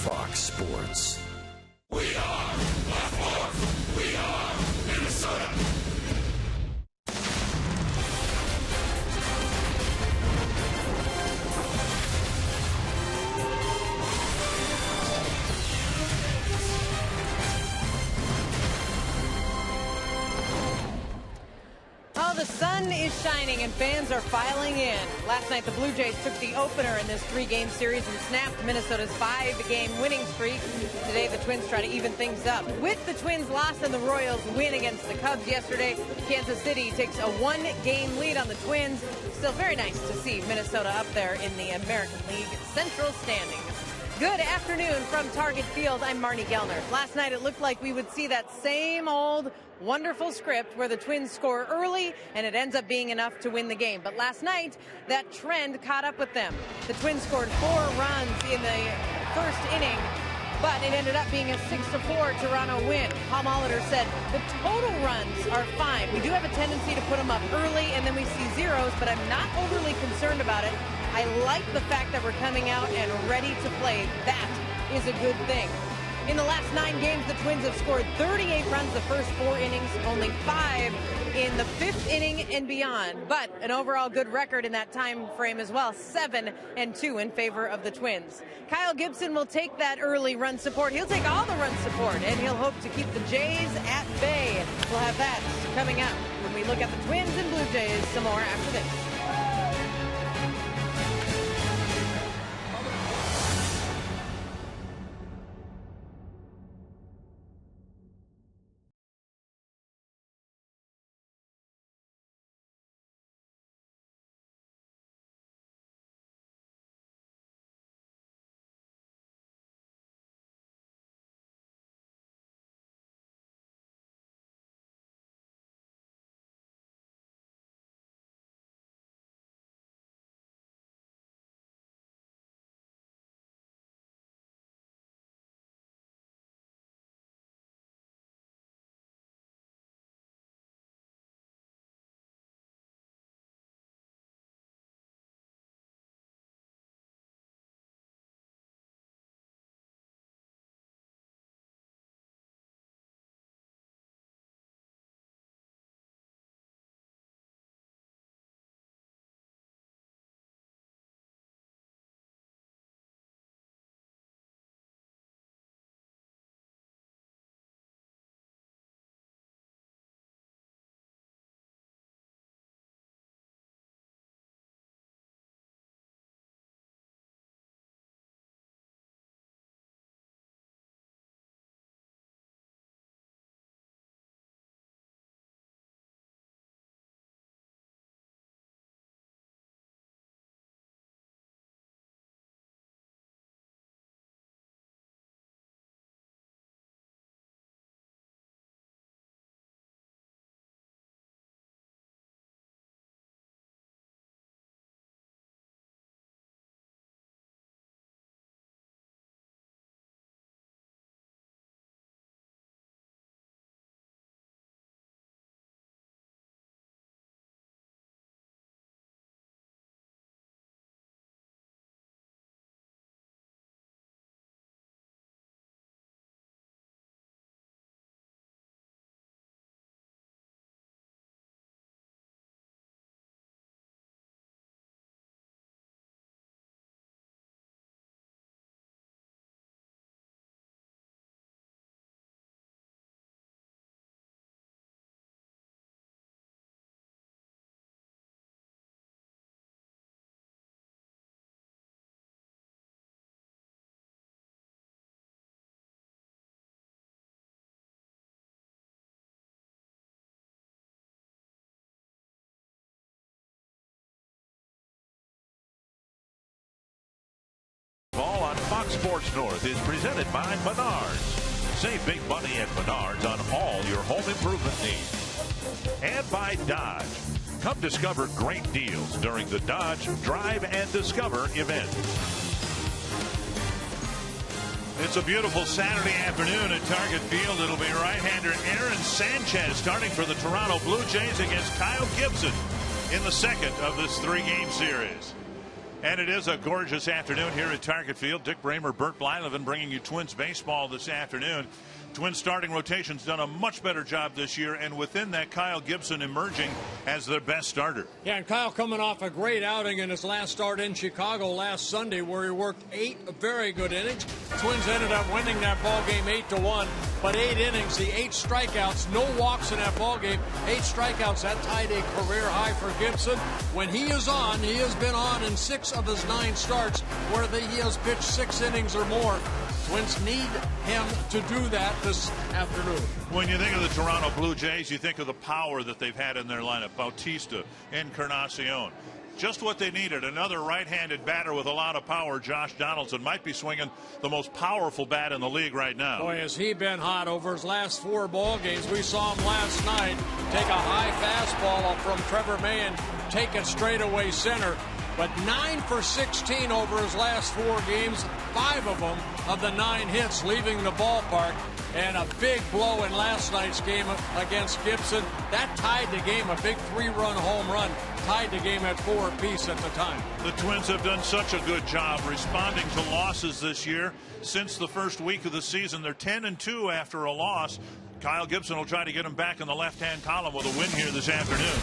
Fox Sports. We are Baltimore. We are Minnesota. Oh, the sun is shining and fans are filing in. Last night, the Blue Jays took the opener in this 3-game series and snapped Minnesota's 5-game winning streak. Today, the Twins try to even things up. With the Twins' loss and the Royals' win against the Cubs yesterday, Kansas City takes a 1-game lead on the Twins. Still very nice to see Minnesota up there in the American League Central standings. Good afternoon from Target Field. I'm Marnie Gellner. Last night, it looked like we would see that same old wonderful script where the Twins score early and it ends up being enough to win the game. But last night, that trend caught up with them. The Twins scored 4 runs in the first inning, but it ended up being a 6-4 Toronto win. Paul Molitor said the total runs are fine. We do have a tendency to put them up early and then we see zeros, but I'm not overly concerned about it. I like the fact that we're coming out and ready to play. That is a good thing. In the last 9 games, the Twins have scored 38 runs the first 4 innings, only 5 in the 5th inning and beyond. But an overall good record in that time frame as well, 7-2 in favor of the Twins. Kyle Gibson will take that early run support. He'll take all the run support, and he'll hope to keep the Jays at bay. We'll have that coming up when we look at the Twins and Blue Jays some more after this. Ball on Fox Sports North is presented by Menards. Save big money at Menards on all your home improvement needs. And by Dodge. Come discover great deals during the Dodge Drive and Discover event. It's a beautiful Saturday afternoon at Target Field. It'll be right-hander Aaron Sanchez starting for the Toronto Blue Jays against Kyle Gibson in the second of this 3-game series. And it is a gorgeous afternoon here at Target Field. Dick Bramer, Bert Blyleven bringing you Twins baseball this afternoon. Twins starting rotation's done a much better job this year, and within that, Kyle Gibson emerging as their best starter. Yeah, and Kyle coming off a great outing in his last start in Chicago last Sunday, where he worked 8 very good innings. Twins ended up winning that ball game 8-1, but 8 innings, the 8 strikeouts, no walks in that ball game, 8 strikeouts. That tied a career high for Gibson. When he is on, he has been on in 6 of his 9 starts, where he has pitched 6 innings or more. Twins need him to do that this afternoon. When you think of the Toronto Blue Jays, you think of the power that they've had in their lineup. Bautista, Encarnacion. Just what they needed. Another right-handed batter with a lot of power. Josh Donaldson might be swinging the most powerful bat in the league right now. Boy, has he been hot over his last 4 ball games. We saw him last night take a high fastball from Trevor May and take it straight away center. But 9 for 16 over his last 4 games, 5 of them of the 9 hits leaving the ballpark, and a big blow in last night's game against Gibson. That tied the game, a big 3-run home run, tied the game at 4 apiece at the time. The Twins have done such a good job responding to losses this year. Since the first week of the season, they're 10-2 after a loss. Kyle Gibson will try to get him back in the left-hand column with a win here this afternoon.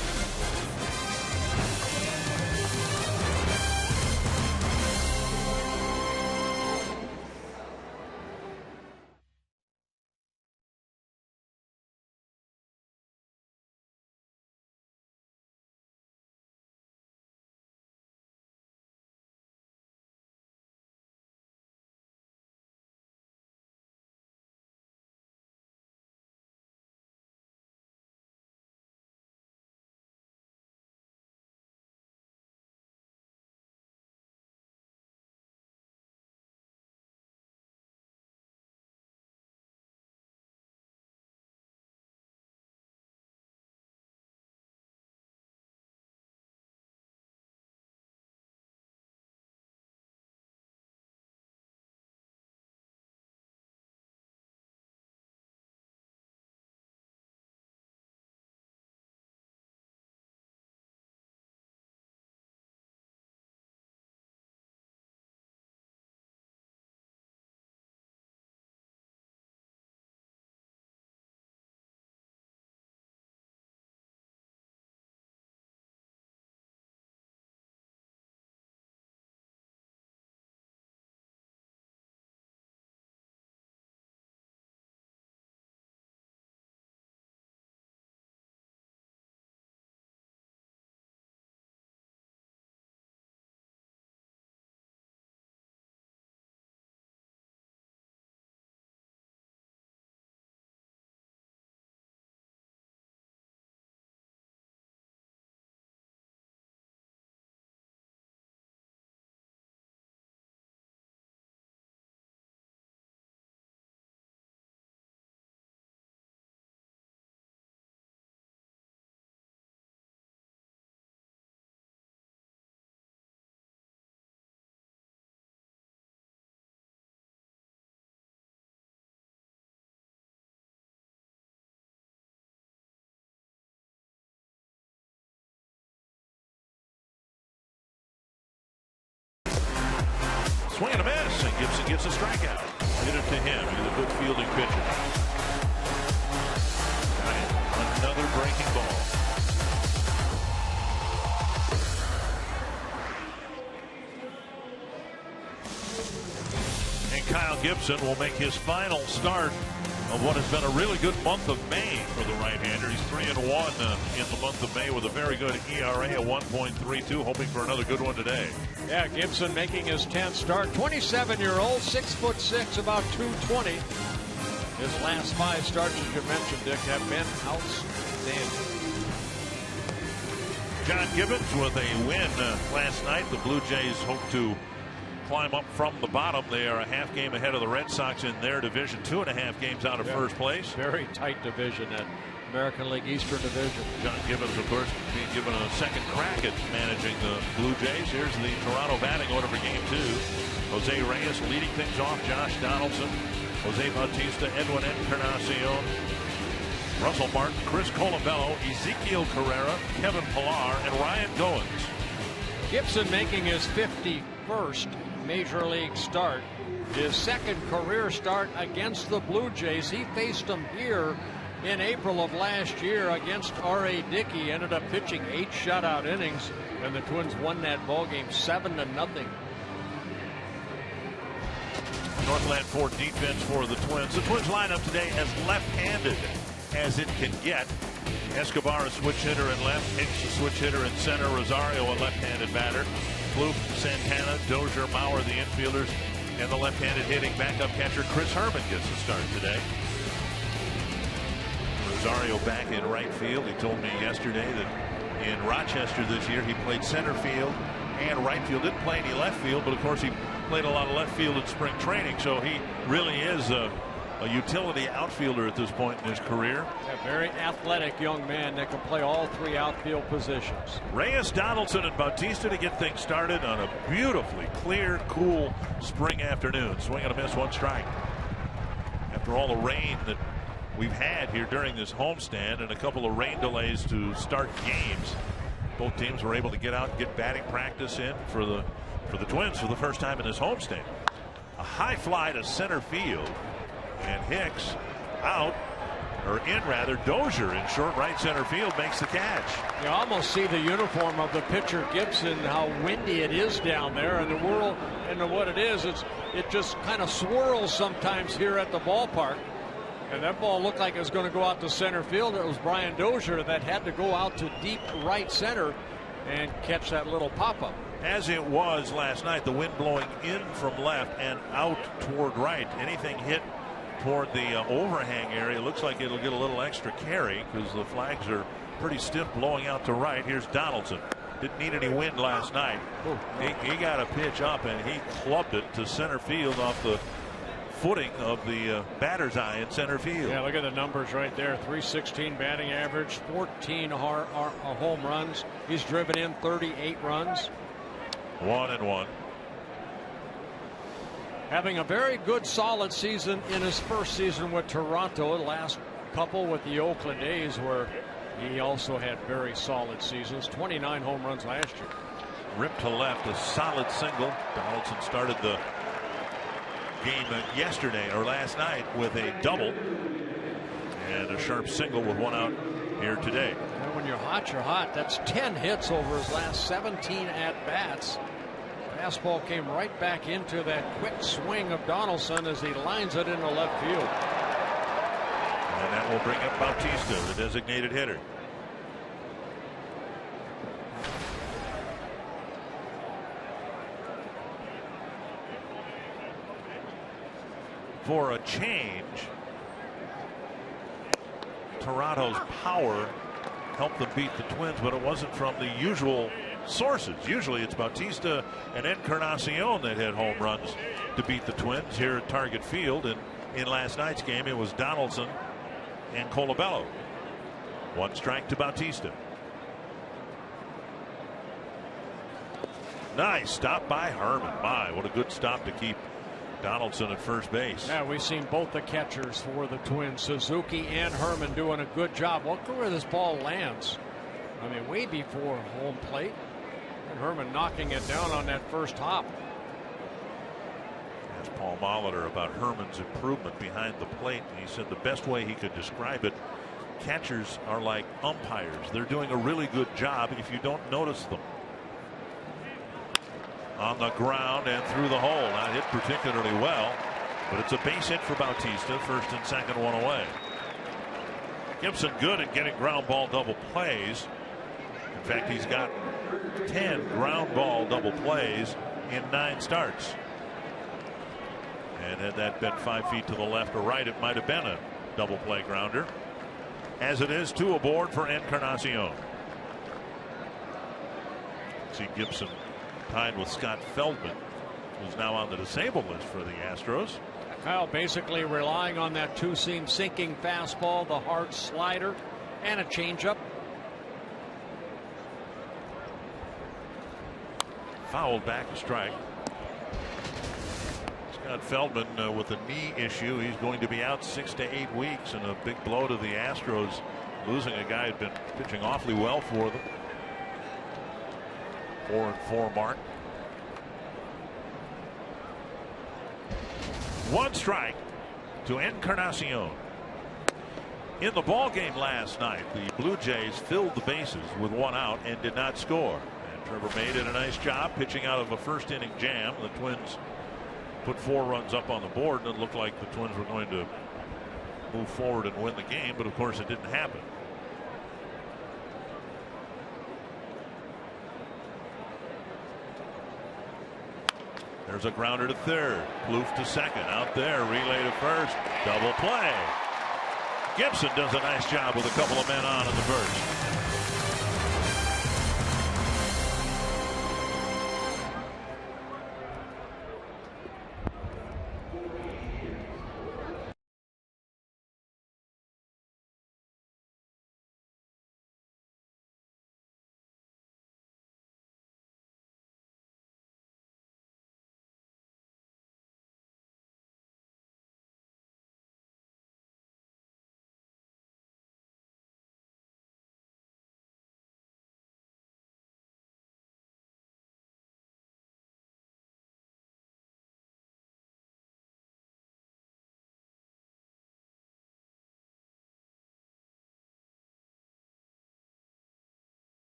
Swing and a miss, and Gibson gets a strikeout. Hit it to him. He's a good fielding pitcher. Another breaking ball. And Kyle Gibson will make his final start of what has been a really good month of May for the right-hander. He's 3-1 in the month of May with a very good ERA of 1.32, hoping for another good one today. Yeah, Gibson making his 10th start. 27-year-old, 6'6", about 220. His last 5 starts, as you mentioned, Dick, have been outstanding. John Gibbons with a win last night. The Blue Jays hope to climb up from the bottom. They are a half game ahead of the Red Sox in their division, 2.5 games out of first place. Very tight division, that American League Eastern Division. John Gibbons, of course, being given a second crack at managing the Blue Jays. Here's the Toronto batting order for game 2. Jose Reyes leading things off. Josh Donaldson, Jose Bautista, Edwin Encarnacion, Russell Martin, Chris Colabello, Ezekiel Carrera, Kevin Pillar, and Ryan Goins. Gibson making his 51st Major League start. His second career start against the Blue Jays. He faced them here in April of last year against R.A. Dickey. Ended up pitching 8 shutout innings, and the Twins won that ball game 7-0. Northland Ford defense for the Twins. The Twins lineup today as left-handed as it can get. Escobar a switch hitter in left, Hicks a switch hitter in center, Rosario a left-handed batter, Plouffe, Santana, Dozier, Maurer the infielders, and the left-handed hitting backup catcher Chris Herman gets the start today. Rosario back in right field. He told me yesterday that in Rochester this year he played center field and right field. Didn't play any left field, but of course he played a lot of left field in spring training, so he really is a utility outfielder at this point in his career. A very athletic young man that can play all 3 outfield positions. Reyes, Donaldson, and Bautista to get things started on a beautifully clear, cool spring afternoon. Swing and a miss, 1 strike. After all the rain that we've had here during this homestand and a couple of rain delays to start games, both teams were able to get out and get batting practice in for the Twins for the first time in this homestand. A high fly to center field, and Hicks out, or in rather, Dozier in short right center field makes the catch. You almost see the uniform of the pitcher Gibson, how windy it is down there, and the world, and what it is, it just kind of swirls sometimes here at the ballpark. And that ball looked like it was going to go out to center field. It was Brian Dozier that had to go out to deep right center and catch that little pop-up. As it was last night, the wind blowing in from left and out toward right. Anything hit toward the overhang area looks like it'll get a little extra carry because the flags are pretty stiff blowing out to right. Here's Donaldson. Didn't need any wind last night. He got a pitch up and he clubbed it to center field off the footing of the batter's eye in center field. Yeah, look at the numbers right there. 316 batting average, 14 home runs. He's driven in 38 runs. 1-1. Having a very good solid season in his first season with Toronto. The last couple with the Oakland A's, where he also had very solid seasons. 29 home runs last year. Ripped to left, a solid single. Donaldson started the game yesterday or last night with a double and a sharp single with 1 out here today. And when you're hot, you're hot. That's 10 hits over his last 17 at-bats. Fastball came right back into that quick swing of Donaldson as he lines it into left field. And that will bring up Bautista, the designated hitter. For a change, Toronto's power helped them beat the Twins, but it wasn't from the usual sources. Usually it's Bautista and Encarnacion that hit home runs to beat the Twins here at Target Field, and in last night's game it was Donaldson and Colabello. 1 strike to Bautista. Nice stop by Herman. My, what a good stop to keep Donaldson at first base. Yeah, we've seen both the catchers for the Twins, Suzuki and Herman, doing a good job. Look where this ball lands. I mean, way before home plate. And Herman knocking it down on that first hop. Asked Paul Molitor about Herman's improvement behind the plate, and he said the best way he could describe it, catchers are like umpires. They're doing a really good job if you don't notice them. On the ground and through the hole. Not hit particularly well, but it's a base hit for Bautista. First and second, 1 away. Gibson good at getting ground ball double plays. In fact, he's got 10 ground ball double plays in 9 starts. And had that been 5 feet to the left or right, it might have been a double play grounder. As it is, 2 aboard for Encarnacion. See Gibson tied with Scott Feldman, who's now on the disabled list for the Astros. Kyle basically relying on that 2-seam sinking fastball, the hard slider, and a changeup. Fouled back, a strike. Scott Feldman with a knee issue. He's going to be out 6 to 8 weeks, and a big blow to the Astros, losing a guy who'd been pitching awfully well for them. 4-4 mark. One strike to Encarnacion. In the ball game last night, the Blue Jays filled the bases with one out and did not score. And Trevor May did a nice job pitching out of a first inning jam. The Twins put 4 runs up on the board, and it looked like the Twins were going to move forward and win the game, but of course it didn't happen. There's a grounder to third. Plouffe to second. Out there. Relay to first. Double play. Gibson does a nice job with a couple of men on in the first.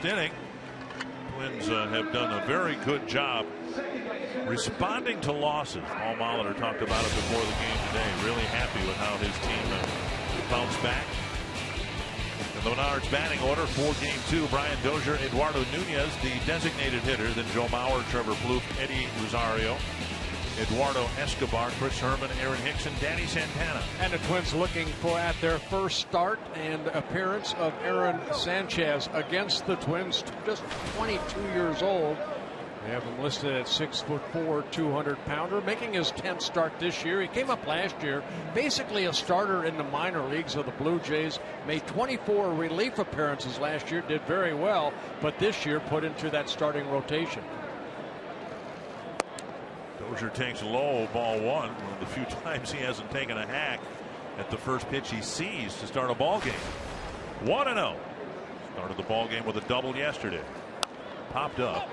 Inning. Twins have done a very good job responding to losses. Paul Molitor talked about it before the game today. Really happy with how his team bounced back. In the Menards batting order for Game 2, Brian Dozier, Eduardo Nunez, the designated hitter. Then Joe Mauer, Trevor Plouffe, Eddie Rosario, Eduardo Escobar, Chris Herman, Aaron Hicks, and Danny Santana. And the Twins looking for at their first start and appearance of Aaron Sanchez against the Twins, just 22 years old. They have him listed at 6'4", 200-pounder, making his 10th start this year. He came up last year, basically a starter in the minor leagues of the Blue Jays. Made 24 relief appearances last year, did very well, but this year put into that starting rotation. Dozier takes low, ball 1. One of the few times he hasn't taken a hack at the first pitch he sees to start a ball game. 1-0. Started the ball game with a double yesterday. Popped up.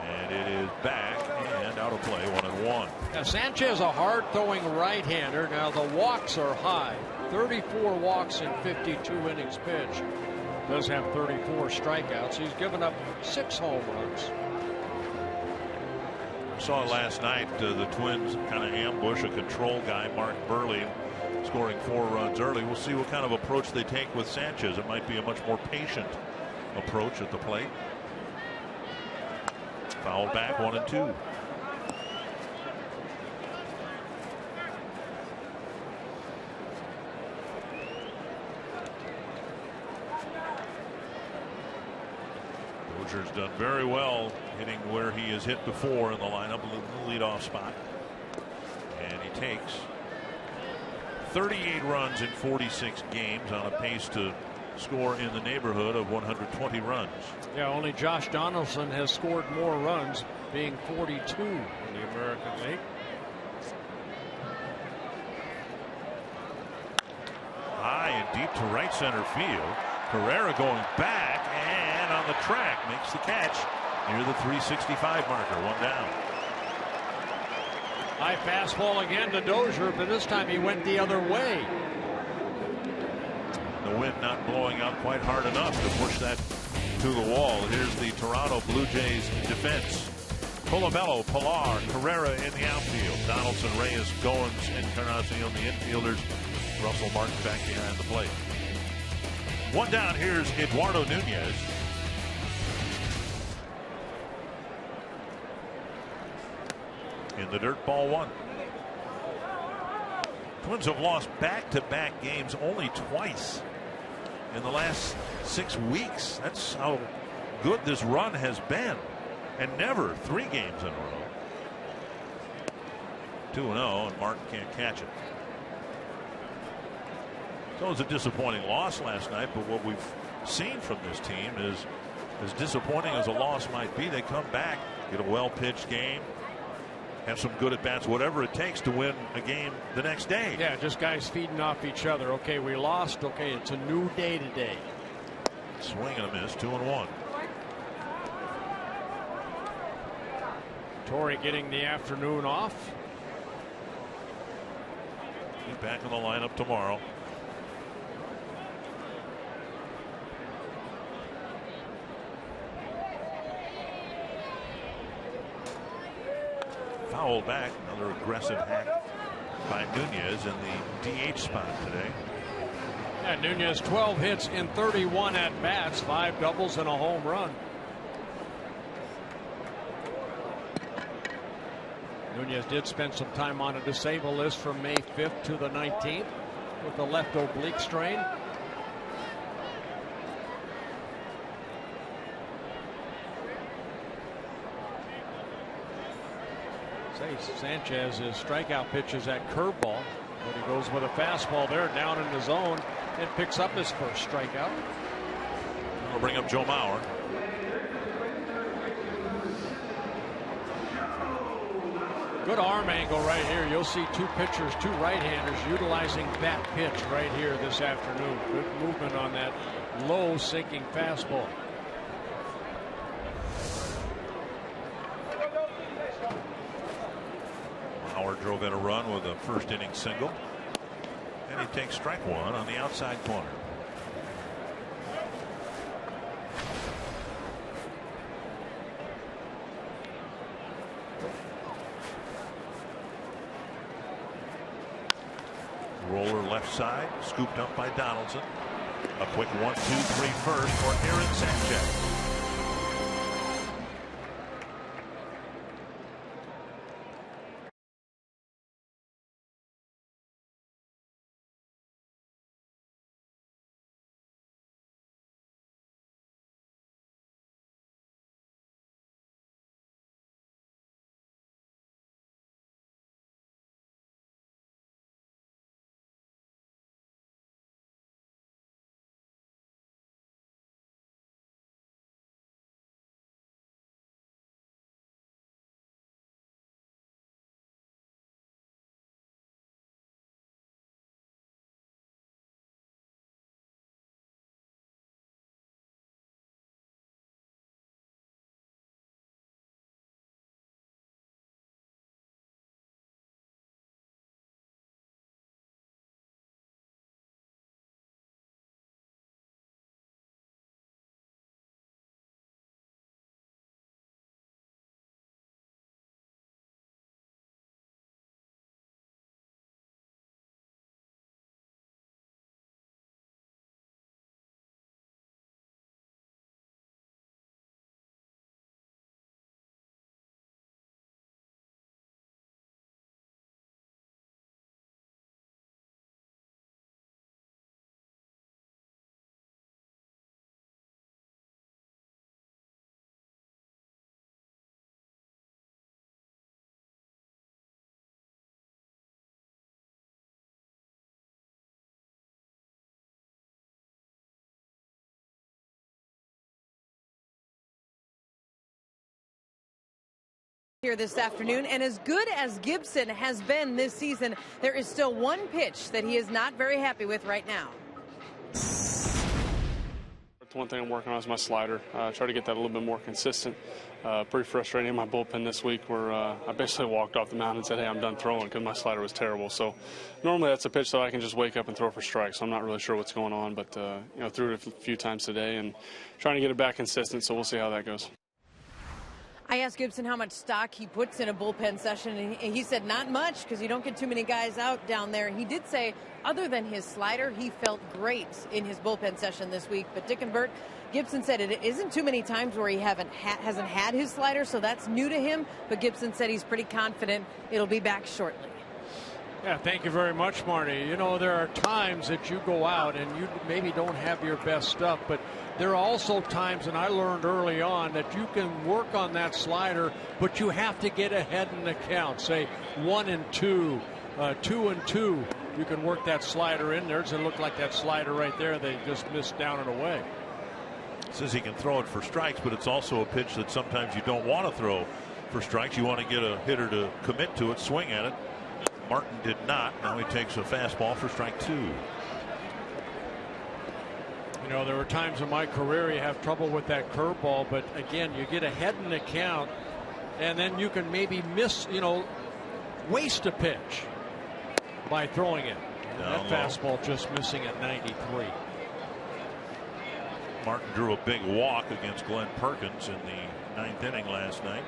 And it is back and out of play. 1-1. Now Sanchez, a hard throwing right-hander. Now the walks are high. 34 walks in 52 innings pitched. Does have 34 strikeouts. He's given up 6 home runs. Saw last night the Twins kind of ambush a control guy, Mark Burley, scoring 4 runs early. We'll see what kind of approach they take with Sanchez. It might be a much more patient approach at the plate. Foul back, 1-2. Dozier's done very well hitting where he has hit before in the lineup, the leadoff spot. And he takes 38 runs in 46 games, on a pace to score in the neighborhood of 120 runs. Yeah, only Josh Donaldson has scored more runs, being 42 in the American League. High and deep to right center field. Carrera going back and on the track makes the catch near the 365 marker. 1 down. High fastball again to Dozier, but this time he went the other way. The wind not blowing out quite hard enough to push that to the wall. Here's the Toronto Blue Jays defense. Colabello, Pilar, Carrera in the outfield. Donaldson, Reyes, Goins, Encarnacion, the infielders. Russell Martin back behind the plate. One down. Here's Eduardo Nunez. In the dirt, ball one. Twins have lost back-to-back games only twice in the last 6 weeks. That's how good this run has been. And never 3 games in a row. 2-0, and Martin can't catch it. So it was a disappointing loss last night, but what we've seen from this team is, as disappointing as a loss might be, they come back, get a well-pitched game, have some good at-bats, whatever it takes to win a game the next day. Yeah, just guys feeding off each other. Okay, we lost. Okay, it's a new day today. Swing and a miss, 2-1. Torrey getting the afternoon off. He's back in the lineup tomorrow. Fouled back, another aggressive hack by Nunez in the DH spot today. Yeah, Nunez 12 hits in 31 at bats, 5 doubles and a home run. Nunez did spend some time on a disabled list from May 5th to the 19th with the left oblique strain. Sanchez's strikeout pitch is that curveball, but he goes with a fastball there down in the zone and picks up his first strikeout. We'll bring up Joe Mauer. Good arm angle right here. You'll see 2 pitchers, 2 right-handers utilizing that pitch right here this afternoon. Good movement on that low sinking fastball. Mauer drove in a run with a first inning single, and he takes strike 1 on the outside corner. Roller left side, scooped up by Donaldson. A quick 1-2-3 first for Aaron Sanchez. Here this afternoon, and as good as Gibson has been this season, there is still one pitch that he is not very happy with right now. The one thing I'm working on is my slider. Try to get that a little bit more consistent. Pretty frustrating in my bullpen this week where I basically walked off the mound and said, hey, I'm done throwing because my slider was terrible. So normally that's a pitch that I can just wake up and throw for strikes. So I'm not really sure what's going on, but threw it a few times today and trying to get it back consistent, so we'll see how that goes. I asked Gibson how much stock he puts in a bullpen session, and he said not much because you don't get too many guys out down there. He did say other than his slider, he felt great in his bullpen session this week. But Dick and Bert, Gibson said it isn't too many times where he hasn't had his slider, so that's new to him. But Gibson said he's pretty confident it'll be back shortly. Yeah, thank you very much, Marty. You know, there are times that you go out and you maybe don't have your best stuff, but there are also times, and I learned early on, that you can work on that slider, but you have to get ahead in the count. Say 1-2, 2-2. You can work that slider in there. It looked like that slider right there. They just missed down and away. Says he can throw it for strikes, but it's also a pitch that sometimes you don't want to throw for strikes. You want to get a hitter to commit to it, swing at it. Martin did not. Now he takes a fastball for strike 2. You know, there were times in my career you have trouble with that curveball, but again, you get ahead in the count, and then you can maybe miss, waste a pitch by throwing it. That fastball just missing at 93. Martin drew a big walk against Glenn Perkins in the 9th inning last night.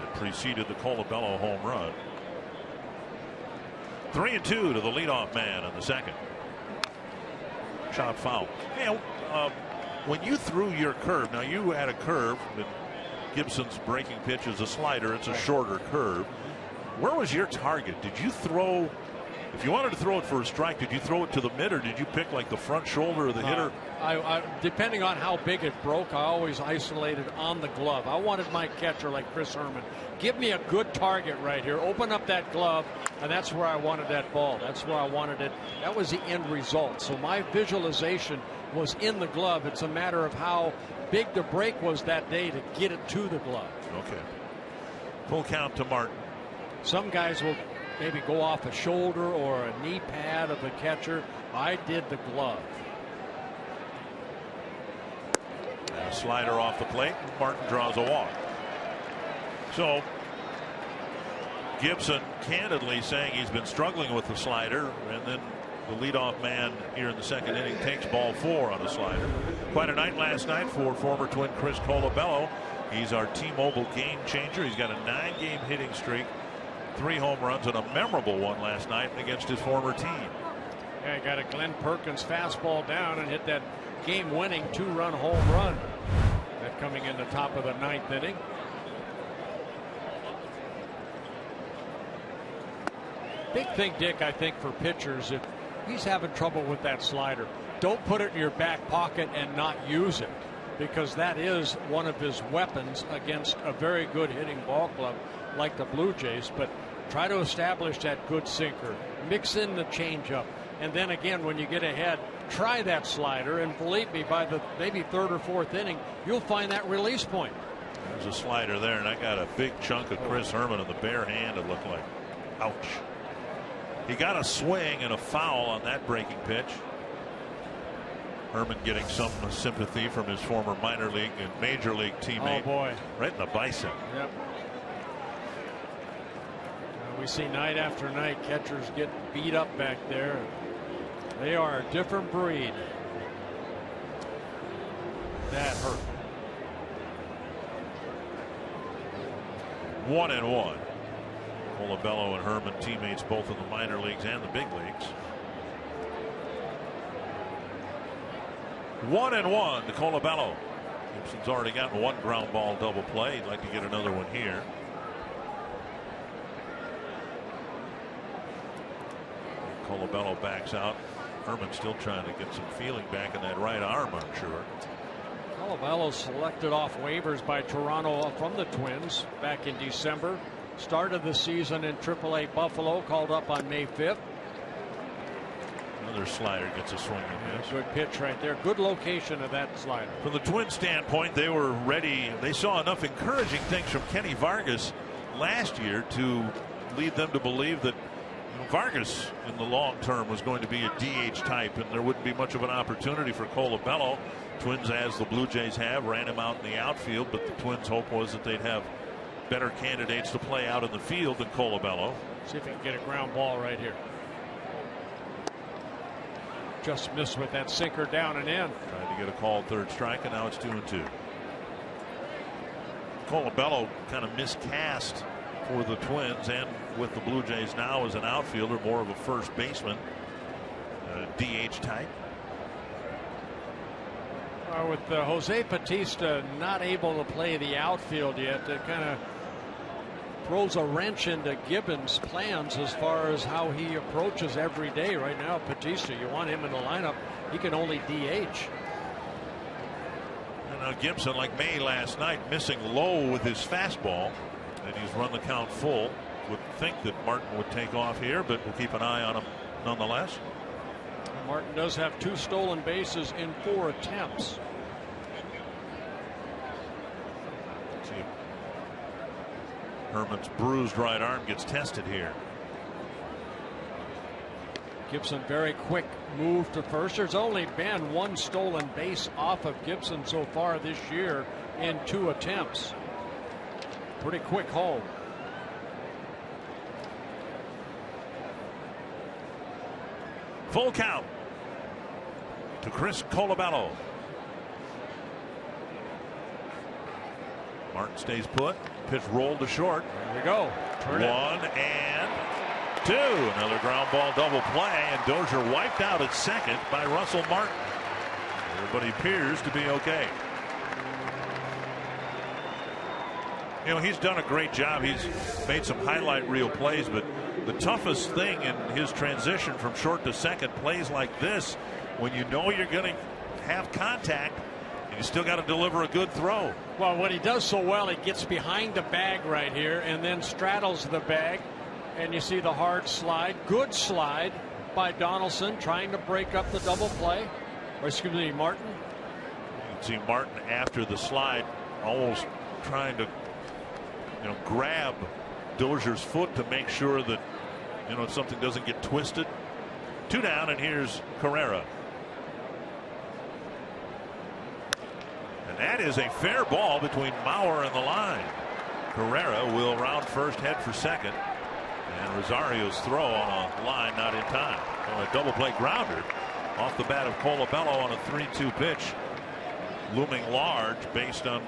It preceded the Colabello home run. 3-2 to the leadoff man in the second. Shot foul. Hey, when you threw your curve, now you had a curve, and Gibson's breaking pitch is a slider. It's a shorter curve. Where was your target? Did you throw, if you wanted to throw it for a strike, did you throw it to the mid, or did you pick like the front shoulder of the hitter? Depending on how big it broke, I always isolated on the glove. I wanted my catcher like Chris Herman. Give me a good target right here. Open up that glove, and that's where I wanted that ball. That's where I wanted it. That was the end result. So my visualization was in the glove. It's a matter of how big the break was that day to get it to the glove. Okay. Full count to Martin. Some guys will maybe go off a shoulder or a knee pad of the catcher. I did the glove. A slider off the plate. Martin draws a walk. So Gibson candidly saying he's been struggling with the slider, and then the leadoff man here in the second inning takes ball 4 on a slider. Quite a night last night for former Twin Chris Colabello. He's our T-Mobile game changer. He's got a 9-game hitting streak, 3 home runs, and a memorable one last night against his former team. Yeah, got a Glenn Perkins fastball down and hit that game-winning 2-run home run. That coming in the top of the 9th inning. Big thing, Dick, I think for pitchers, if he's having trouble with that slider, don't put it in your back pocket and not use it, because that is one of his weapons against a very good hitting ball club like the Blue Jays. But try to establish that good sinker, mix in the changeup, and then again when you get ahead, try that slider, and believe me, by the maybe 3rd or 4th inning, you'll find that release point. There's a slider there, and I got a big chunk of Chris Herman in the bare hand, it looked like. Ouch. He got a swing and a foul on that breaking pitch. Herman getting some sympathy from his former minor league and major league teammate. Oh boy. Right in the bicep. Yep. We see night after night catchers get beat up back there. They are a different breed. That hurt. 1-1. Colabello and Herman, teammates both in the minor leagues and the big leagues. 1-1 to Colabello. Gibson's already gotten 1 ground ball double play. He'd like to get another one here. Colabello backs out. Herman still trying to get some feeling back in that right arm, I'm sure. Colabello selected off waivers by Toronto from the Twins back in December. Started the season in AAA Buffalo, called up on May 5th. Another slider gets a swing and miss. Good pitch right there. Good location of that slider. From the Twins standpoint, they were ready. They saw enough encouraging things from Kenny Vargas last year to lead them to believe that Vargas in the long term was going to be a DH type, and there wouldn't be much of an opportunity for Colabello. Twins, as the Blue Jays have, ran him out in the outfield, but the Twins' hope was that they'd have better candidates to play out in the field than Colabello. See if he can get a ground ball right here. Just missed with that sinker down and in. Trying to get a called 3rd strike, and now it's 2-2. Colabello kind of miscast for the Twins and with the Blue Jays now as an outfielder, more of a first baseman, DH type. With Jose Bautista not able to play the outfield yet, it kind of throws a wrench into Gibbons' plans as far as how he approaches every day. Right now, Bautista, you want him in the lineup, he can only DH. And now Gibson, like May last night, missing low with his fastball, and he's run the count full. Would think that Martin would take off here, but we'll keep an eye on him nonetheless. Martin does have 2 stolen bases in 4 attempts. Let's see if Herman's bruised right arm gets tested here. Gibson, very quick move to first. There's only been 1 stolen base off of Gibson so far this year in 2 attempts. Pretty quick home. Full count to Chris Colabello. Martin stays put. Pitch rolled to short. There we go. Turn 1 and 2. Another ground ball double play, and Dozier wiped out at second by Russell Martin. Everybody appears to be okay. You know, he's done a great job. He's made some highlight reel plays, but the toughest thing in his transition from short to second, plays like this, when you know you're going to have contact and you still got to deliver a good throw. Well, what he does so well, he gets behind the bag right here and then straddles the bag, and you see the hard slide. Good slide by Donaldson, trying to break up the double play. Or excuse me, Martin. You can see Martin after the slide almost trying to, you know, grab Dozier's foot to make sure that, you know, something doesn't get twisted. 2 down, and here's Carrera. And that is a fair ball between Mauer and the line. Carrera will round first, head for second, and Rosario's throw on a line not in time. So a double play grounder off the bat of Colabello on a 3-2 pitch, looming large based on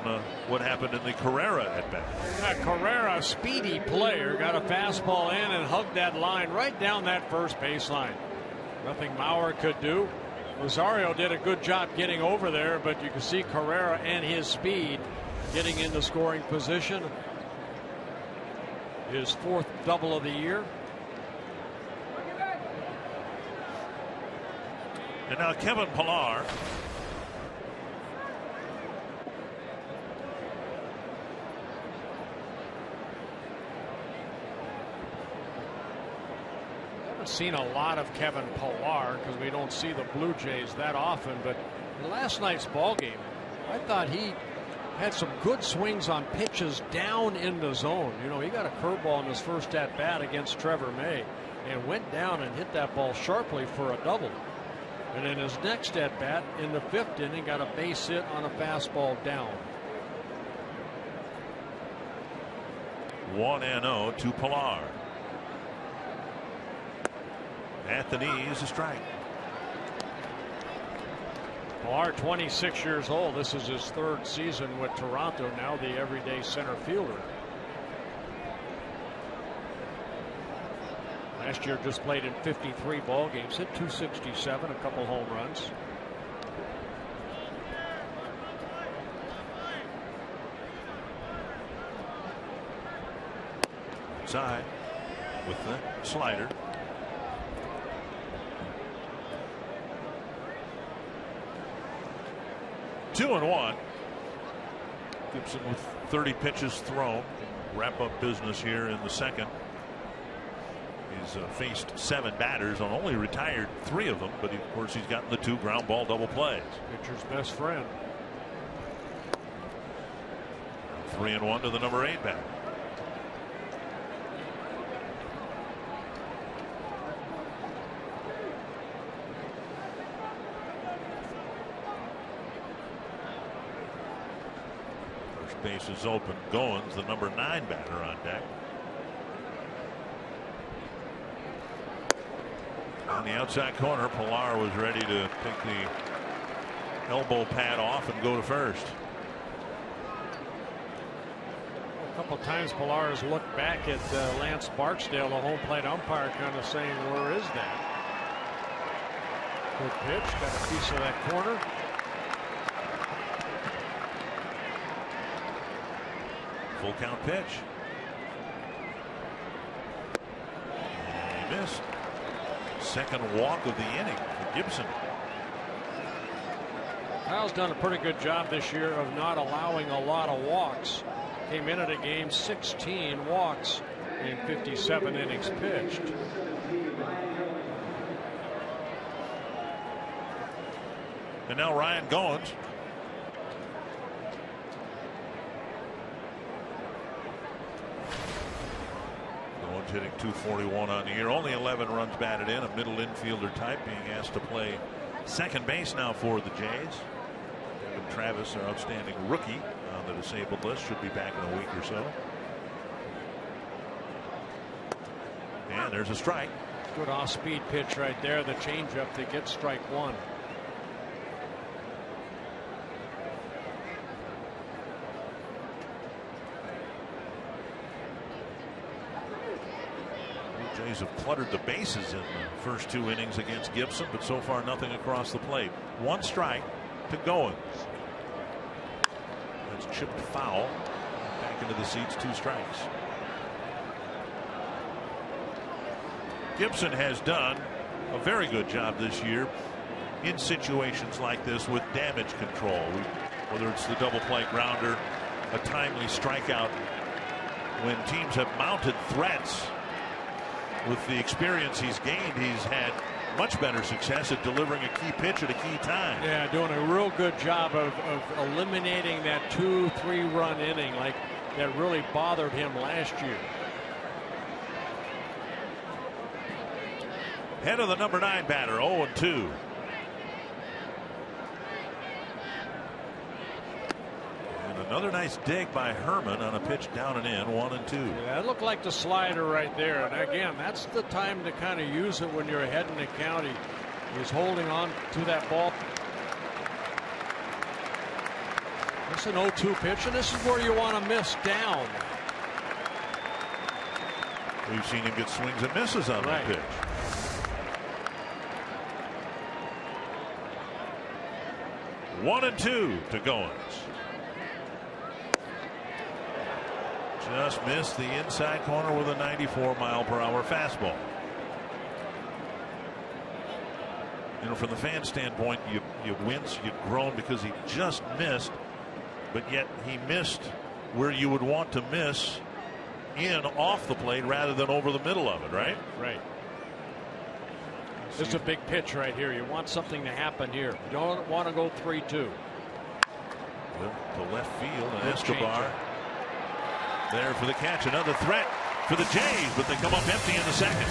what happened in the Carrera at bat. Carrera, speedy player, got a fastball in and hugged that line right down that first base line. Nothing Mauer could do. Rosario did a good job getting over there, but you can see Carrera and his speed getting into scoring position. His 4th double of the year. And now Kevin Pillar. Seen a lot of Kevin Pillar because we don't see the Blue Jays that often, but in last night's ball game, I thought he had some good swings on pitches down in the zone. You know, he got a curveball in his first at bat against Trevor May and went down and hit that ball sharply for a double. And in his next at bat in the 5th inning, got a base hit on a fastball down. 1-0 to Pillar. At the knees, a strike. Pillar, 26 years old. This is his 3rd season with Toronto, now the everyday center fielder. Last year just played in 53 ball games, hit .267, a couple home runs. Side with the slider. Two and 1. Gibson with 30 pitches thrown. Wrap up business here in the 2nd. He's faced 7 batters and only retired 3 of them, but of course he's gotten the 2 ground ball double plays. Pitcher's best friend. 3-1 to the number 8 batter. Base is open. Goins, the number 9 batter, on deck. On the outside corner, Pillar was ready to take the elbow pad off and go to first. couple times Pilar's looked back at Lance Barksdale, the home plate umpire, kind of saying, where is that? Good pitch, got a piece of that corner. Full count pitch. And he missed. Second walk of the inning for Gibson. Kyle's done a pretty good job this year of not allowing a lot of walks. Came into the game 16 walks in 57 innings pitched. And now Ryan Goins. Goins hitting .241 on the year. Only 11 runs batted in. A middle infielder type, being asked to play second base now for the Jays. David Travis, our outstanding rookie on the disabled list, should be back in a week or so. And there's a strike. Good off-speed pitch right there. The changeup to get strike one. The Jays have cluttered the bases in the first two innings against Gibson, but so far nothing across the plate. One strike to Goins. That's chipped foul. Back into the seats, two strikes. Gibson has done a very good job this year in situations like this with damage control. Whether it's the double play grounder, a timely strikeout. When teams have mounted threats, with the experience he's gained, he's had much better success at delivering a key pitch at a key time. Yeah, doing a real good job of eliminating that 2-3 run inning like that really bothered him last year. Head of the number 9 batter, 0-2. And another nice dig by Herman on a pitch down and in, 1-2. Yeah, that looked like the slider right there. And again, that's the time to kind of use it when you're ahead in the count. He's holding on to that ball. It's an 0-2 pitch, and this is where you want to miss down. We've seen him get swings and misses on that pitch. One and two to Goins. Just missed the inside corner with a 94-mile-per-hour fastball. You know, from the fan standpoint, you wince, you groan because he just missed, but yet he missed where you would want to miss, in off the plate rather than over the middle of it, right? Right. This is a big pitch right here. You want something to happen here. You don't want to go 3-2. Well, to left field, and Escobar there for the catch. Another threat for the Jays, but they come up empty in the second.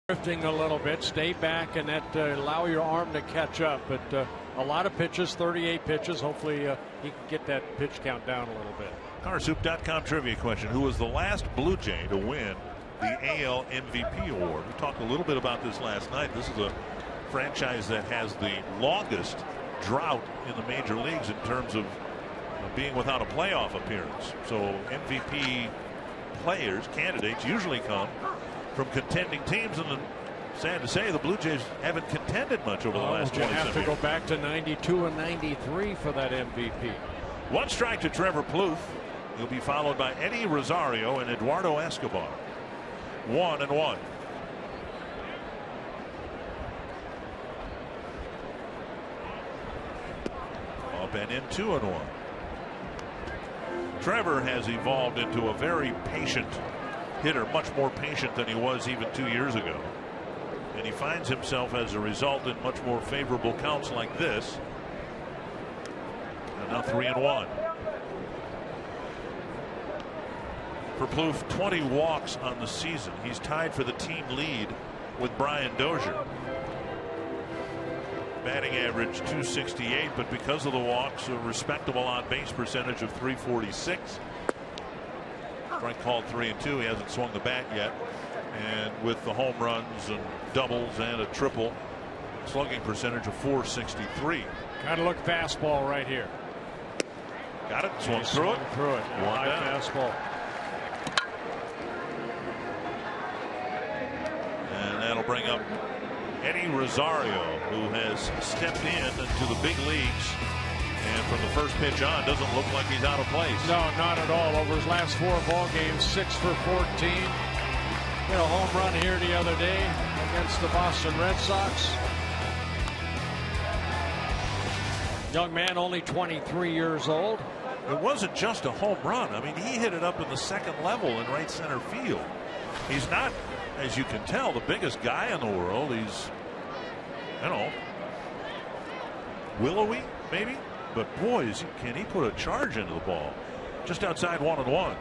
Drifting a little bit, stay back, and that allow your arm to catch up. But a lot of pitches, 38 pitches. Hopefully he can get that pitch count down a little bit. Carsoup.com trivia question: who was the last Blue Jay to win the AL MVP award? We talked a little bit about this last night. This is a franchise that has the longest drought in the major leagues in terms of being without a playoff appearance. So MVP players, candidates, usually come from contending teams, and sad to say the Blue Jays haven't contended much over the last 20 years. You have to go back to 92 and 93 for that MVP. One strike to Trevor Plouffe. He'll be followed by Eddie Rosario and Eduardo Escobar. 1-1. Up and in, 2-1. Trevor has evolved into a very patient hitter, much more patient than he was even 2 years ago. And he finds himself as a result in much more favorable counts like this. And now 3-1. For Plouffe, 20 walks on the season. He's tied for the team lead with Brian Dozier. Batting average .268, but because of the walks, a respectable on base percentage of .346. Strike called 3-2. He hasn't swung the bat yet, and with the home runs and doubles and a triple, slugging percentage of .463. Got to look fastball right here. Got it. Swung through it. One high down. fastball. And that'll bring up Eddie Rosario, who has stepped into the big leagues, and from the first pitch on doesn't look like he's out of place. No, not at all. Over his last 4 ball games, 6 for 14. Hit a home run here the other day against the Boston Red Sox. Young man, only 23 years old. It wasn't just a home run. I mean, he hit it up in the second level in right center field. He's not, as you can tell, the biggest guy in the world. He's, you know, willowy maybe, but boy, can he put a charge into the ball. Just outside 1-1.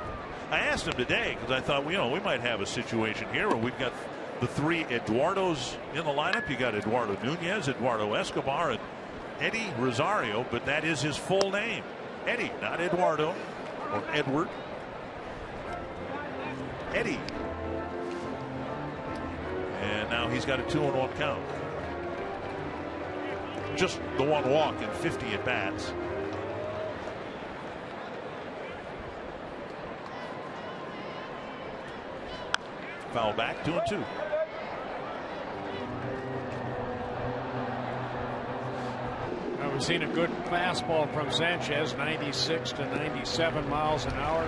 I asked him today because I thought, you know, we might have a situation here where we've got the 3 Eduardos in the lineup. You got Eduardo Nunez, Eduardo Escobar, and Eddie Rosario, but that is his full name. Eddie, not Eduardo or Edward. Eddie. And now he's got a 2-1 count. Just the 1 walk in 50 at bats. Foul back, 2-2. We've seen a good fastball from Sanchez, 96 to 97 miles an hour.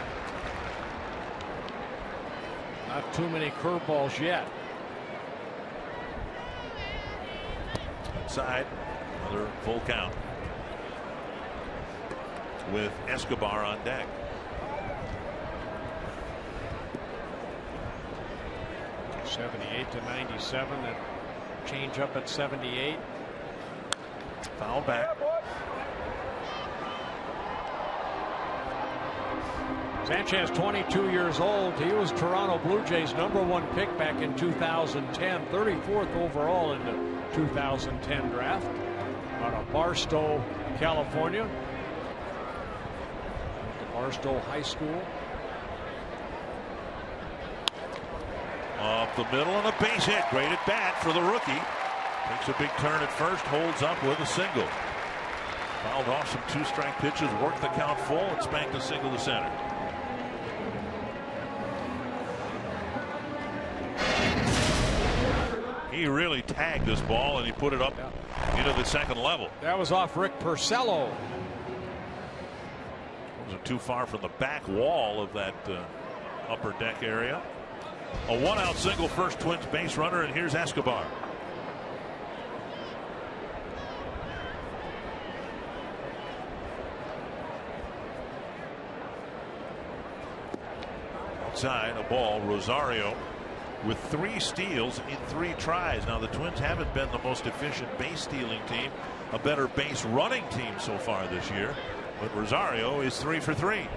Not too many curveballs yet. Inside, another full count with Escobar on deck. .78 to 97. That change up at 78. Foul back. Sanchez, 22 years old. He was Toronto Blue Jays' #1 pick back in 2010, 34th overall in the 2010 draft out of Barstow, California. Went to Barstow High School. Up the middle and a base hit. Great at bat for the rookie. Takes a big turn at first, holds up with a single. Fouled off some 2-strike pitches, worked the count full, and spanked a single to center. He really tagged this ball, and he put it up into the second level. That was off Rick Porcello. Wasn't too far from the back wall of that upper deck area. A 1-out single, first Twins base runner, and here's Escobar. Outside, a ball. Rosario with 3 steals in 3 tries. Now the Twins haven't been the most efficient base stealing team, a better base running team so far this year, but Rosario is 3 for 3.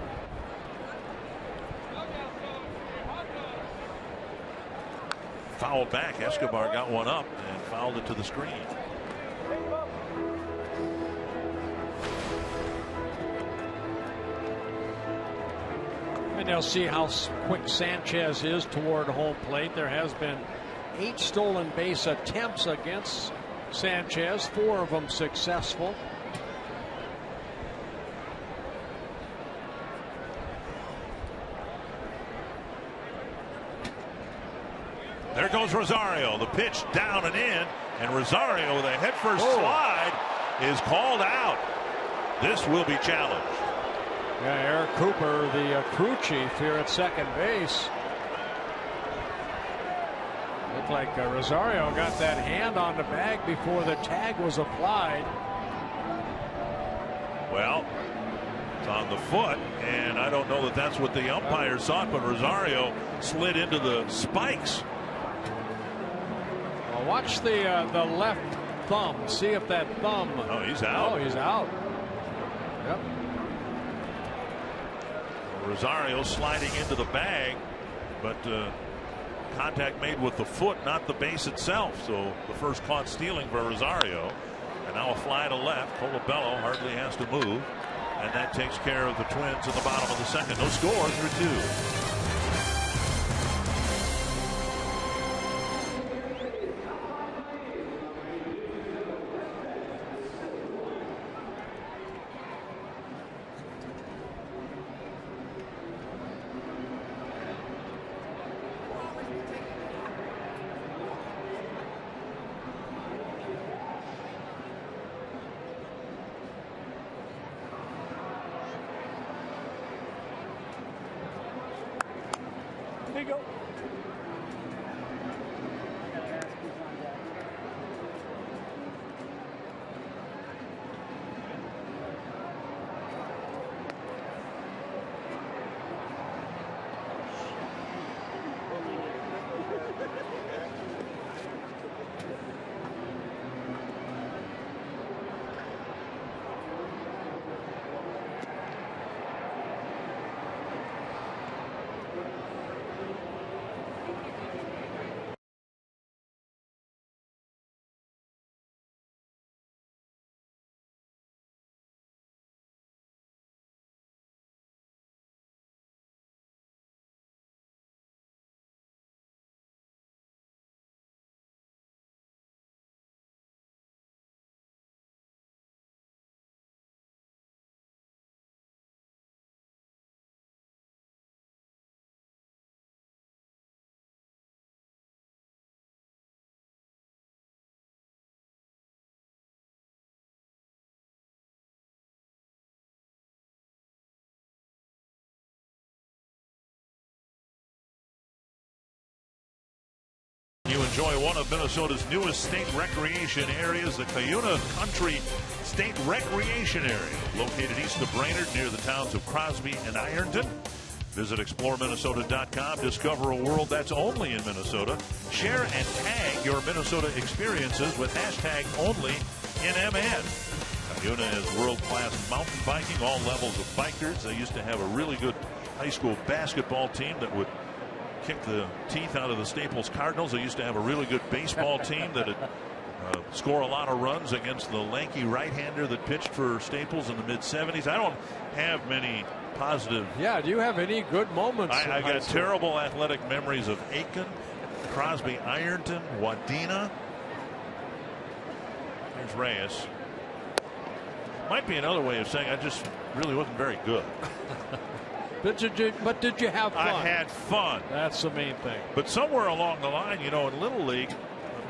fouled back. Escobar got one up and fouled it to the screen. And they'll see how quick Sanchez is toward home plate. There has been 8 stolen base attempts against Sanchez, 4 of them successful. There goes Rosario. The pitch down and in, and Rosario with a headfirst slide is called out. This will be challenged. Yeah, Eric Cooper, the crew chief here at second base. Looked like Rosario got that hand on the bag before the tag was applied. Well, it's on the foot, and I don't know that that's what the umpire saw, but Rosario slid into the spikes. Well, watch the left thumb. See if that thumb. Oh, he's out. Oh, he's out. Yep. Rosario sliding into the bag, but contact made with the foot, not the base itself. So the first caught stealing for Rosario. And now a fly to left. Colabello hardly has to move. And that takes care of the Twins in the bottom of the second. No score through 2. There you go. You enjoy one of Minnesota's newest state recreation areas, the Cuyuna Country State Recreation Area, located east of Brainerd near the towns of Crosby and Ironton. Visit exploreminnesota.com. Discover a world that's only in Minnesota. Share and tag your Minnesota experiences with hashtag #OnlyInMN. Cuyuna has world-class mountain biking, all levels of bikers. They used to have a really good high school basketball team that would kick the teeth out of the Staples Cardinals. They used to have a really good baseball team that would score a lot of runs against the lanky right-hander that pitched for Staples in the mid-'70s. I don't have many positive. Yeah, do you have any good moments? I got terrible athletic memories of Aiken, Crosby, Ironton, Wadena. There's Reyes. Might be another way of saying I just really wasn't very good. But did you have fun? I had fun. That's the main thing. But somewhere along the line, you know, in Little League,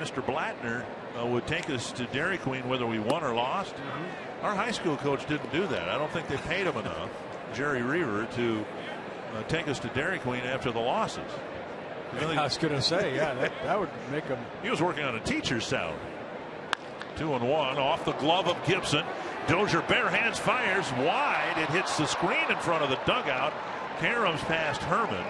Mr. Blattner would take us to Dairy Queen whether we won or lost. Our high school coach didn't do that. I don't think they paid him enough, Jerry Reaver, to take us to Dairy Queen after the losses. I was going to say, yeah, that would make him. He was working on a teacher's salary. 2-1 off the glove of Gibson. Dozier bare hands fires wide. It hits the screen in front of the dugout. Karams past Herman,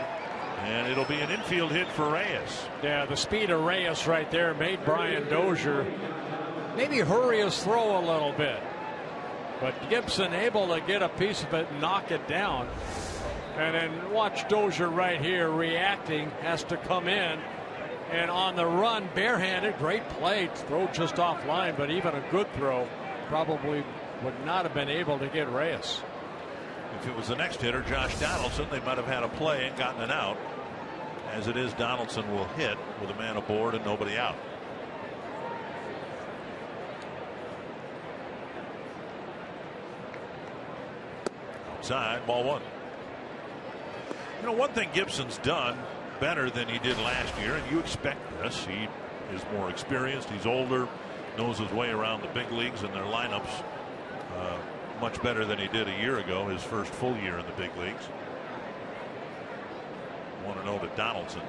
and it'll be an infield hit for Reyes. Yeah, the speed of Reyes right there made Brian Dozier maybe hurry his throw a little bit. But Gibson able to get a piece of it and knock it down. And then watch Dozier right here reacting, has to come in And on the run, barehanded, great play, throw just offline, but even a good throw probably would not have been able to get Reyes. If it was the next hitter, Josh Donaldson, they might have had a play and gotten it out. As it is, Donaldson will hit with a man aboard and nobody out. Outside, ball one. You know, one thing Gibson's done better than he did last year, and you expect this. He is more experienced. He's older, knows his way around the big leagues and their lineups much better than he did a year ago, his first full year in the big leagues. 1-0 to Donaldson.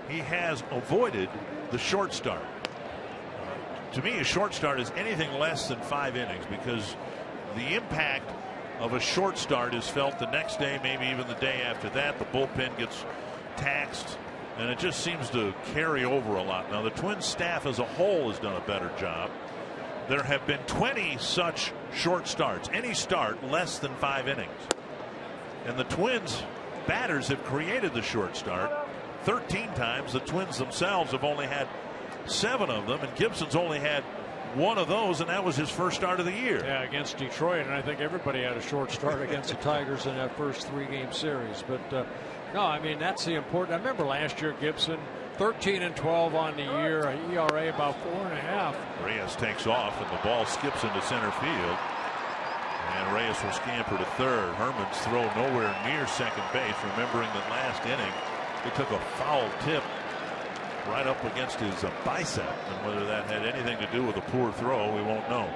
He has avoided the short start. To me, a short start is anything less than 5 innings, because the impact of a short start is felt the next day, maybe even the day after that. The bullpen gets taxed, and it just seems to carry over a lot. Now, the Twins staff as a whole has done a better job. There have been 20 such short starts, any start less than 5 innings. And the Twins batters have created the short start 13 times. The Twins themselves have only had 7 of them, and Gibson's only had 1 of those, and that was his first start of the year. Yeah, against Detroit, and I think everybody had a short start against the Tigers in that first 3-game series. But no, I mean, that's the important. I remember last year Gibson 13-12 on the year, ERA about 4.5. Reyes takes off, and the ball skips into center field, and Reyes will scamper to third. Herman's throw nowhere near second base, remembering that last inning he took a foul tip right up against his bicep, and whether that had anything to do with a poor throw, we won't know.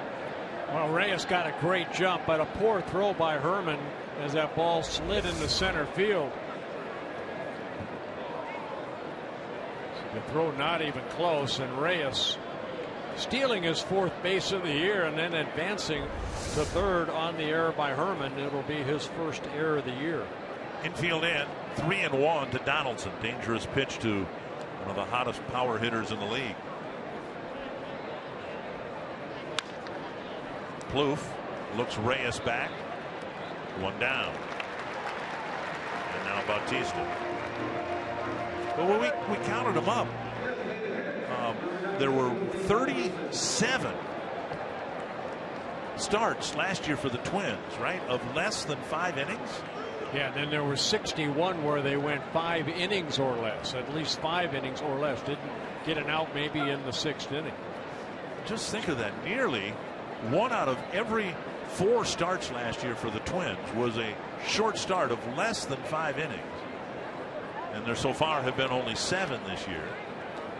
Well, Reyes got a great jump, but a poor throw by Herman as that ball slid into center field. So the throw not even close, and Reyes stealing his 4th base of the year and then advancing to third on the error by Herman. It'll be his first error of the year. Infield in, 3-1 to Donaldson. Dangerous pitch to one of the hottest power hitters in the league. Plouffe looks Reyes back. 1 down. And now Bautista. Well, we counted them up. There were 37 starts last year for the Twins, right, of less than 5 innings. Yeah, and then there were 61 where they went 5 innings or less, at least 5 innings or less. Didn't get an out maybe in the 6th inning. Just think of that. Nearly 1 out of every 4 starts last year for the Twins was a short start of less than 5 innings. And there so far have been only 7 this year.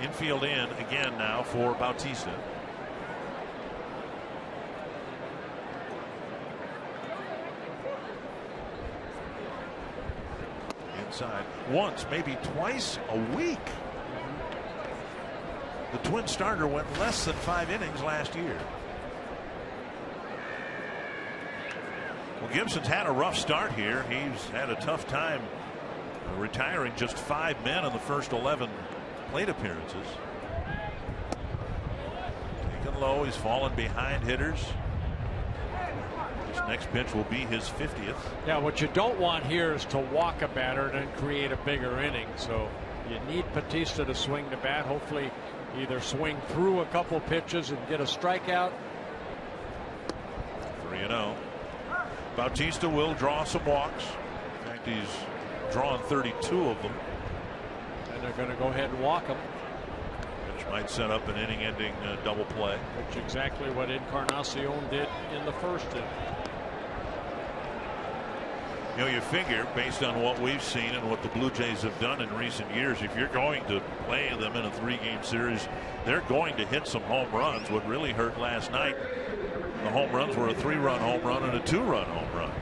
Infield in again now for Bautista. Inside once, maybe twice a week. The Twin starter went less than 5 innings last year. Well, Gibson's had a rough start here. He's had a tough time retiring just 5 men in the first 11 plate appearances. Taken low, he's fallen behind hitters. This next pitch will be his 50th. Yeah, what you don't want here is to walk a batter and create a bigger inning. So you need Bautista to swing the bat. Hopefully either swing through a couple pitches and get a strikeout. 3-0. Bautista will draw some walks. In fact, he's drawn 32 of them. And they're going to go ahead and walk him. Which might set up an inning-ending double play. Which is exactly what Encarnacion did in the first inning. You know, you figure, based on what we've seen and what the Blue Jays have done in recent years, if you're going to play them in a 3-game series, they're going to hit some home runs. What really hurt last night, the home runs were a 3-run home run and a 2-run home run.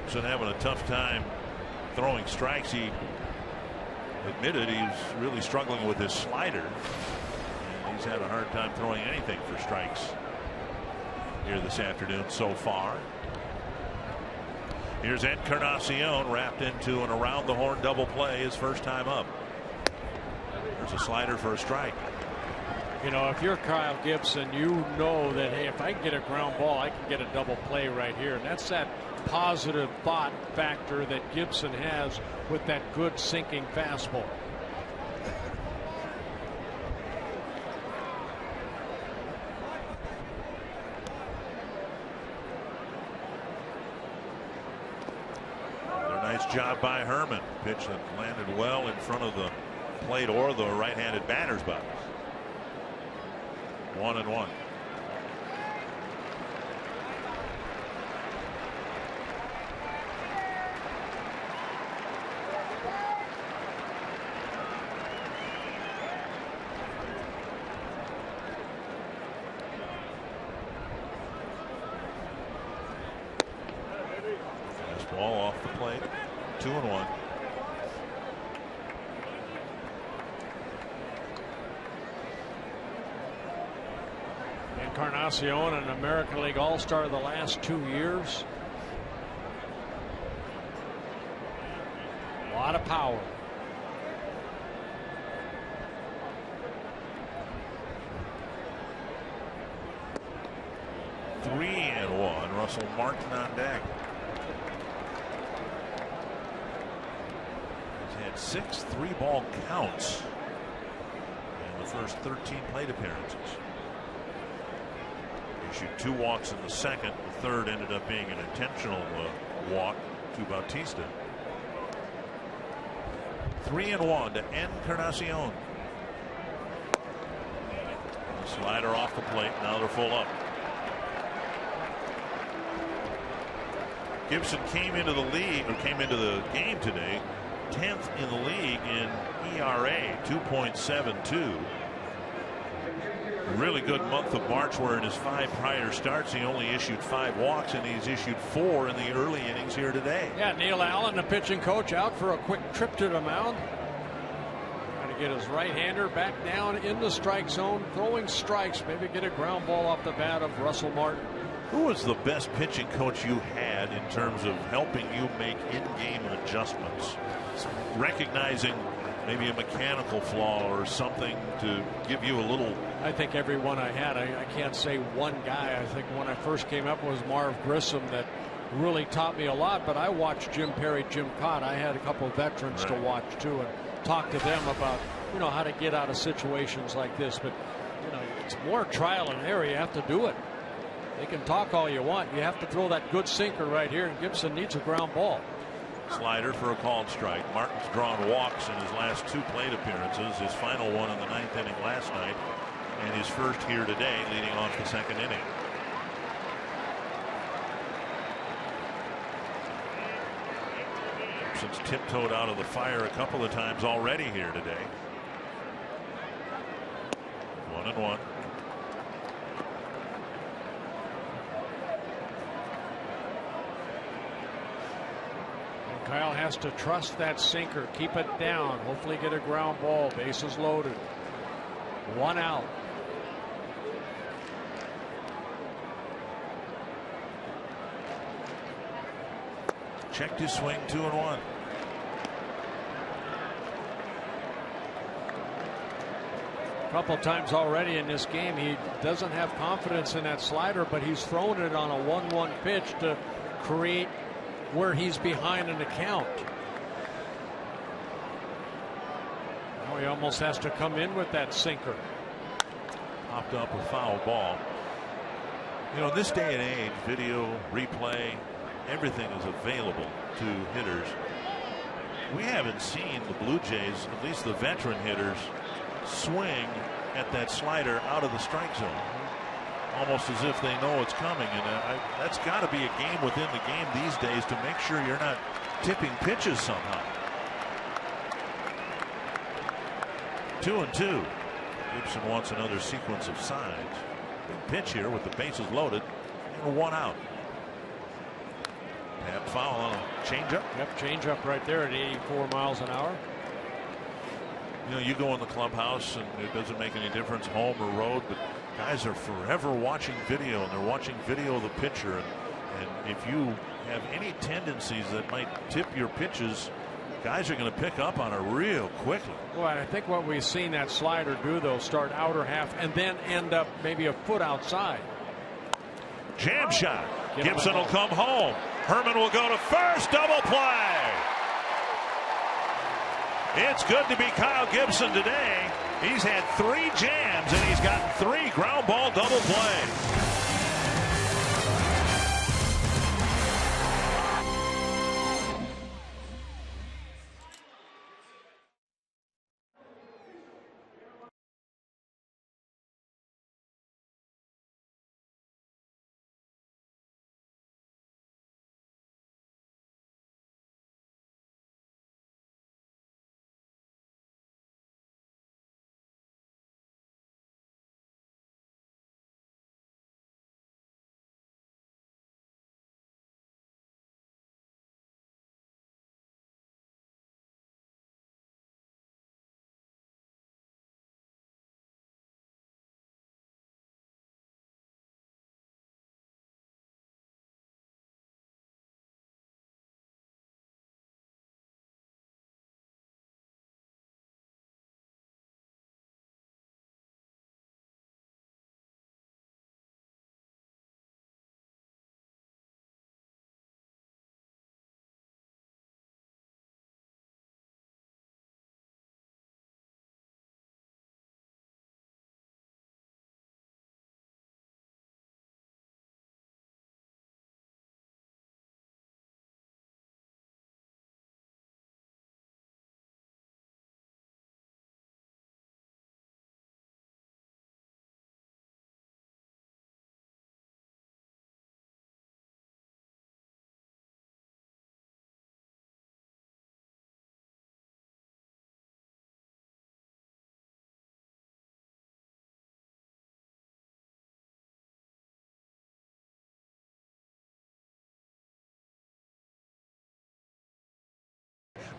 So having a tough time throwing strikes. He admitted he's really struggling with his slider. And he's had a hard time throwing anything for strikes here this afternoon so far. Here's Encarnacion wrapped into an around the horn double play, his first time up. There's a slider for a strike. You know, if you're Kyle Gibson, you know that, hey, if I can get a ground ball, I can get a double play right here. And that's that positive thought factor that Gibson has with that good sinking fastball. Nice job by Herman. Pitch that landed well in front of the plate or the right-handed batter's box. 1-1. Fastball off the plate. 2-1. Encarnacion, an American League All-Star the last 2 years. A lot of power. Three and one. Russell Martin on deck. He's had 6 3-ball counts in the first 13 plate appearances. Issued 2 walks in the second. The third ended up being an intentional walk to Bautista. 3-1 to Encarnacion. The slider off the plate. Now they're full up. Gibson came into the game today 10th in the league in ERA, 2.72. Really good month of March, where in his 5 prior starts he only issued 5 walks, and he's issued 4 in the early innings here today. Yeah, Neil Allen, the pitching coach, out for a quick trip to the mound. Trying to get his right-hander back down in the strike zone, throwing strikes, maybe get a ground ball off the bat of Russell Martin. Who was the best pitching coach you had in terms of helping you make in-game adjustments, recognizing maybe a mechanical flaw or something to give you a little? I think every one I had. I can't say one guy. I think when I first came up was Marv Grissom that really taught me a lot. But I watched Jim Perry, Jim Cott. I had a couple of veterans to watch too, and talk to them about, you know, how to get out of situations like this. But you know, it's more trial and error. You have to do it. They can talk all you want. You have to throw that good sinker right here, and Gibson needs a ground ball. Slider for a called strike. Martin's drawn walks in his last 2 plate appearances, his final one in the 9th inning last night, and his first here today, leading off the 2nd inning. Gibson's tiptoed out of the fire a couple of times already here today. 1-1. Kyle has to trust that sinker, keep it down, hopefully get a ground ball, bases loaded. 1 out. Checked his swing. 2-1. A couple times already in this game he doesn't have confidence in that slider, but he's thrown it on a 1-1 pitch to create where he's behind in the count. Now he almost has to come in with that sinker. Popped up a foul ball. You know, this day and age, video, replay, everything is available to hitters. We haven't seen the Blue Jays, at least the veteran hitters, swing at that slider out of the strike zone, almost as if they know it's coming. And that's got to be a game within the game these days to make sure you're not tipping pitches somehow. 2-2. Gibson wants another sequence of signs. Big pitch here with the bases loaded and 1 out. Tap foul on a changeup. Yep, changeup right there at 84 miles an hour. You know, you go in the clubhouse and it doesn't make any difference, home or road, but guys are forever watching video, and they're watching video of the pitcher. And if you have any tendencies that might tip your pitches, Guys are going to pick up on it real quickly. Well, I think what we've seen that slider do, though, start outer half and then end up maybe a foot outside. Jam shot. Gibson will come home. Herman will go to first. Double play. It's good to be Kyle Gibson today. He's had 3 jams and he's gotten 3 ground ball double plays.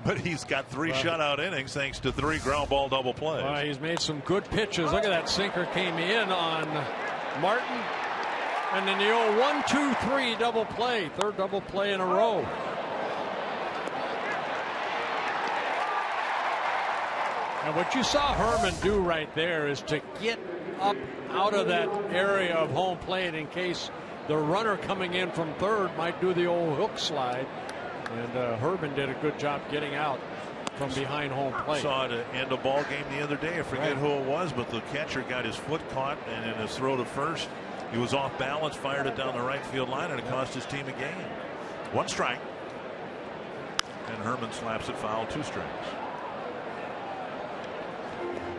But he's got 3 shutout innings thanks to 3 ground ball double plays. Well, he's made some good pitches. Look at that sinker came in on Martin. And then the old 1-2-3 double play. 3rd double play in a row. And what you saw Herman do right there is to get up out of that area of home plate in case the runner coming in from 3rd might do the old hook slide. And Herman did a good job getting out from behind home plate. Saw it end a ball game the other day. I forget who it was, but the catcher got his foot caught, and in his throw to first, he was off balance, fired it down the right field line, and it cost his team a game. 1 strike. And Herman slaps it foul, 2 strikes.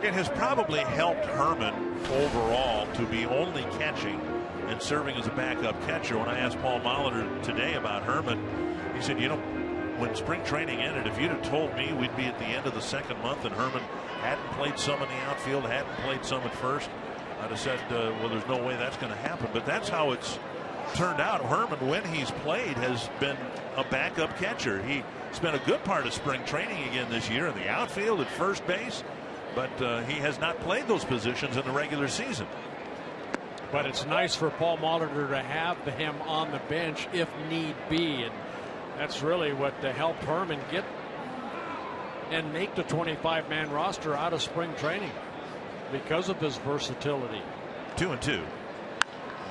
It has probably helped Herman overall to be only catching and serving as a backup catcher. When I asked Paul Molitor today about Herman, he said, you know, when spring training ended, if you'd have told me we'd be at the end of the 2nd month and Herman hadn't played some in the outfield, hadn't played some at first, I'd have said, well, there's no way that's going to happen. But that's how it's turned out. Herman, when he's played, has been a backup catcher. He spent a good part of spring training again this year in the outfield at first base, but he has not played those positions in the regular season. But it's nice for Paul Molitor to have him on the bench if need be. And that's really what helped Herman get and make the 25-man roster out of spring training because of his versatility. 2-2.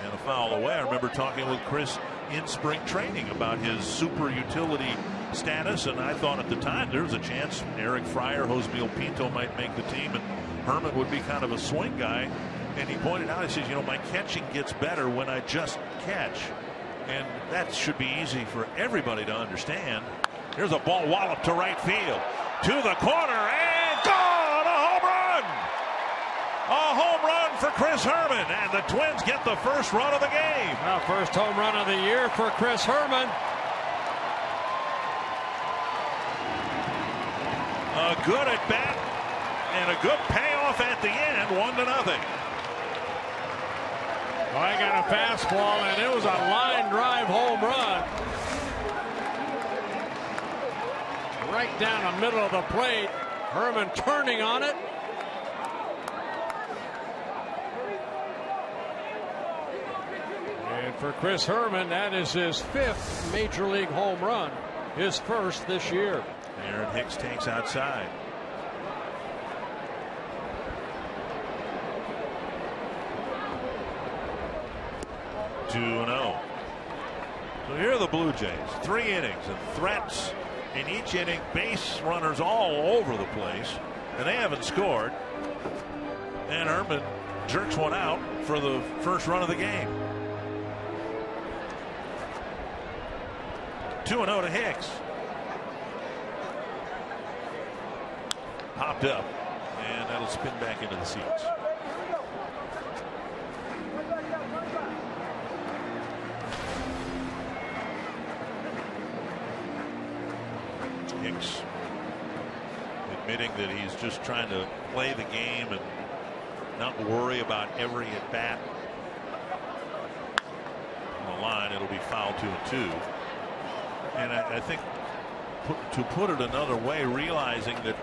And a foul away. I remember talking with Chris in spring training about his super utility status, and I thought at the time there was a chance Eric Fryer, Josemiel Pinto might make the team, and Herman would be kind of a swing guy. And he pointed out, he says, you know, my catching gets better when I just catch. And that should be easy for everybody to understand. Here's a ball wallop to right field. To the corner and gone! A home run! A home run for Chris Herman. And the Twins get the first run of the game. Well, first home run of the year for Chris Herman. A good at bat and a good payoff at the end. 1-0. I got a fastball, and it was a line drive home run. Right down the middle of the plate. Herman turning on it. And for Chris Herman, that is his 5th major league home run, his 1st this year. Aaron Hicks takes outside. Two and 0. So here are the Blue Jays. 3 innings and threats in each inning. Base runners all over the place, and they haven't scored. And Herman jerks one out for the first run of the game. 2-0 to Hicks. Popped up, and that'll spin back into the seats. Hicks admitting that he's just trying to play the game and not worry about every at bat. On the line, it'll be foul 2-2. And I think to put it another way, realizing that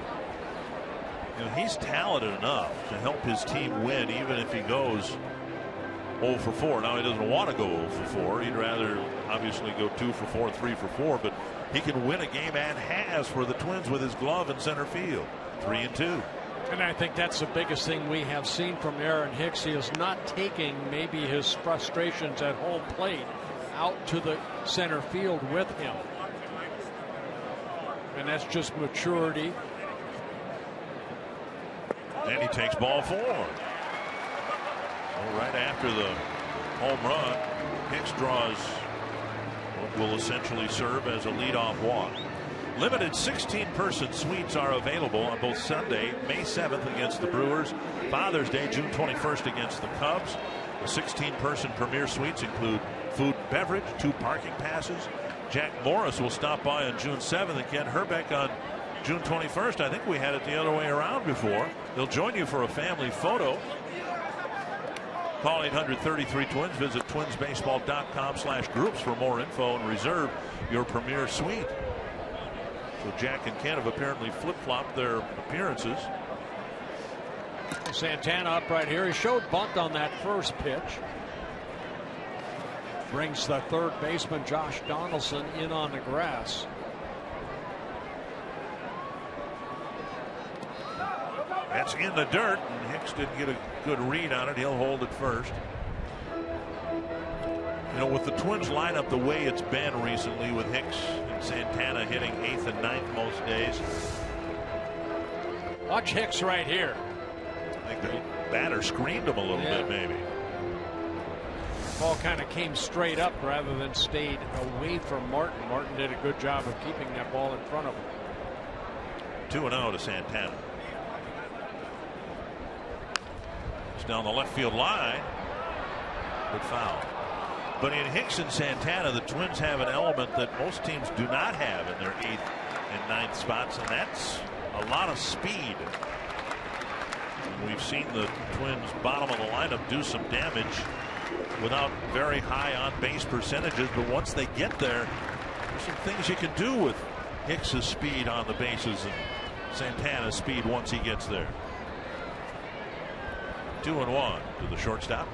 he's talented enough to help his team win, even if he goes 0 for 4. Now he doesn't want to go 0 for 4. He'd rather obviously go 2 for 4, 3 for 4. But he can win a game and has for the Twins with his glove in center field. 3-2. And I think that's the biggest thing we have seen from Aaron Hicks. He is not taking maybe his frustrations at home plate out to the center field with him. And that's just maturity. And he takes ball 4. So right after the home run, Hicks draws what will essentially serve as a leadoff walk. Limited 16-person suites are available on both Sunday, May 7th against the Brewers, Father's Day, June 21st against the Cubs. The 16-person premier suites include food and beverage, 2 parking passes. Jack Morris will stop by on June 7th and Ken Herbeck on June 21st. I think we had it the other way around before. They'll join you for a family photo. Call 800-33-TWINS. Visit twinsbaseball.com/groups for more info and reserve your premier suite. So Jack and Ken have apparently flip-flopped their appearances. Santana up right here. He showed bunt on that first pitch. Brings the third baseman Josh Donaldson in on the grass. That's in the dirt, and Hicks didn't get a good read on it. He'll hold it first. With the Twins lineup the way it's been recently, with Hicks and Santana hitting 8th and 9th most days. Watch Hicks right here. I think the batter screamed him a little bit, maybe. Ball kind of came straight up rather than stayed away from Martin. Martin did a good job of keeping that ball in front of him. 2-0 to Santana. It's down the left field line. Good foul. But in Hicks and Santana, the Twins have an element that most teams do not have in their 8th and 9th spots, and that's a lot of speed. And we've seen the Twins bottom of the lineup do some damage without very high on base percentages, but once they get there, there's some things you can do with Hicks's speed on the bases and Santana's speed once he gets there. 2-1 to the shortstop.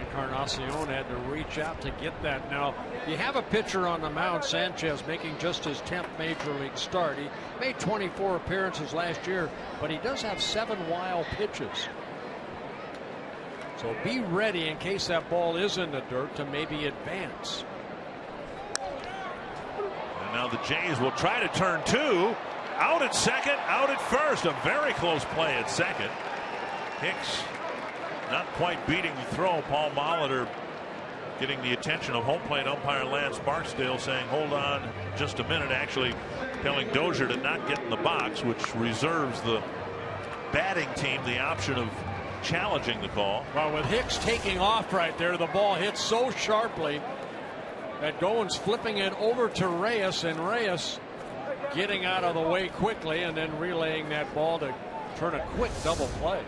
Encarnacion had to reach out to get that. Now, you have a pitcher on the mound, Sanchez, making just his 10th major league start. He made 24 appearances last year, but he does have 7 wild pitches. So be ready in case that ball is in the dirt to maybe advance. And now the Jays will try to turn 2. Out at second, out at first. A very close play at second. Hicks not quite beating the throw. Paul Molitor getting the attention of home plate umpire Lance Barksdale, saying hold on just a minute, actually telling Dozier to not get in the box, which reserves the batting team the option of challenging the call. Well, with Hicks taking off right there, the ball hits so sharply that Goins flipping it over to Reyes, and Reyes getting out of the way quickly and then relaying that ball to turn a quick double play.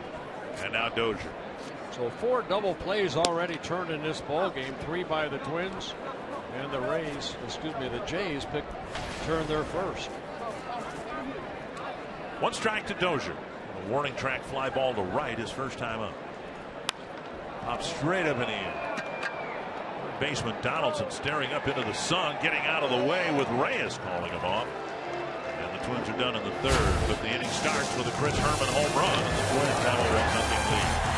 And now Dozier. So 4 double plays already turned in this ball game. 3 by the Twins, and the Jays turned their first. 1 strike to Dozier. A warning track fly ball to right his first time up. Pops straight up in the air. baseman Donaldson staring up into the sun, getting out of the way with Reyes calling him off. And the Twins are done in the third, but the inning starts with a Chris Herman home run, and the Twins have a 1-0 lead.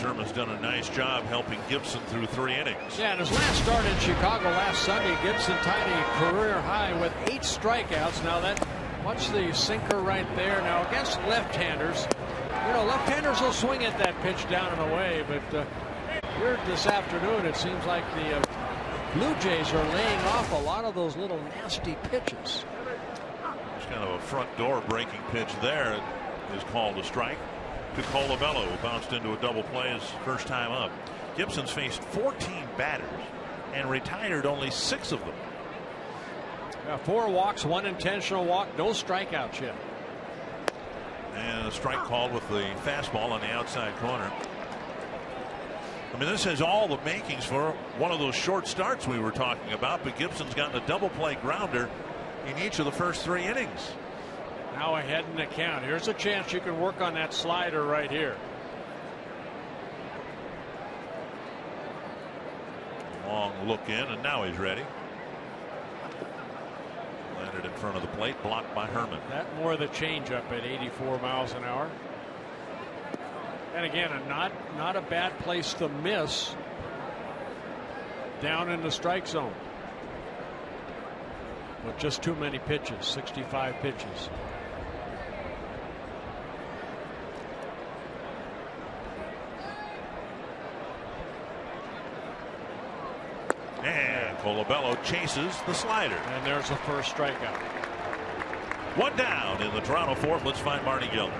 Sherman's done a nice job helping Gibson through 3 innings. Yeah, in his last start in Chicago last Sunday, Gibson tied a career high with 8 strikeouts. Now watch the sinker right there. Now against left-handers, left-handers will swing at that pitch down and away. But here this afternoon, it seems like the Blue Jays are laying off a lot of those little nasty pitches. It's kind of a front door breaking pitch there. It is called a strike to Colabello, who bounced into a double play his first time up. Gibson's faced 14 batters and retired only 6 of them. 4 walks, 1 intentional walk, no strikeouts yet. And a strike called with the fastball on the outside corner. I mean, this has all the makings for one of those short starts we were talking about, but Gibson's gotten a double play grounder in each of the first 3 innings. Now ahead in the count. Here's a chance you can work on that slider right here. Long look in, and now he's ready. Landed in front of the plate, blocked by Herman. That more the changeup at 84 miles an hour. And again, not a bad place to miss down in the strike zone. But just too many pitches, 65 pitches. And Colabello chases the slider. And there's a first strikeout. 1 down in the Toronto 4th. Let's find Marty Gilder.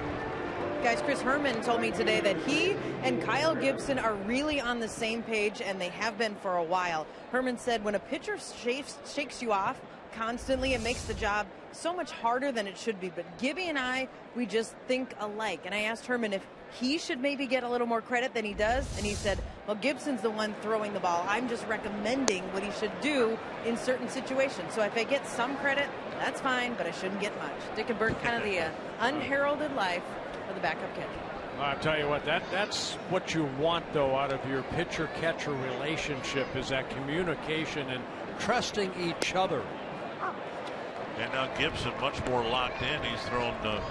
Guys, Chris Herman told me today that he and Kyle Gibson are really on the same page, and they have been for a while. Herman said when a pitcher shakes you off constantly, it makes the job so much harder than it should be. But Gibby and I, we just think alike. And I asked Herman if he should maybe get a little more credit than he does. And he said, well, Gibson's the one throwing the ball. I'm just recommending what he should do in certain situations. So if I get some credit, that's fine, but I shouldn't get much. Dick and Bert, kind of the unheralded life of the backup catcher. Well, I'll tell you what, that's what you want, though, out of your pitcher-catcher relationship, is that communication and trusting each other. And now Gibson much more locked in. He's thrown a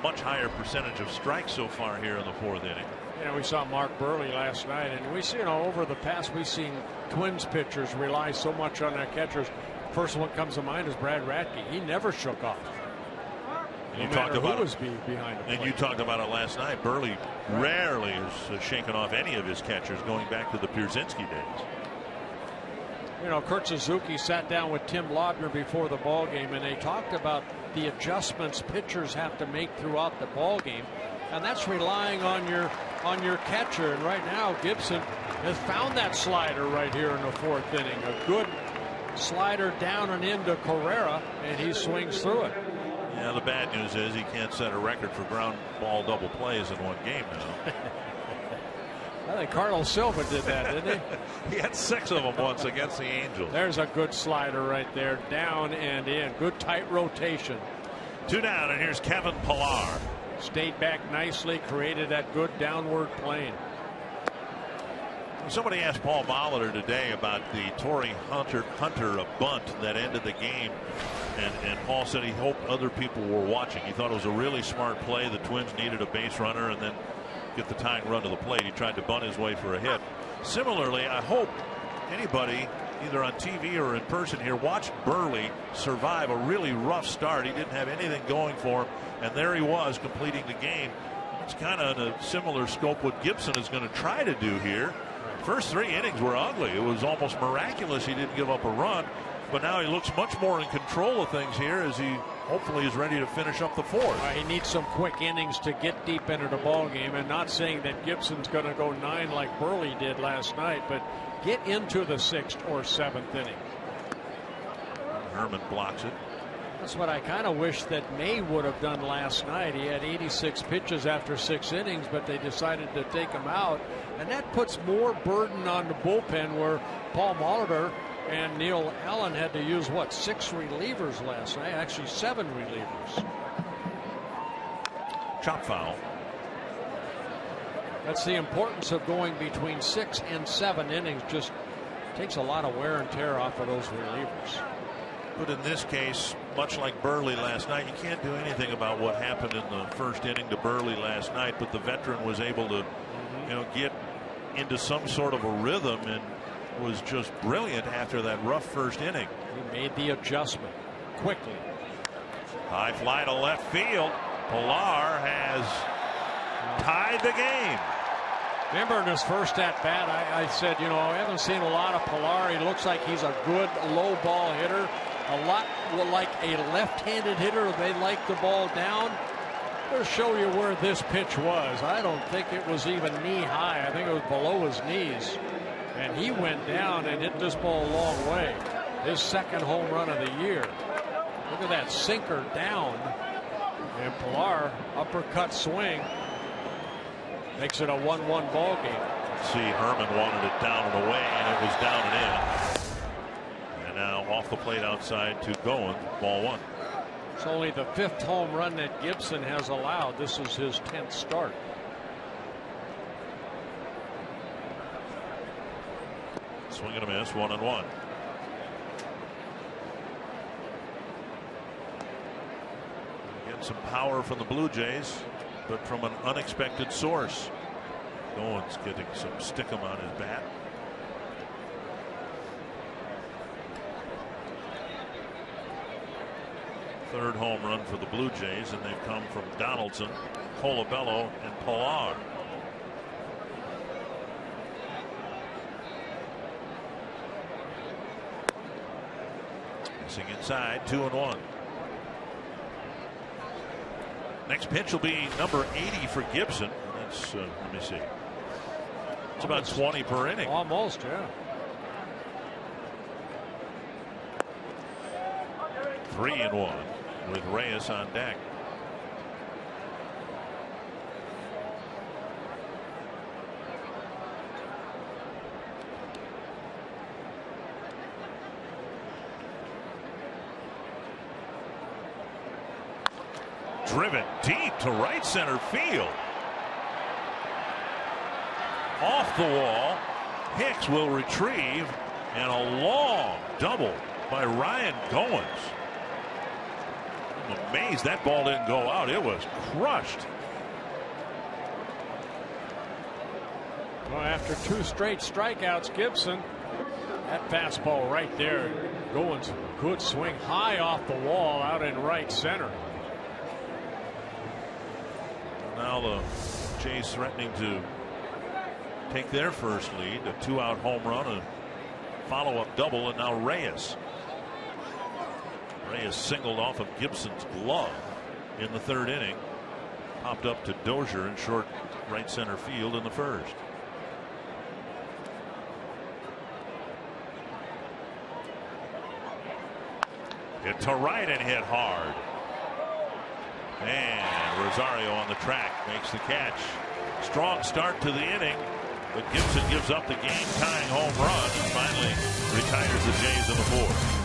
much higher percentage of strikes so far here in the 4th inning. We saw Mark Burley last night, and we see, over the past, we've seen Twins pitchers rely so much on their catchers. First one comes to mind is Brad Radke. He never shook off. You talked about who was behind the plate. And you talked about it last night. Burley rarely has shaken off any of his catchers going back to the Pierzynski days. You know, Kurt Suzuki sat down with Tim Laudner before the ball game, and they talked about the adjustments pitchers have to make throughout the ball game, and that's relying on your catcher. And right now, Gibson has found that slider right here in the 4th inning. A good slider down and into Carrera, and he swings through it. Yeah, the bad news is he can't set a record for ground ball double plays in one game now. I think Carlos Silva did that, didn't he? He had 6 of them once against the Angels. There's a good slider right there, down and in. Good tight rotation. 2 down, and here's Kevin Pillar. Stayed back nicely, created that good downward plane. Somebody asked Paul Molitor today about the Torrey Hunter bunt that ended the game, and Paul said he hoped other people were watching. He thought it was a really smart play. The Twins needed a base runner and then get the tying run to the plate. He tried to bunt his way for a hit. Similarly, I hope anybody either on TV or in person here watched Burley survive a really rough start. He didn't have anything going for him, and there he was completing the game. It's kind of in a similar scope what Gibson is going to try to do here. First 3 innings were ugly. It was almost miraculous he didn't give up a run, but now he looks much more in control of things here as he hopefully is ready to finish up the 4th. He needs some quick innings to get deep into the ball game, and not saying that Gibson's going to go 9 like Burley did last night, but get into the 6th or 7th inning. Herman blocks it. That's what I kind of wish that May would have done last night. He had 86 pitches after 6 innings, but they decided to take him out, and that puts more burden on the bullpen, where Paul Molitor and Neil Allen had to use, what, 6 relievers last night? Actually 7 relievers. Chop foul. That's the importance of going between 6 and 7 innings. Just takes a lot of wear and tear off of those relievers. But in this case, much like Burley last night, you can't do anything about what happened in the 1st inning to Burley last night, but the veteran was able to get into some sort of a rhythm and was just brilliant after that rough 1st inning. He made the adjustment quickly. High fly to left field. Pillar has tied the game. Remember in his first at bat, I said, I haven't seen a lot of Pillar. He looks like he's a good low ball hitter, a lot like a left-handed hitter. They like the ball down. I'll show you where this pitch was. I don't think it was even knee high. I think it was below his knees. And he went down and hit this ball a long way. His 2nd home run of the year. Look at that sinker down. And Pillar, uppercut swing, makes it a 1-1 ball game. See, Herman wanted it down and away, and it was down and in. And now off the plate outside to Goen, ball 1. It's only the 5th home run that Gibson has allowed. This is his 10th start. Swing and a miss, 1-1. Getting some power from the Blue Jays, but from an unexpected source. Goen's getting some stickum on his bat. Third home run for the Blue Jays, and they've come from Donaldson, Colabello, and Pillar. Missing inside, 2-1. Next pitch will be number 80 for Gibson. That's let me see. It's about 20 per inning. Almost, yeah. 3-1 with Reyes on deck. Driven deep to right center field. Off the wall. Hicks will retrieve, and a long double by Ryan Goins. I'm amazed that ball didn't go out. It was crushed. Well, after 2 straight strikeouts, Gibson, that fastball right there, Goins, good swing high off the wall out in right center. Now the Jays threatening to take their first lead, a 2-out home run, a follow-up double, and now Reyes singled off of Gibson's glove in the third inning. Popped up to Dozier in short right center field in the first. Hit to right and hit hard. And Rosario on the track makes the catch. Strong start to the inning, but Gibson gives up the game-tying home run and finally retires the Jays in the fourth.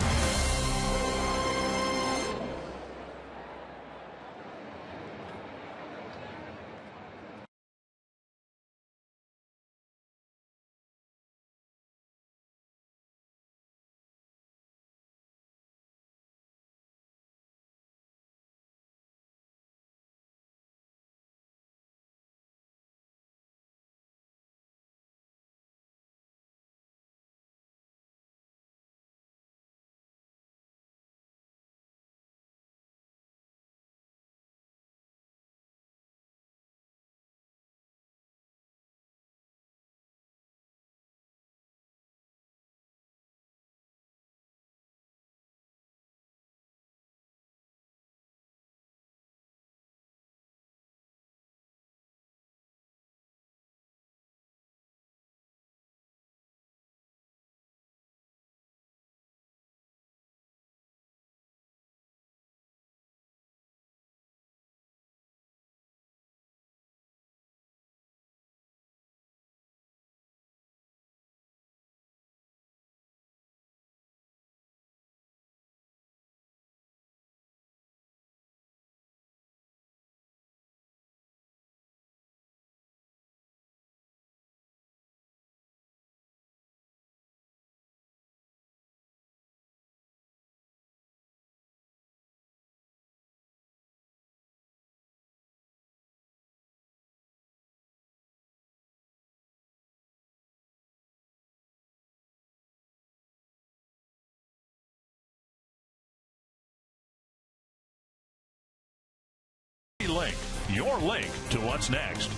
Link, your link to what's next,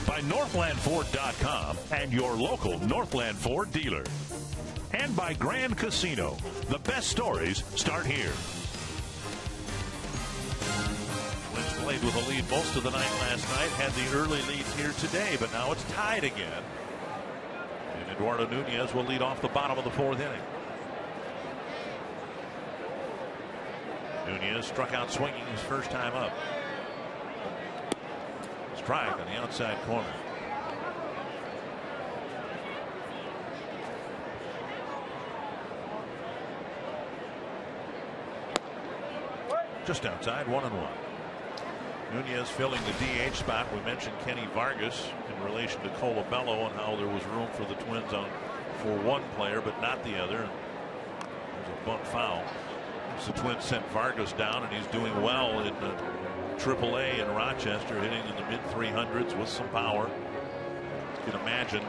by NorthlandFord.com and your local Northland Ford dealer. And by Grand Casino. The best stories start here. Twins played with a lead most of the night last night, had the early lead here today, but now it's tied again. And Eduardo Nunez will lead off the bottom of the fourth inning. Nunez struck out swinging his first time up. Strike on the outside corner. Just outside, 1-1. Nunez filling the DH spot. We mentioned Kenny Vargas in relation to Colabello and how there was room for the Twins for one player but not the other. There's a bunt foul. So the Twins sent Vargas down, and he's doing well in the AAA in Rochester, hitting in the mid-300s with some power. You can imagine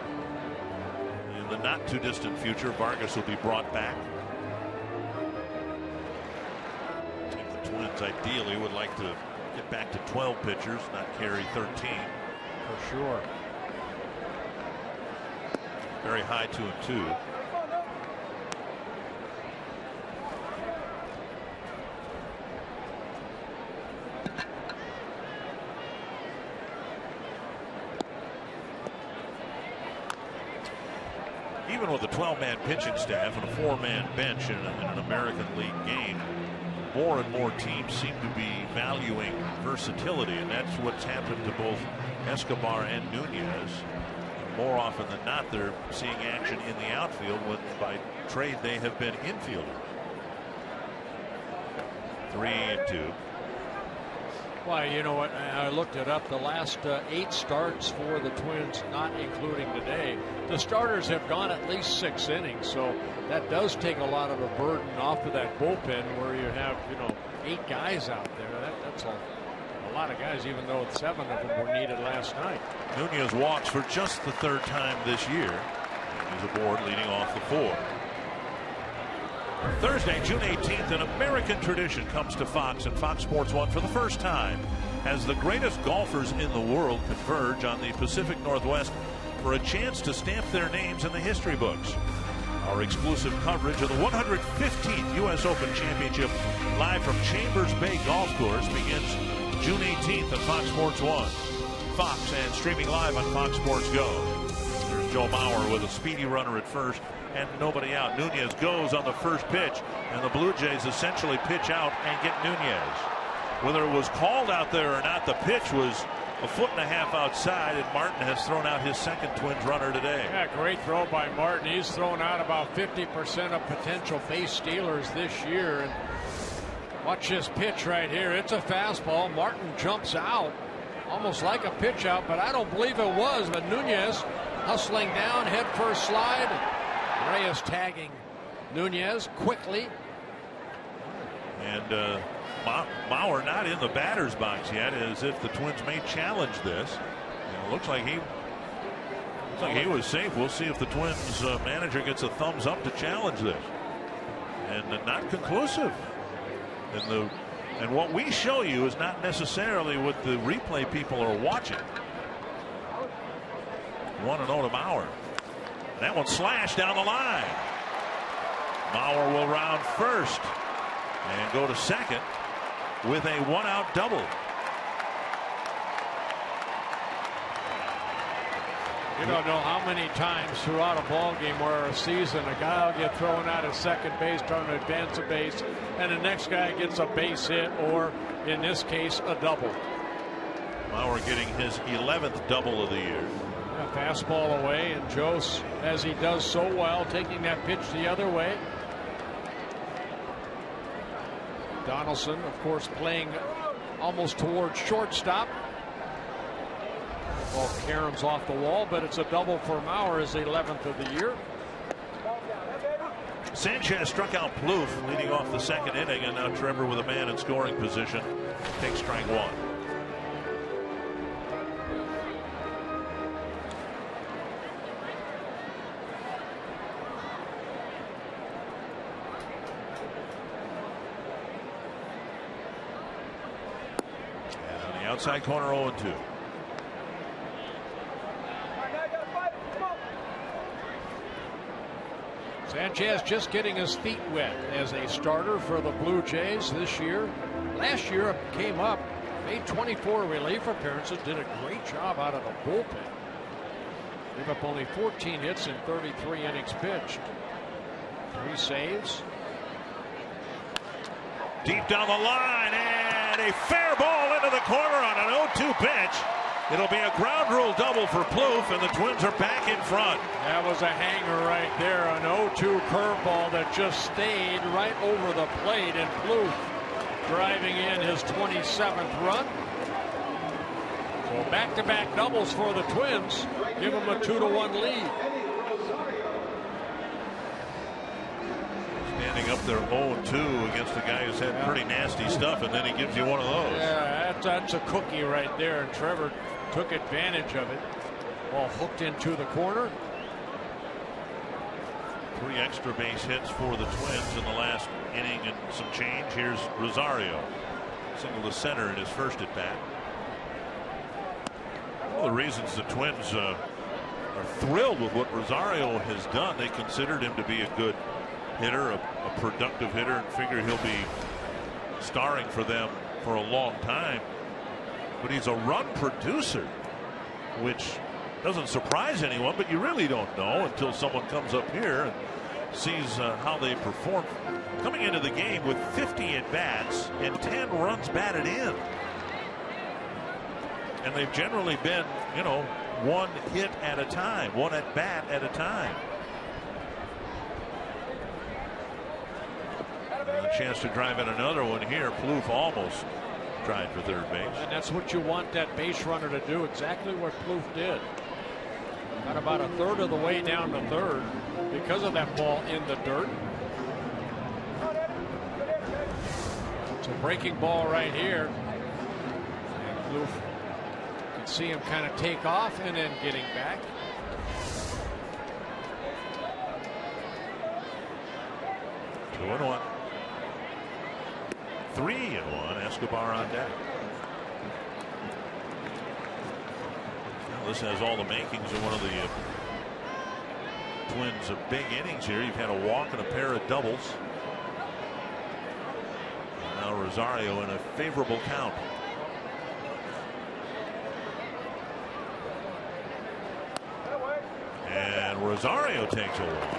in the not too distant future Vargas will be brought back. I think the Twins ideally would like to get back to 12 pitchers, not carry 13. For sure. Very high 2-2. Even with a 12-man pitching staff and a 4-man bench in an American League game, more and more teams seem to be valuing versatility, and that's what's happened to both Escobar and Nunez. More often than not, they're seeing action in the outfield when by trade they have been infielders. 3-2. Well, you know what? I looked it up. The last 8 starts for the Twins, not including today, the starters have gone at least 6 innings. So that does take a lot of the burden off of that bullpen, where you have 8 guys out there. That's a lot of guys, even though 7 of them were needed last night. Nunez walks for just the 3rd time this year. He's aboard, leading off the 4th. Thursday, June 18th, an American tradition comes to Fox and Fox Sports 1 for the first time as the greatest golfers in the world converge on the Pacific Northwest for a chance to stamp their names in the history books. Our exclusive coverage of the 115th U.S. Open Championship live from Chambers Bay Golf Course begins June 18th on Fox Sports 1. Fox and streaming live on Fox Sports Go. There's Joe Mauer with a speedy runner at first and nobody out. Nunez goes on the first pitch, and the Blue Jays essentially pitch out and get Nunez. Whether it was called out there or not, the pitch was a foot and a half outside, and Martin has thrown out his second Twins runner today. Yeah, great throw by Martin. He's thrown out about 50% of potential base stealers this year. And watch this pitch right here. It's a fastball. Martin jumps out almost like a pitch out, but I don't believe it was. But Nunez hustling down, head first slide. Reyes tagging Nunez quickly. And Mauer not in the batter's box yet, as if the Twins may challenge this. And it looks like he was safe. We'll see if the Twins manager gets a thumbs up to challenge this. And not conclusive. And what we show you is not necessarily what the replay people are watching. 1-0 to Mauer. That one slashed down the line. Mauer will round first and go to second with a one-out double. You don't know how many times throughout a ball game or a season a guy will get thrown out at second base trying to advance a base, and the next guy gets a base hit, or in this case a double. Mauer getting his 11th double of the year. A fastball away, and Joe, as he does so well, taking that pitch the other way. Donaldson, of course, playing almost towards shortstop. Ball caroms off the wall, but it's a double for Mauer, his 11th of the year. Sanchez struck out Plouffe leading off the second inning, and now Trevor with a man in scoring position takes strike one. Outside corner 0-2. Sanchez just getting his feet wet as a starter for the Blue Jays this year. Last year came up, made 24 relief appearances, did a great job out of the bullpen. Gave up only 14 hits in 33 innings pitched. 3 saves. Deep down the line, and a fair ball into the corner on an 0-2 pitch. It'll be a ground rule double for Plouffe, and the Twins are back in front. That was a hanger right there, an 0-2 curveball that just stayed right over the plate, and Plouffe driving in his 27th run. So back-to-back doubles for the Twins, give them a 2-1 lead. Standing up there 0-2 against a guy who's had pretty nasty stuff, and then he gives you one of those. Yeah, that's a cookie right there, and Trevor took advantage of it. Ball hooked into the corner. 3 extra base hits for the Twins in the last inning and some change. Here's Rosario. Single to center in his first at bat. One of the reasons the Twins are thrilled with what Rosario has done, they considered him to be a good hitter, a productive hitter, and figure he'll be starring for them for a long time. But he's a run producer, which doesn't surprise anyone, but you really don't know until someone comes up here and sees how they perform. Coming into the game with 50 at-bats and 10 runs batted in. And they've generally been, you know, 1 hit at a time, 1 at-bat at a time. And a chance to drive in another one here. Plouffe almost tried for third base. And that's what you want that base runner to do, exactly what Plouffe did. Got about a third of the way down to third because of that ball in the dirt. It's a breaking ball right here. And Plouffe, you can see him kind of take off and then getting back. Two and one. 3-1. Escobar on deck. Well, this has all the makings of one of the Twins of big innings here. You've had a walk and a pair of doubles. And now Rosario in a favorable count. And Rosario takes a walk.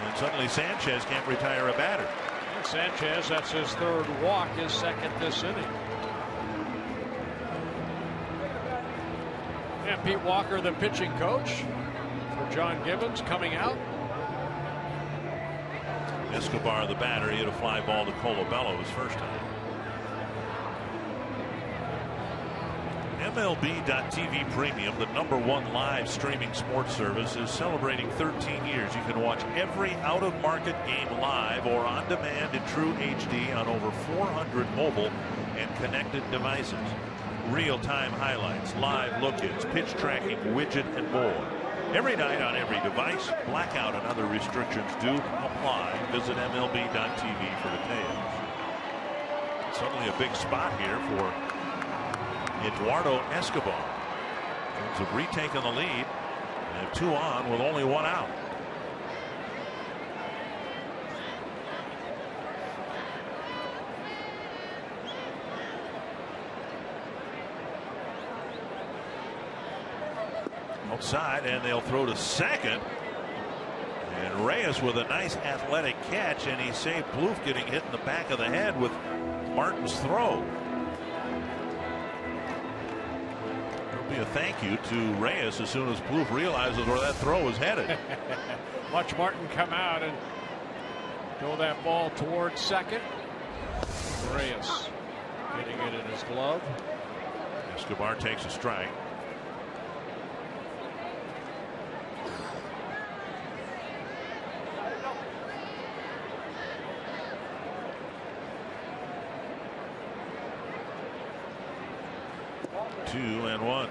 And suddenly Sanchez can't retire a batter. And Sanchez, that's his third walk, his second this inning. And Pete Walker, the pitching coach for John Gibbons, coming out. Escobar, the batter, he hit a fly ball to Colabello his first time. MLB.TV Premium, the #1 live streaming sports service, is celebrating 13 years. You can watch every out-of-market game live or on demand in true HD on over 400 mobile and connected devices. Real-time highlights, live look-ins, pitch tracking, widget, and more. Every night on every device. Blackout and other restrictions do apply. Visit MLB.TV for details. Suddenly a big spot here for Eduardo Escobar. Twins have retaken the lead. They have 2 on with only 1 out. Outside, and they'll throw to second. And Reyes with a nice athletic catch, and he saved Plouffe getting hit in the back of the head with Martin's throw. A thank you to Reyes as soon as Plouffe realizes where that throw is headed. Watch Martin come out and throw that ball towards second. Reyes getting it in his glove. Escobar takes a strike. Two and one.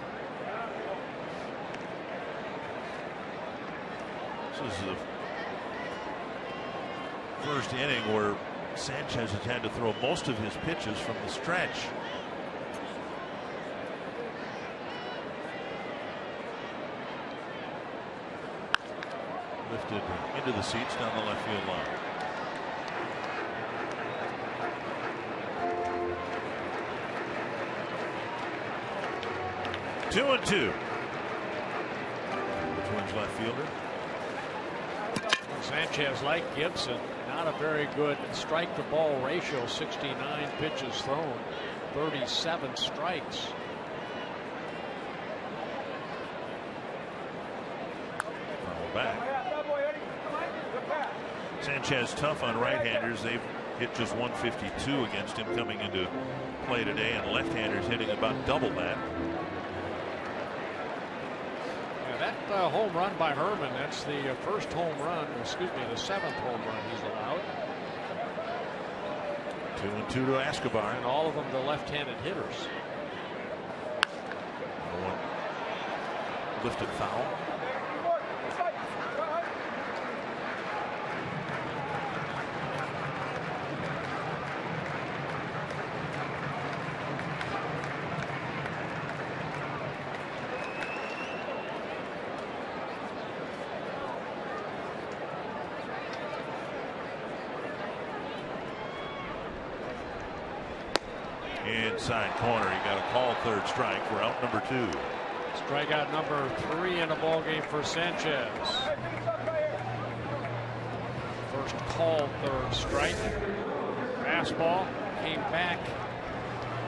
This is the first inning where Sanchez has had to throw most of his pitches from the stretch. Lifted into the seats down the left field line. Two and two. The Twins left fielder. Sanchez, like Gibson, not a very good strike to ball ratio. 69 pitches thrown, 37 strikes. Foul back. Sanchez tough on right-handers. They've hit just 152 against him coming into play today, and left-handers hitting about double that. That home run by Herman, that's the first home run, excuse me, the 7th home run he's allowed. 2 and 2 to Escobar. And all of them the left-handed hitters. Lifted foul. Inside corner, he got a call, third strike. We're out number 2. Strikeout number 3 in the ball game for Sanchez. First call, third strike. Fastball came back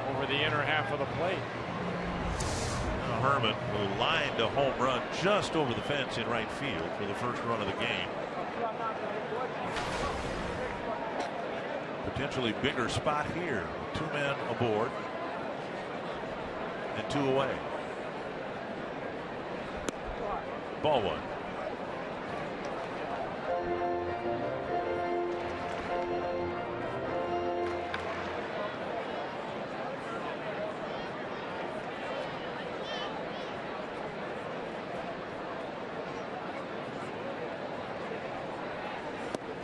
over the inner half of the plate. Herman, who lined a home run just over the fence in right field for the first run of the game. Potentially bigger spot here. 2 men aboard and 2 away. Ball 1.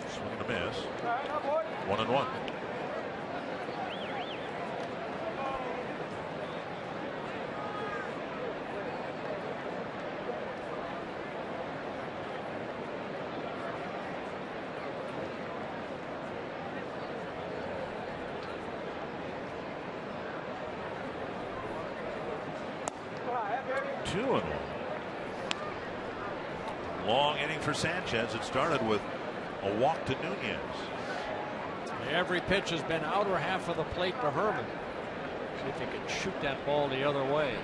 Swing and a miss. 1-1. 2-1. Long inning for Sanchez. It started with a walk to Nunez. Every pitch has been outer half of the plate to Herman. See if he can shoot that ball the other way.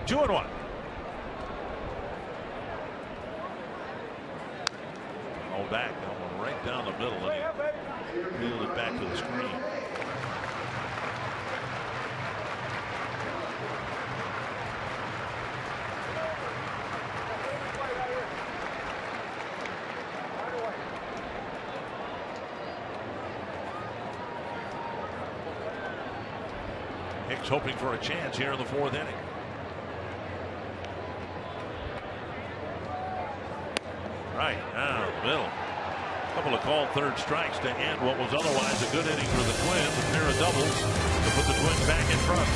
Two and one. All back, going right down the middle, and he wheeled it back to the screen. Hicks hoping for a chance here in the fourth inning. Right down the middle. A couple of called third strikes to end what was otherwise a good inning for the Twins. A pair of doubles to put the Twins back in front.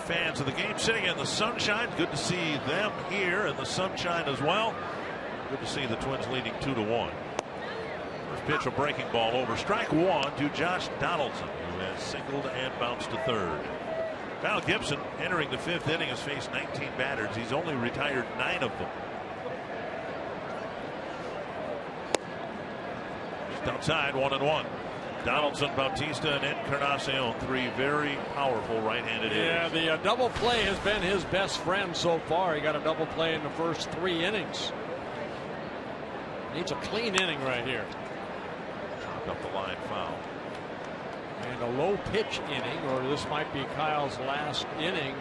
Fans of the game sitting in the sunshine. Good to see them here in the sunshine as well. Good to see the Twins leading 2-1. First pitch, a breaking ball over. Strike one to Josh Donaldson, who has singled and bounced to third. Kyle Gibson, entering the fifth inning, has faced 19 batters. He's only retired 9 of them. Just outside, 1-1. Donaldson, Bautista, and Encarnacion, 3 very powerful right-handed hitters. Yeah, the double play has been his best friend so far. He got a double play in the first 3 innings. Needs a clean inning right here. Chopped up the line foul. And a low pitch inning, or this might be Kyle's last inning,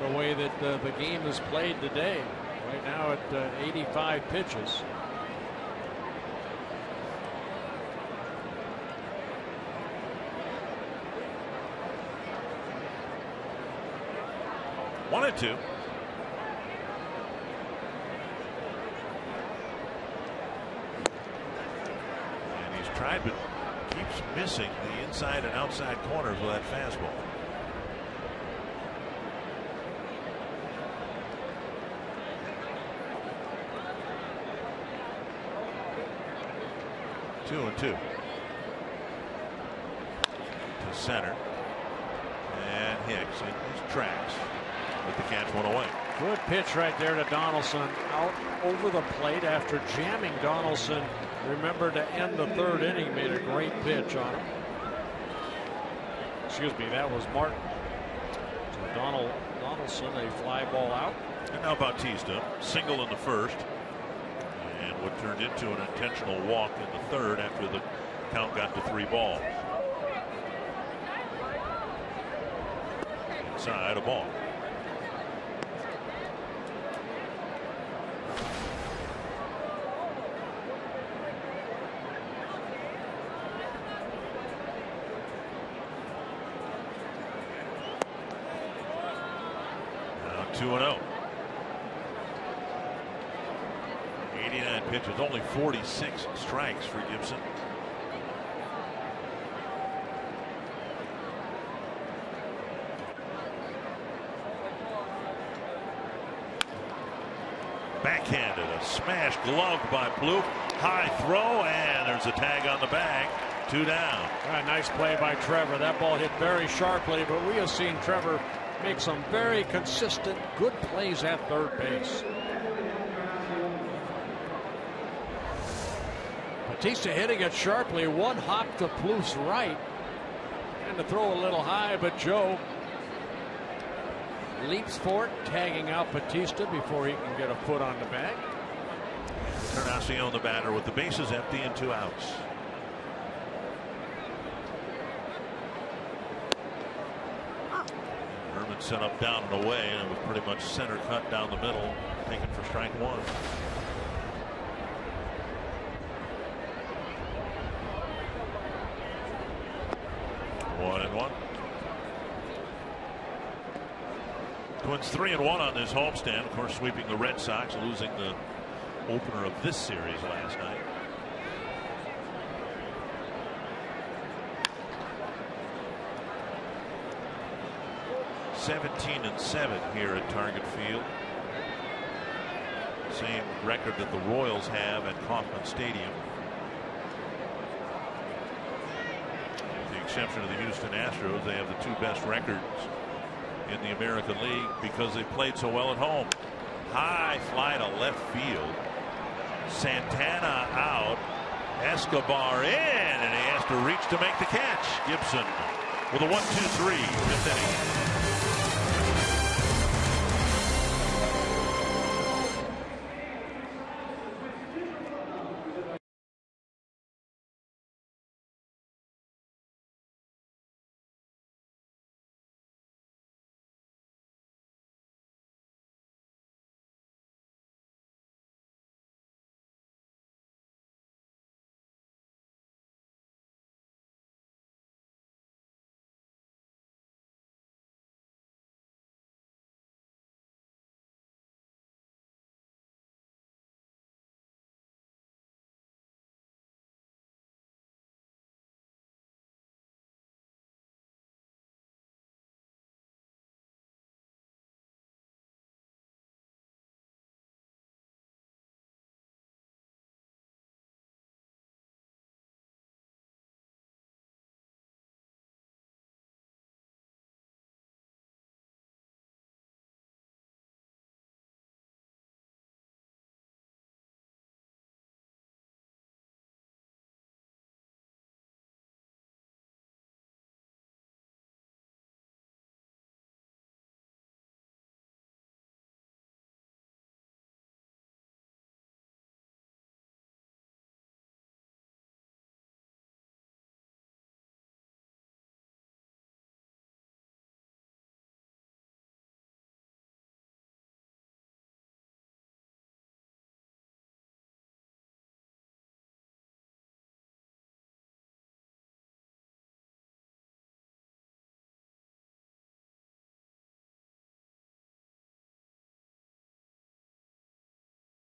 the way that the game is played today. Right now at 85 pitches. One and two. And he's tried but keeps missing the inside and outside corners with that fastball. Two and two. To center. And Hicks in his tracks. With the catch, one away. Good pitch right there to Donaldson, out over the plate after jamming Donaldson. Remember, to end the third inning, made a great pitch on him. Excuse me, that was Martin. So Donaldson, a fly ball out. And now Bautista, single in the first. And what turned into an intentional walk in the third after the count got to 3 balls. Inside a ball. Now 2-0. 89 pitches, only 46 strikes for Gibson. Backhanded, a smash glove by Plouffe. High throw, and there's a tag on the bag. 2 down. Nice play by Trevor. That ball hit very sharply, but we have seen Trevor make some very consistent, good plays at third base. Bautista hitting it sharply. One hop to Plouffe's right. And to throw a little high, but Joe leaps for it, tagging out Bautista before he can get a foot on the bag. Encarnacion the batter with the bases empty and 2 outs. Herman set up down and away, and it was pretty much center cut down the middle, taken for strike 1. One and one. Twins 3-1 on this homestand. Of course, sweeping the Red Sox, losing the opener of this series last night. (17-7) here at Target Field. Same record that the Royals have at Kauffman Stadium. With the exception of the Houston Astros, they have the 2 best records in the American League because they played so well at home. High fly to left field. Santana out. Escobar in, and he has to reach to make the catch. Gibson with a 1-2-3, 5th inning.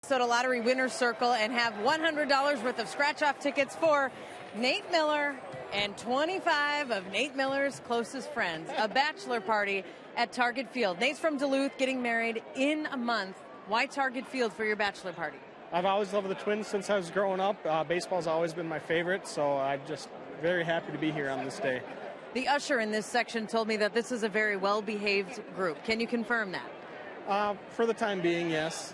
Minnesota Lottery Winner's Circle and have $100 worth of scratch-off tickets for Nate Miller and 25 of Nate Miller's closest friends. A bachelor party at Target Field. Nate's from Duluth, getting married in a month. Why Target Field for your bachelor party? I've always loved the Twins since I was growing up. Baseball's always been my favorite, so I'm just very happy to be here on this day. The usher in this section told me that this is a very well-behaved group. Can you confirm that? For the time being, yes.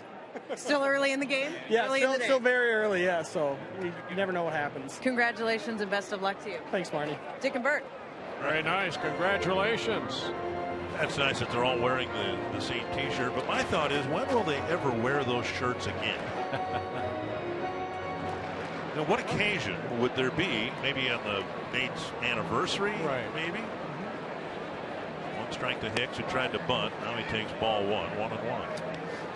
Still early in the game? Yeah, still very early, yeah, so you never know what happens. Congratulations and best of luck to you. Thanks, Marty. Dick and Bert. Very nice. Congratulations. That's nice that they're all wearing the same T-shirt. But my thought is, when will they ever wear those shirts again? Now, what occasion would there be? Maybe on the Nate's anniversary, right? Maybe. One strike to Hicks, who tried to bunt. Now he takes ball 1-1-1.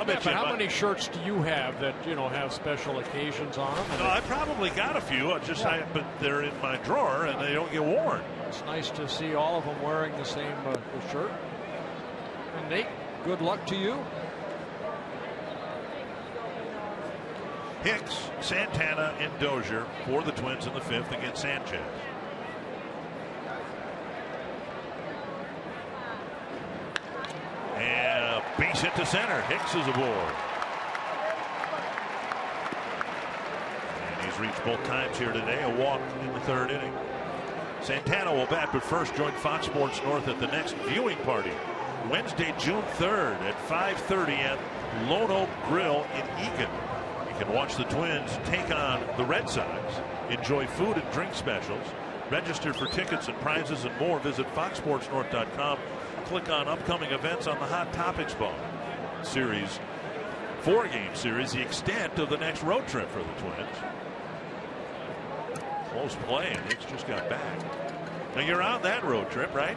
But how many shirts do you have that have special occasions on them? No, I probably got a few. But they're in my drawer and they don't get worn. It's nice to see all of them wearing the same shirt. And Nate, good luck to you. Hicks, Santana, and Dozier for the Twins in the 5th against Sanchez. And a base hit to center. Hicks is aboard. And he's reached both times here today. A walk in the 3rd inning. Santana will bat, but first join Fox Sports North at the next viewing party. Wednesday, June 3rd at 5:30 at Lone Oak Grill in Eagan. You can watch the Twins take on the Red Sox. Enjoy food and drink specials. Register for tickets and prizes and more. Visit foxsportsnorth.com. Click on upcoming events on the Hot Topics bar. Series, 4-game series, the extent of the next road trip for the Twins. Close play, and Hicks just got back. Now you're on that road trip, right?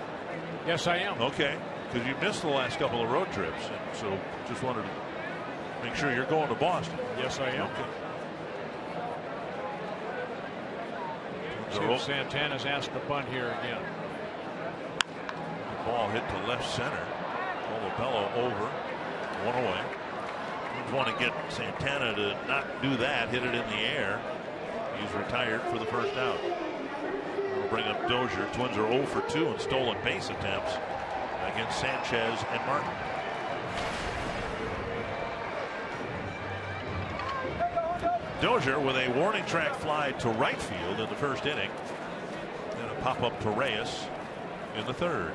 Yes, I am. Okay, because you missed the last couple of road trips, and so just wanted to make sure you're going to Boston. Yes, I am. Okay. See if Santana's asked to bunt here again. Ball hit to left center. Olabello over. 1 away. Twins want to get Santana to not do that. Hit it in the air. He's retired for the first out. We'll bring up Dozier. Twins are 0 for 2 in stolen base attempts against Sanchez and Martin. Dozier with a warning track fly to right field in the 1st inning. And a pop up to Reyes in the 3rd.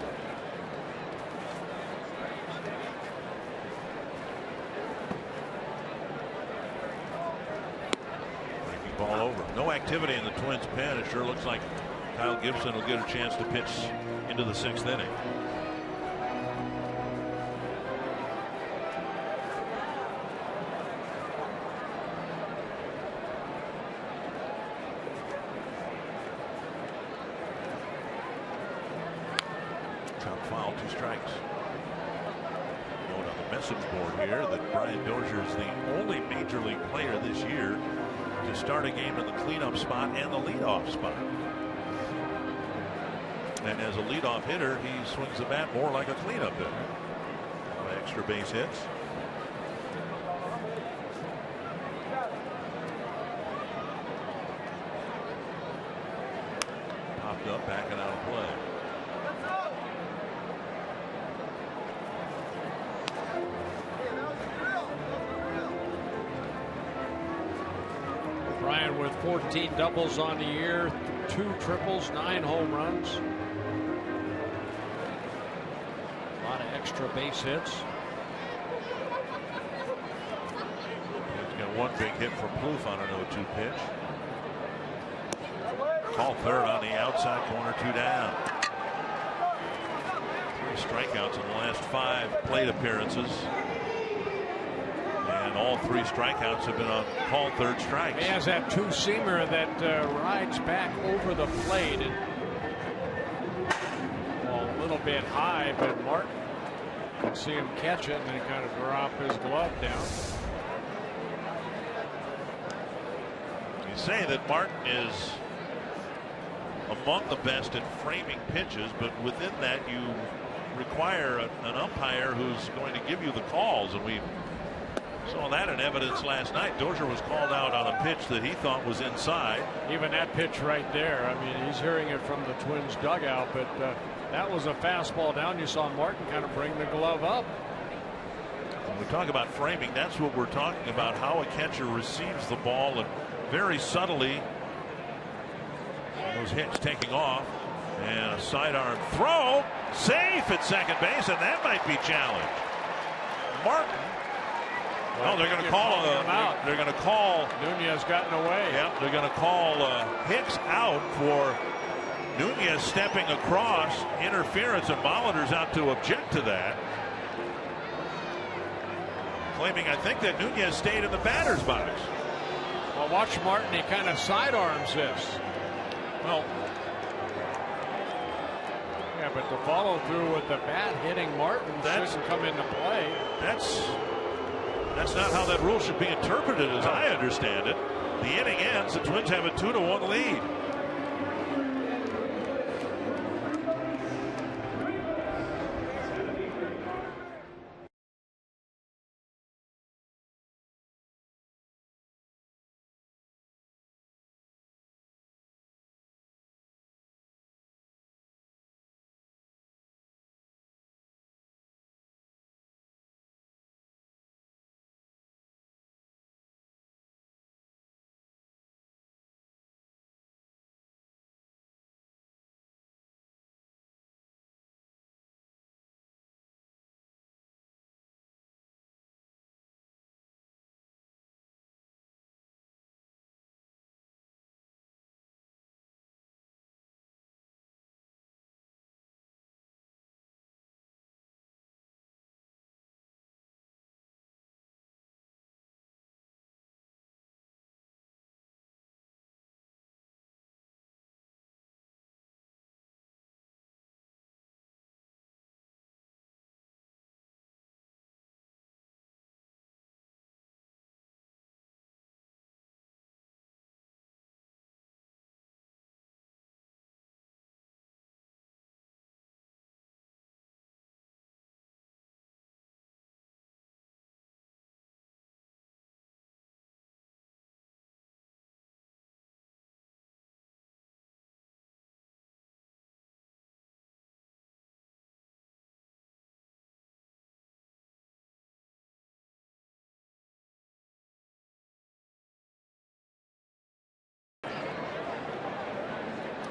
Ball over. No activity in the Twins pen. It sure looks like Kyle Gibson will get a chance to pitch into the 6th inning. Top foul, 2 strikes. Note on the message board here that Brian Dozier is the only major league player this year to start a game in the cleanup spot and the leadoff spot. And as a leadoff hitter, he swings the bat more like a cleanup hitter. Extra base hits. Popped up, backing out of play. Brian with 14 doubles on the year, 2 triples, 9 home runs. A lot of extra base hits. He's got 1 big hit from Plouffe on an 0-2 pitch. Call 3rd on the outside corner, 2 down. 3 strikeouts in the last 5 plate appearances. And all 3 strikeouts have been on called 3rd strikes. He has that 2-seamer that rides back over the plate. And, well, a little bit high, but Martin can see him catch it and then kind of drop his glove down. You say that Martin is among the best at framing pitches, but within that you require an umpire who's going to give you the calls, and we saw that in evidence last night. Dozier was called out on a pitch that he thought was inside. Even that pitch right there, I mean, he's hearing it from the Twins dugout, but that was a fastball down. You saw Martin kind of bring the glove up. When we talk about framing, that's what we're talking about, how a catcher receives the ball, and very subtly those hits taking off, and a sidearm throw, safe at second base, and that might be challenged. Martin. No, they're going to call him out. They're going to call Nunez gotten away. Yeah, they're going to call Hicks out for Nunez stepping across, interference, and Molitor's out to object to that, claiming, I think, that Nunez stayed in the batter's box. Well, watch Martin. He kind of sidearms this. Well, yeah, but the follow through with the bat hitting Martin shouldn't come into play. That's not how that rule should be interpreted, as I understand it. The inning ends. The Twins have a 2-1 lead.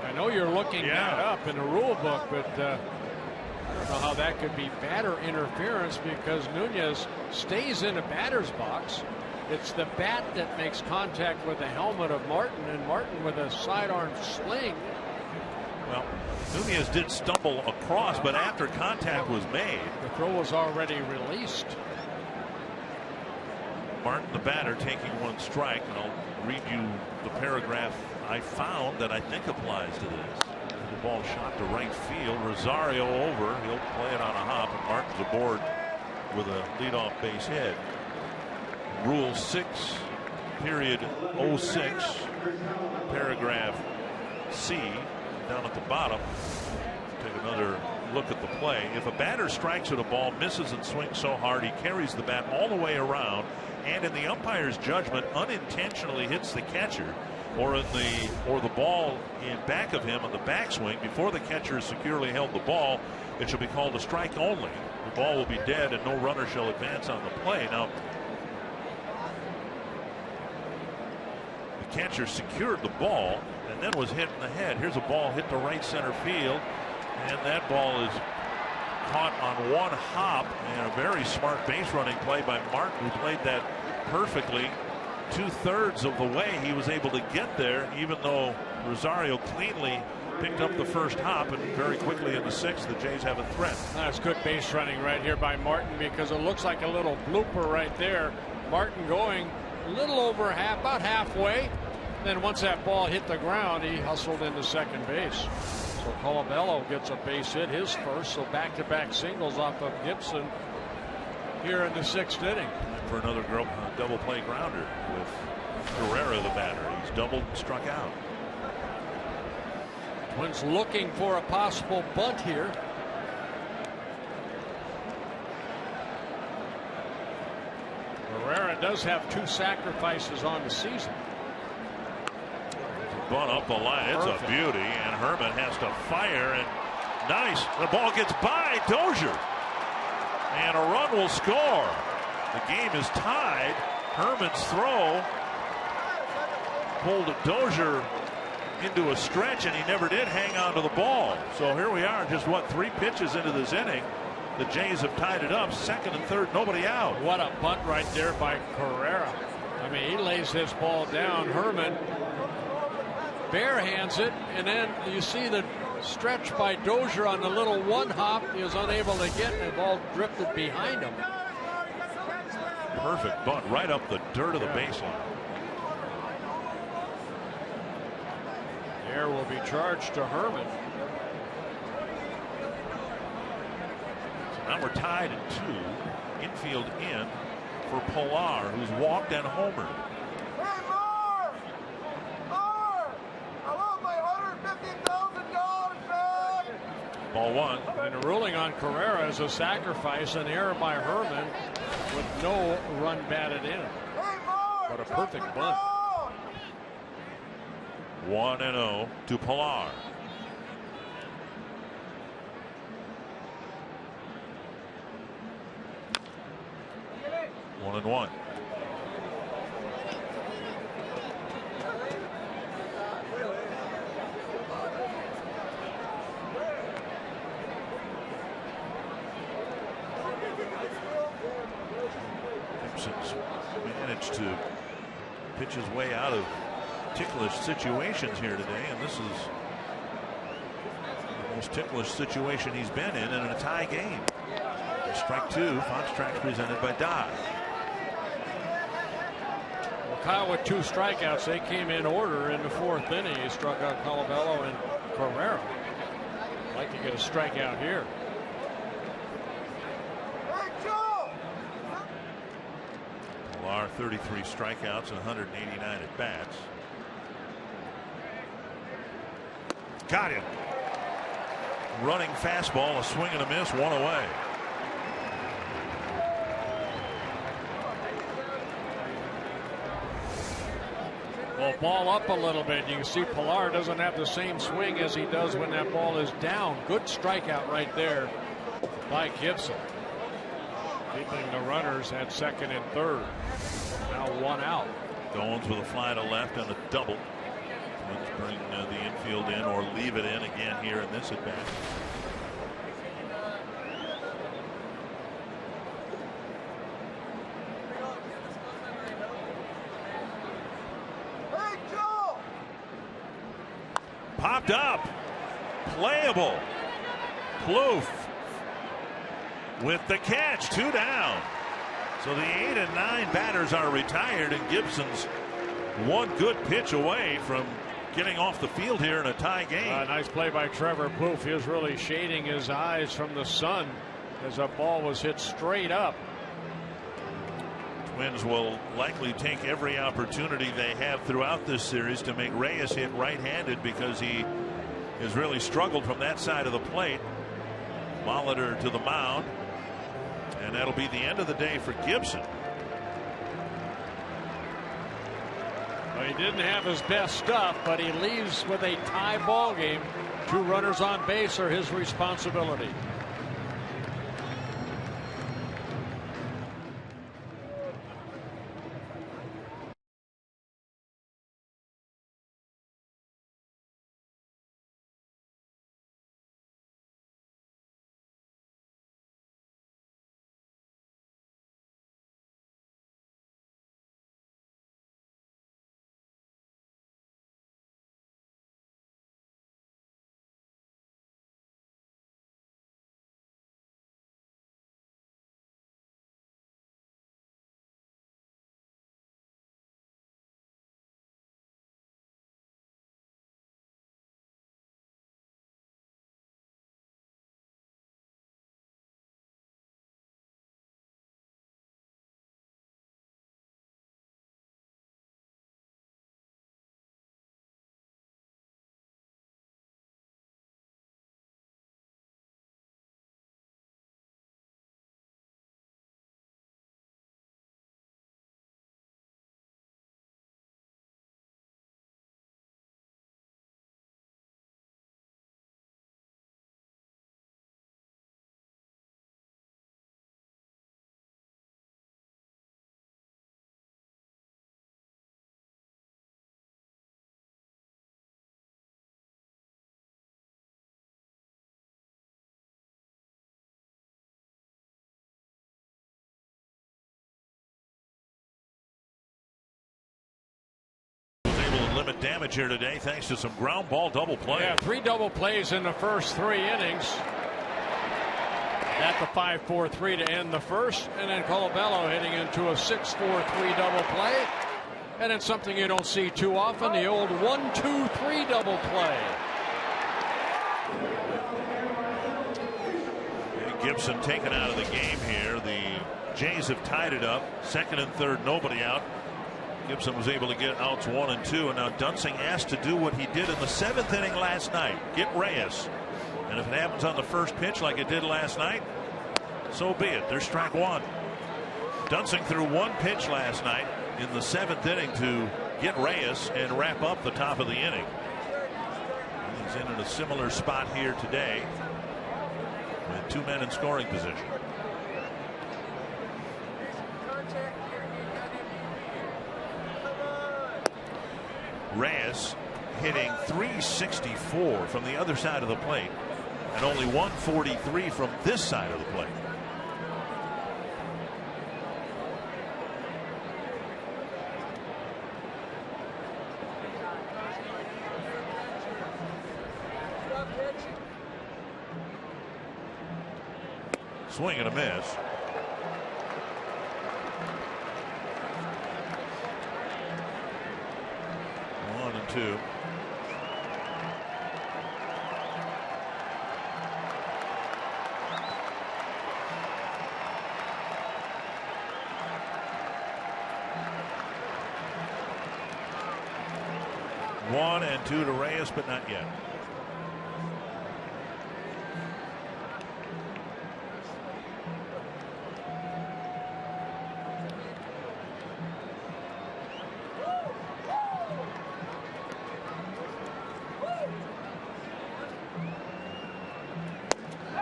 I know you're looking that up in the rule book, but I don't know how that could be batter interference because Nunez stays in a batter's box. It's the bat that makes contact with the helmet of Martin, and Martin with a sidearm sling. Well, Nunez did stumble across, but after contact was made, the throw was already released. Martin, the batter, taking one strike, and I'll read you the paragraph I found that I think applies to this. The ball shot to right field. Rosario over. He'll play it on a hop, and Martin's aboard with a leadoff base hit. Rule 6, period 06, paragraph C, down at the bottom. Take another look at the play. If a batter strikes at a ball, misses and swings so hard he carries the bat all the way around, and in the umpire's judgment unintentionally hits the catcher, or the ball in back of him on the backswing before the catcher has securely held the ball, it shall be called a strike only. The ball will be dead and no runner shall advance on the play. Now, the catcher secured the ball and then was hit in the head. Here's a ball hit to right center field, and that ball is caught on one hop, and a very smart base running play by Martin, who played that perfectly. 2/3 of the way he was able to get there, even though Rosario cleanly picked up the first hop, and very quickly in the 6th the Jays have a threat. That's good base running right here by Martin, because it looks like a little blooper right there. Martin going a little over about halfway. Then once that ball hit the ground, he hustled into second base. So Colabello gets a base hit, his first, so back-to-back singles off of Gibson here in the 6th inning. For another double play grounder with Carrera, the batter. He's doubled and struck out. Twins looking for a possible bunt here. Carrera does have 2 sacrifices on the season. Bunt up the line. It's a beauty, and Herman has to fire, and nice. The ball gets by Dozier, and a run will score. The game is tied. Herman's throw pulled Dozier into a stretch, and he never did hang on to the ball. So here we are, just 3 pitches into this inning. The Jays have tied it up. 2nd and 3rd, nobody out. What a bunt right there by Carrera. I mean, he lays his ball down. Herman barehands it, and then you see the stretch by Dozier on the little one hop. He was unable to get, and the ball drifted behind him. Perfect bunt right up the dirt of the baseline. Air will be charged to Herman. So now we're tied at 2. Infield in for Pilar, who's walked and homered. Hey, Marv! Marv! I want my $150,000 back! Ball 1. And a ruling on Carrera is a sacrifice, an error by Herman with no run batted in. Hey, Marv! What a perfect bunt. 1-0 to Pilar. One and one. Gibson's managed to pitch his way out of ticklish situations here today, and this is the most ticklish situation he's been in a tie game. Strike 2. Fox Tracks presented by Dodge. Well, Kyle with 2 strikeouts. They came in order in the 4th inning. He struck out Colabello and Carrera. I'd like to get a strikeout here. Pilar 33 strikeouts and 189 at bats. Got him. Running fastball, a swing and a miss, 1 away. Well, ball up a little bit. You can see Pilar doesn't have the same swing as he does when that ball is down. Good strikeout right there by Gibson. Keeping the runners at 2nd and 3rd. Now 1 out. Goins with a fly to left and a double. Twins bring the infield in or leave it in again here in this at bat. Popped up. Playable. Plouffe with the catch. 2 down. So the 8 and 9 batters are retired, and Gibson's one good pitch away from getting off the field here in a tie game. Nice play by Trevor Plouffe. He was really shading his eyes from the sun as a ball was hit straight up. Twins will likely take every opportunity they have throughout this series to make Reyes hit right-handed, because he has really struggled from that side of the plate. Molitor to the mound, and that'll be the end of the day for Gibson. Well, he didn't have his best stuff, but he leaves with a tie ball game. 2 runners on base are his responsibility. limit damage here today thanks to some ground ball double play. Yeah, 3 double plays in the first 3 innings. At the 5-4-3 to end the first, and then Colabello hitting into a 6-4-3 double play. And it's something you don't see too often, the old 1-2-3 double play. Gibson taken out of the game here. The Jays have tied it up. 2nd and 3rd, nobody out. Gibson was able to get outs 1 and 2, and now Dunsing asked to do what he did in the 7th inning last night. Get Reyes. And if it happens on the first pitch like it did last night, so be it. There's strike 1. Dunsing threw 1 pitch last night in the 7th inning to get Reyes and wrap up the top of the inning. He's in a similar spot here today with 2 men in scoring position. Reyes hitting .364 from the other side of the plate and only .143 from this side of the plate. Swing and a miss. One and 2. One and 2 to Reyes, but not yet.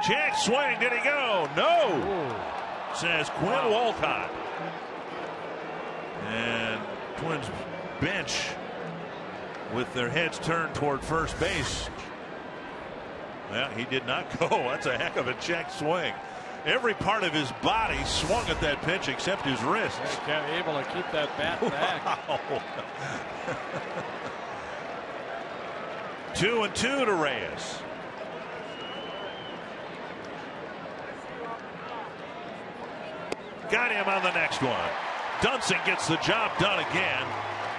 Check swing. Did he go? No. Ooh. Says Quinn Walcott. And Twins bench with their heads turned toward first base. Well, he did not go. That's a heck of a check swing. Every part of his body swung at that pitch except his wrists. Yeah, able to keep that bat back. Wow. 2 and 2 to Reyes. Got him on the next one. Dunsing gets the job done again.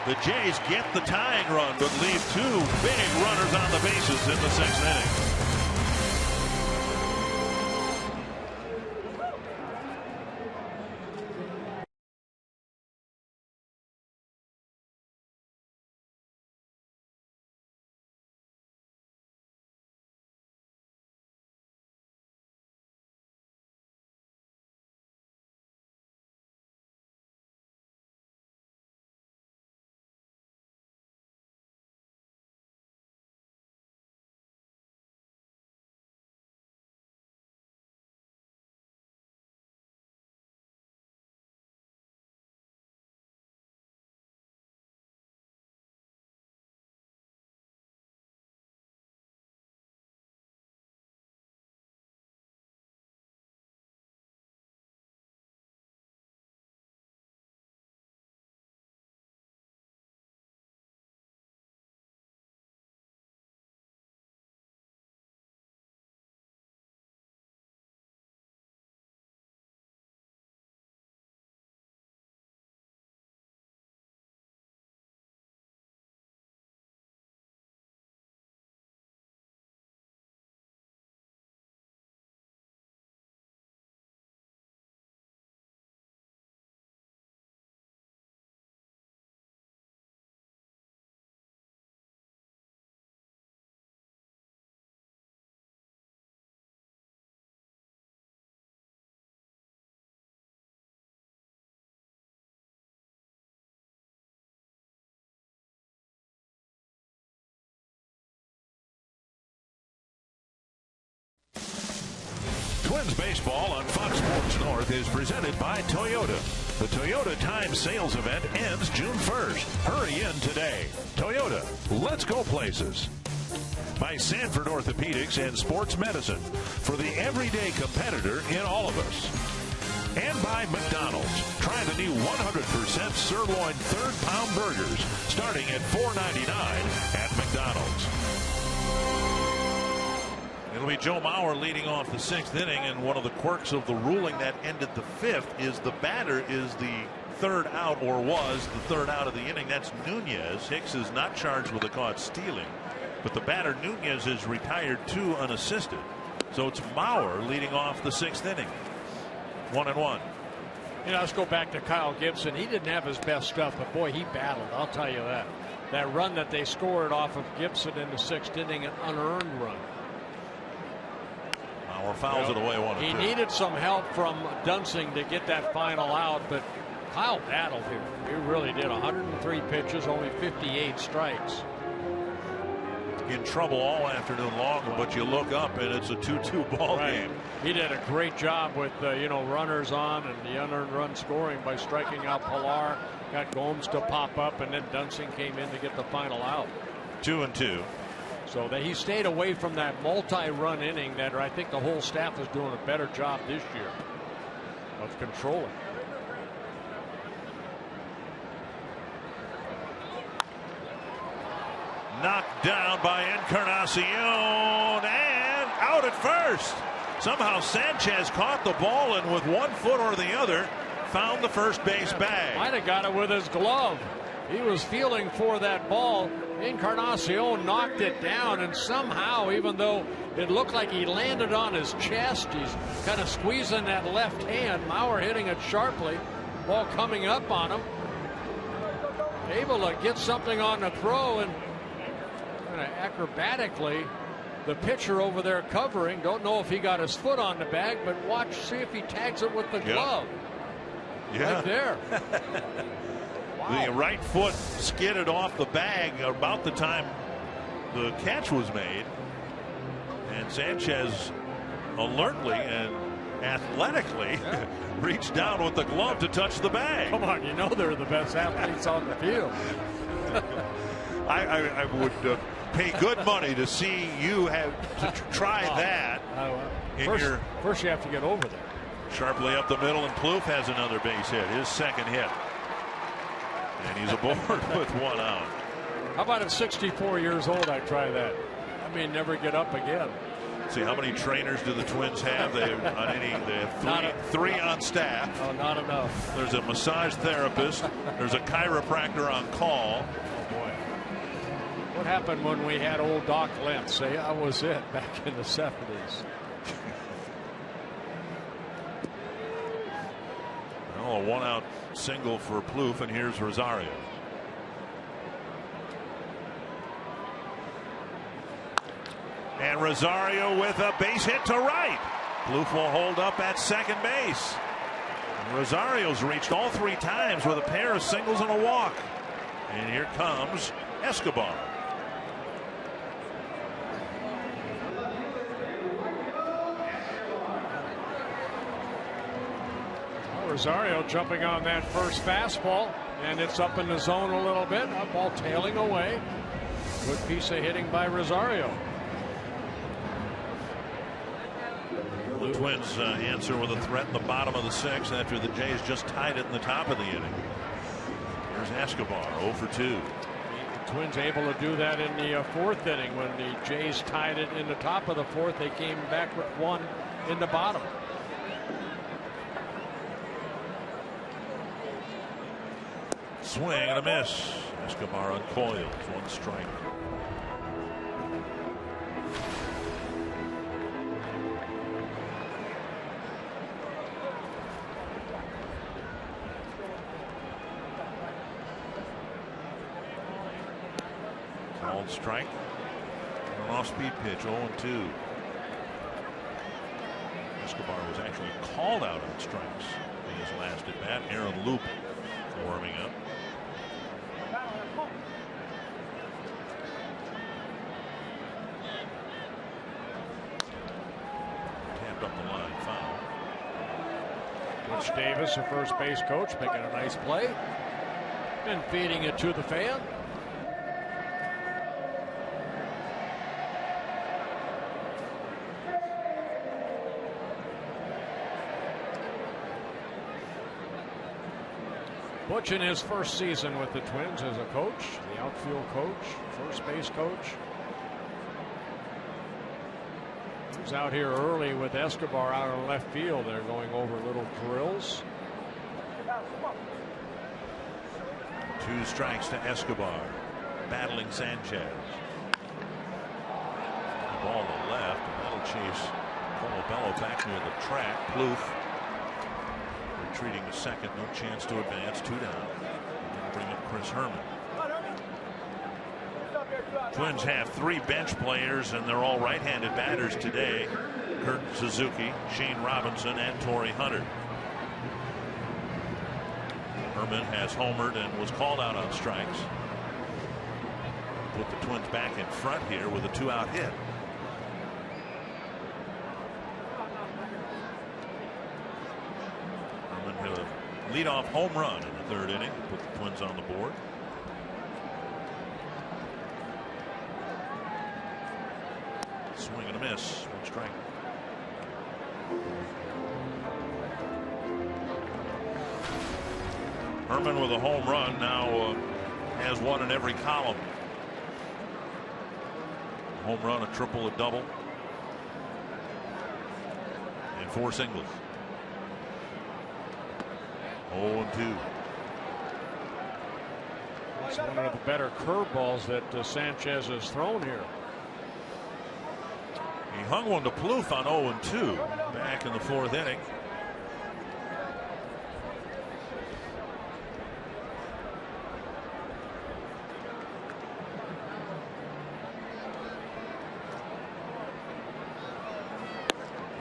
The Jays get the tying run, but leave 2 big runners on the bases in the 6th inning. Twins baseball on Fox Sports North is presented by Toyota. The Toyota Time Sales Event ends June 1st. Hurry in today. Toyota, let's go places. By Sanford Orthopedics and Sports Medicine for the everyday competitor in all of us. And by McDonald's. Try the new 100% sirloin third-pound burgers starting at $4.99 at McDonald's. It'll be Joe Mauer leading off the 6th inning, and one of the quirks of the ruling that ended the 5th is the batter is the third out, or was the third out of the inning. That's Nunez. Hicks is not charged with a caught stealing, but the batter Nunez is retired 2 unassisted. So it's Mauer leading off the 6th inning. 1-1. You know, let's go back to Kyle Gibson. He didn't have his best stuff, but boy, he battled. I'll tell you that. That run that they scored off of Gibson in the 6th inning, an unearned run. Mauer fouls it away 1-2. He needed some help from Dunsing to get that final out, but Kyle battled here. He really did. 103 pitches, only 58 strikes. In trouble all afternoon long, but you look up and it's a 2-2 ball game. He did a great job with runners on and the unearned run scoring by striking out Pilar. Got Gomes to pop up, and then Dunsing came in to get the final out. 2-2. So that he stayed away from that multi-run inning that I think the whole staff is doing a better job this year of controlling. Knocked down by Encarnacion and out at first. Somehow Sanchez caught the ball and with one foot or the other found the first base bag. Might have got it with his glove. He was feeling for that ball. Encarnacion knocked it down, and somehow, even though it looked like he landed on his chest, he's kind of squeezing that left hand. Mauer hitting it sharply. Ball coming up on him. Able to get something on the throw, and kind of acrobatically, the pitcher over there covering. Don't know if he got his foot on the bag, but see if he tags it with the glove. Yeah. Right there. Wow. The right foot skidded off the bag about the time the catch was made, and Sanchez alertly and athletically reached down with the glove to touch the bag. Come on, you know they're the best athletes on the field. I would pay good money to see you have to try that. First you have to get over there. Sharply up the middle, and Plouffe has another base hit, his second hit. And he's aboard with one out. How about at 64 years old I try that? I mean, never get up again. See, how many trainers do the Twins have? They have three on staff. Oh, not enough. There's a massage therapist. There's a chiropractor on call. Oh, boy. What happened when we had old Doc Lentz? Say, that was it back in the 70s. Well, a one-out single for Plouffe, and here's Rosario. And Rosario with a base hit to right. Plouffe will hold up at second base. And Rosario's reached all 3 times with a pair of singles and a walk. And here comes Escobar. Rosario jumping on that first fastball, and it's up in the zone a little bit. That ball tailing away. Good piece of hitting by Rosario. The Twins answer with a threat in the bottom of the 6th after the Jays just tied it in the top of the inning. Here's Escobar, 0 for 2. The Twins able to do that in the 4th inning when the Jays tied it in the top of the 4th. They came back with 1 in the bottom. Swing and a miss. Escobar uncoils, 1 strike. Called strike. An off-speed pitch, 0-2. Escobar was actually called out on strikes in his last at bat. Aaron Loop warming up. Tapped up the line, foul. Butch Davis, the first base coach, making a nice play and feeding it to the fan. Butch in his first season with the Twins as a coach, the outfield coach, first base coach. He was out here early with Escobar out on left field. They're going over little drills. 2 strikes to Escobar, battling Sanchez. Ball to left, and that'll chase Colabello back near the track. Plouffe retreating to second, no chance to advance, 2 down. And bring up Chris Herman. Twins have 3 bench players, and they're all right-handed batters today. Kurt Suzuki, Shane Robinson, and Torrey Hunter. Herman has homered and was called out on strikes. Put the Twins back in front here with a 2-out hit. Herman hit a leadoff home run in the 3rd inning to put the Twins on the board. Swing and a miss. 1 strike. Herman with a home run now has 1 in every column. Home run, a triple, a double, and 4 singles. 0-2. It's one of the better curveballs that Sanchez has thrown here. He hung one to Plouffe on 0-2 back in the 4th inning.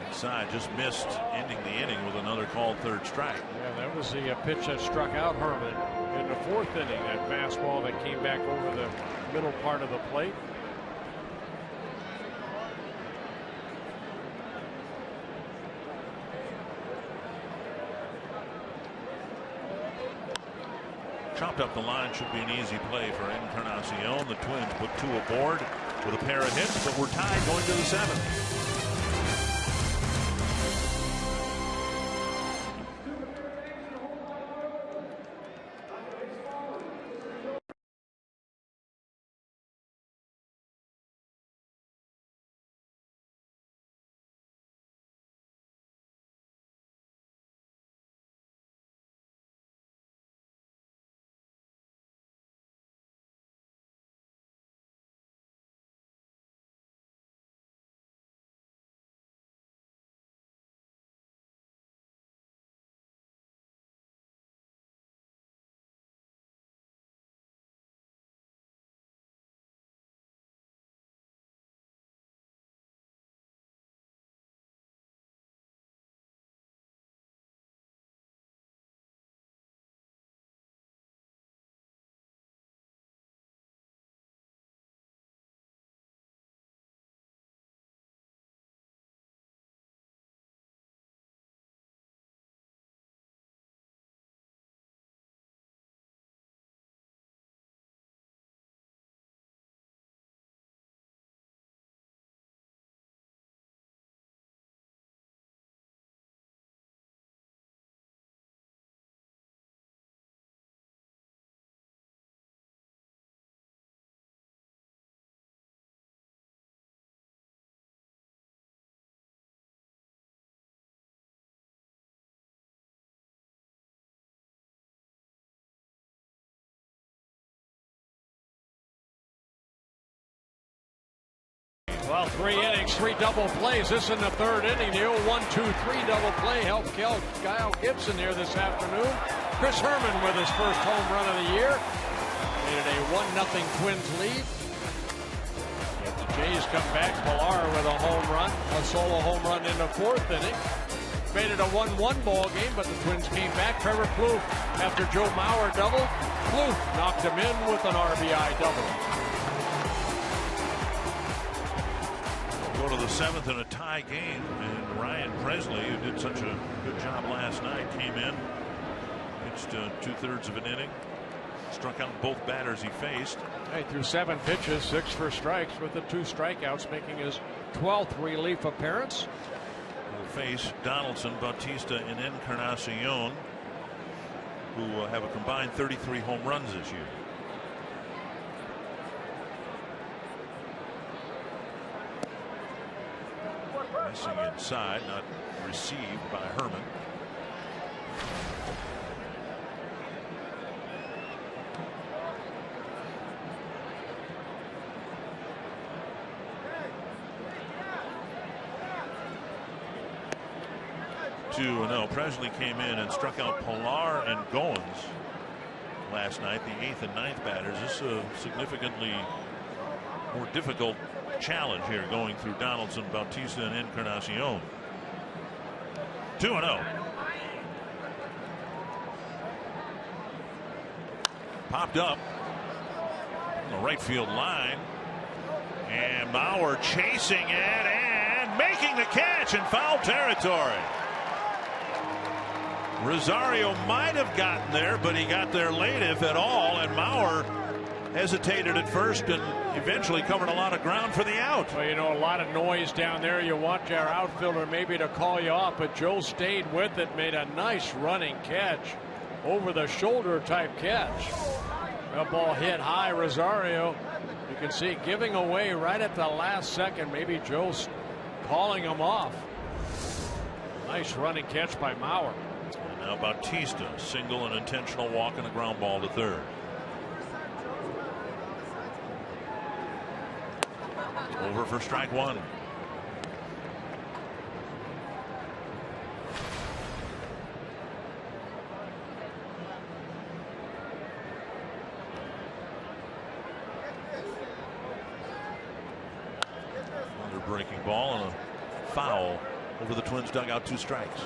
Inside, just missed ending the inning with another called 3rd strike. Yeah, that was the pitch that struck out Herman in the 4th inning. That fastball that came back over the middle part of the plate. Chopped up the line, should be an easy play for Encarnacion. The Twins put 2 aboard with a pair of hits, but we're tied going to the 7th. Well, 3 innings, 3 double plays. This in the 3rd inning. The 0-1-2-3 double play helped Kyle Gibson here this afternoon. Chris Herman with his first home run of the year. Made it a 1-0 Twins lead. Yet the Jays come back. Pilar with a home run, a solo home run in the 4th inning. Made it a 1-1 ball game, but the Twins came back. Trevor Plouffe, after Joe Mauer doubled, Plouffe knocked him in with an RBI double. Go to the 7th in a tie game, and Ryan Presley, who did such a good job last night, came in, pitched 2/3 of an inning, struck out both batters he faced. He threw 7 pitches, 6 for strikes with the 2 strikeouts, making his 12th relief appearance. Will face Donaldson, Bautista, and Encarnacion. who have a combined 33 home runs this year. Missing inside, not received by Herman. No, Presley came in and struck out Pilar and Goins last night, the 8th and 9th batters. This is a significantly more difficult challenge here going through Donaldson, Bautista, and Encarnacion. 2-0. Popped up on the right field line, and Mauer chasing it and making the catch in foul territory. Rosario might have gotten there, but he got there late, if at all, and Mauer hesitated at first and eventually covered a lot of ground for the out. Well, you know, a lot of noise down there. You want your outfielder maybe to call you off, but Joe stayed with it, made a nice running catch, over the shoulder type catch. That ball hit high. Rosario, you can see, giving away right at the last second. Maybe Joe's calling him off. Nice running catch by Mauer. Now Bautista, single and intentional walk and a ground ball to third. Over for strike one. Another breaking ball and a foul over the Twins dugout. 2 strikes.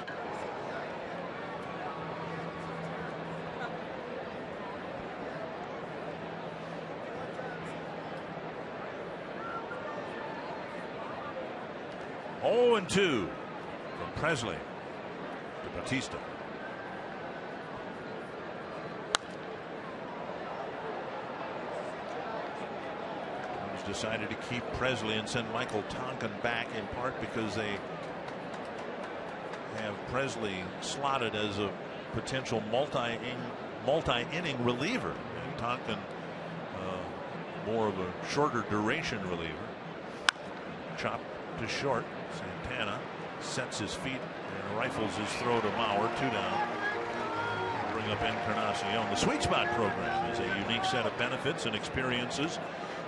Oh, and 2 from Presley to Bautista. Twins decided to keep Presley and send Michael Tonkin back, in part because they have Presley slotted as a potential multi-inning reliever, and Tonkin more of a shorter duration reliever. Chop to short. Santana sets his feet and rifles his throw to Mauer. 2 down. Bring up Encarnacion. The Sweet Spot program is a unique set of benefits and experiences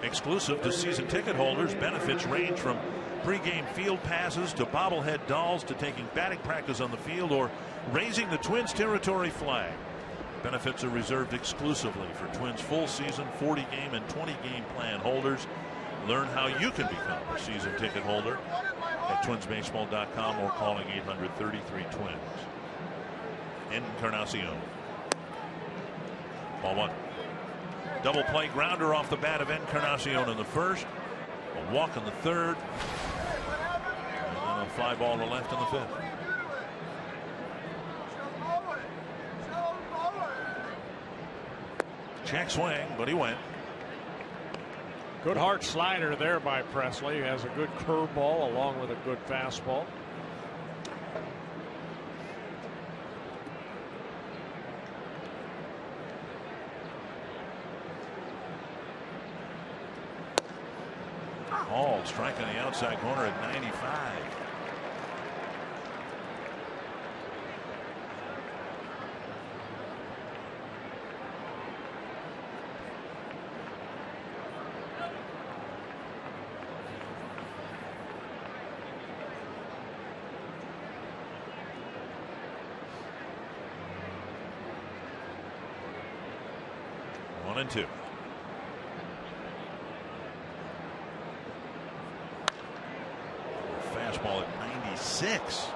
exclusive to season ticket holders. Benefits range from pregame field passes to bobblehead dolls to taking batting practice on the field or raising the Twins territory flag. Benefits are reserved exclusively for Twins full season, 40-game and 20-game plan holders. Learn how you can become a season ticket holder at twinsbaseball.com or calling 800-33-TWINS. Encarnacion. Ball 1. Double play grounder off the bat of Encarnacion in the first. A walk in the third. And then a fly ball to left in the 5th. Check swing, but he went. Good hard slider there by Presley. He has a good curveball along with a good fastball. Hall strike on the outside corner at 95. And 2. Fastball at 96.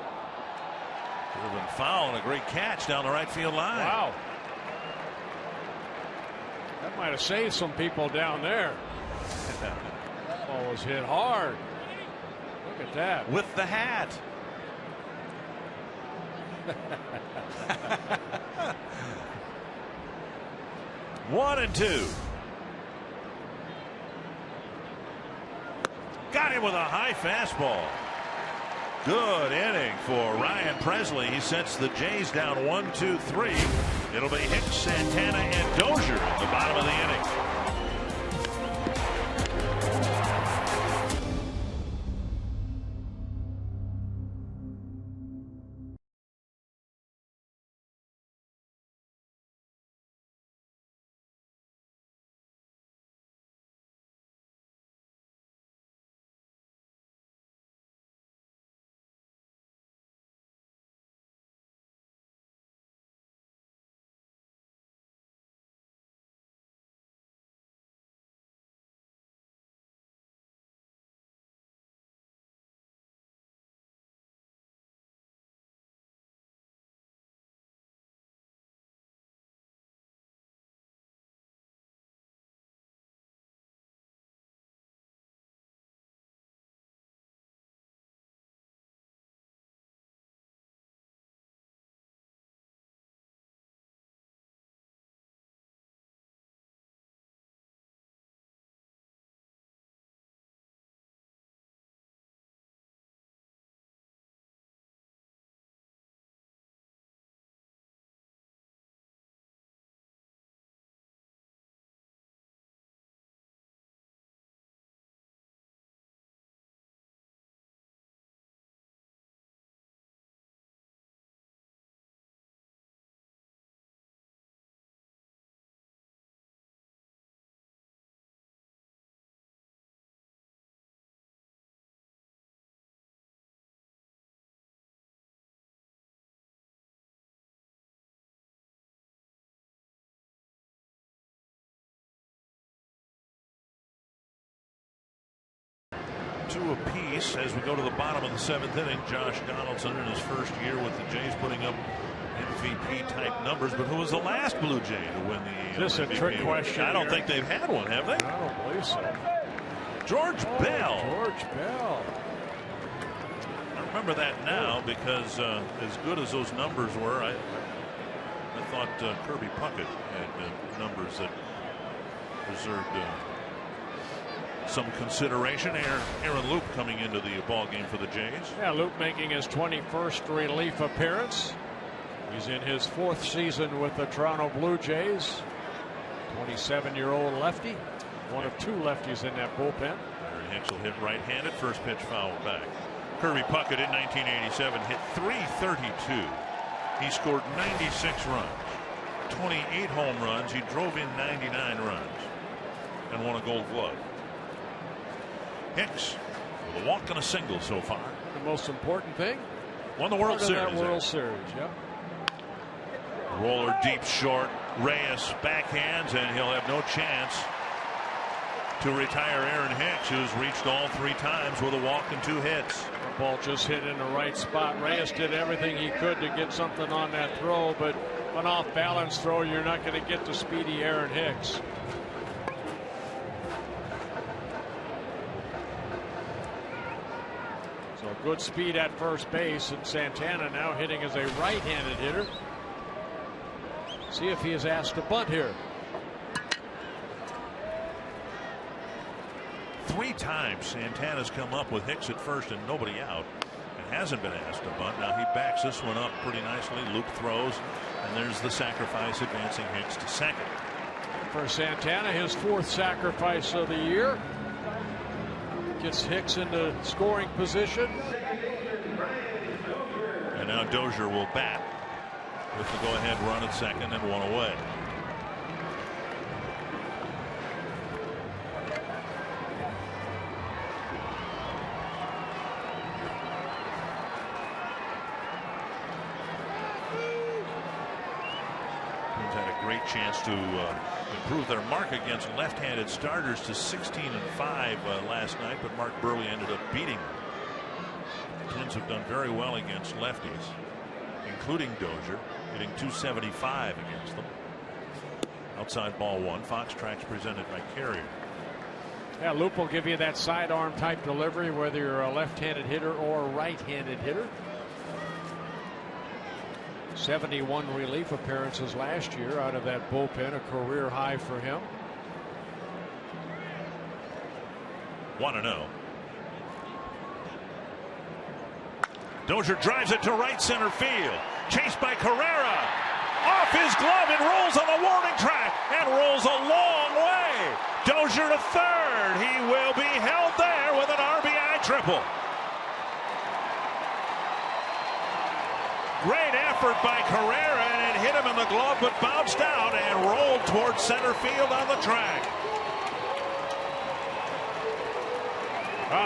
Could have been foul and a great catch down the right field line. Wow. That might have saved some people down there. That ball was hit hard. Look at that. With the hat. One and 2. Got him with a high fastball. Good inning for Ryan Presley. He sets the Jays down 1-2-3. It'll be Hicks, Santana, and Dozier at the bottom of the inning. Two apiece as we go to the bottom of the 7th inning. Josh Donaldson in his first year with the Jays putting up MVP type numbers. But who was the last Blue Jay to win the Is this MVP a trick question? I don't think they've had one, have they? I don't believe so. George Bell. George Bell. I remember that now because as good as those numbers were, I thought Kirby Puckett had numbers that deserved some consideration. Aaron Loup coming into the ball game for the Jays. Yeah, Loup making his 21st relief appearance. He's in his 4th season with the Toronto Blue Jays. 27-year-old lefty. One of 2 lefties in that bullpen. Aaron Hicks will hit right-handed. First pitch foul back. Kirby Puckett in 1987 hit .332. He scored 96 runs, 28 home runs. He drove in 99 runs and won a Gold Glove. Hicks with a walk and a single so far. The most important thing, won the World Series. World Series, yeah. Roller deep short. Reyes backhands, and he'll have no chance to retire Aaron Hicks, who's reached all 3 times with a walk and 2 hits. The ball just hit in the right spot. Reyes did everything he could to get something on that throw, but an off-balance throw, you're not going to get the speedy Aaron Hicks. So good speed at first base, and Santana now hitting as a right-handed hitter. See if he is asked to bunt here. 3 times Santana's come up with Hicks at first and nobody out, and hasn't been asked to bunt. Now he backs this one up pretty nicely. Loup throws, and there's the sacrifice, advancing Hicks to second. For Santana, his 4th sacrifice of the year. Gets Hicks into scoring position. And now Dozier will bat with the go-ahead run at second and 1 away. Twins had a great chance to improve their mark against left-handed starters to 16-5 last night, but Mark Burley ended up beating them. The Twins have done very well against lefties, including Dozier, hitting .275 against them. Outside ball 1. Fox Tracks presented by Carrier. Yeah, Loup will give you that sidearm type delivery, whether you're a left-handed hitter or a right-handed hitter. 71 relief appearances last year out of that bullpen, a career high for him. 1-0. Dozier drives it to right center field. Chased by Carrera. Off his glove. It rolls on the warning track and rolls a long way. Dozier to third. He will be held there with an RBI triple. Great effort by Carrera, and it hit him in the glove, but bounced out and rolled towards center field on the track.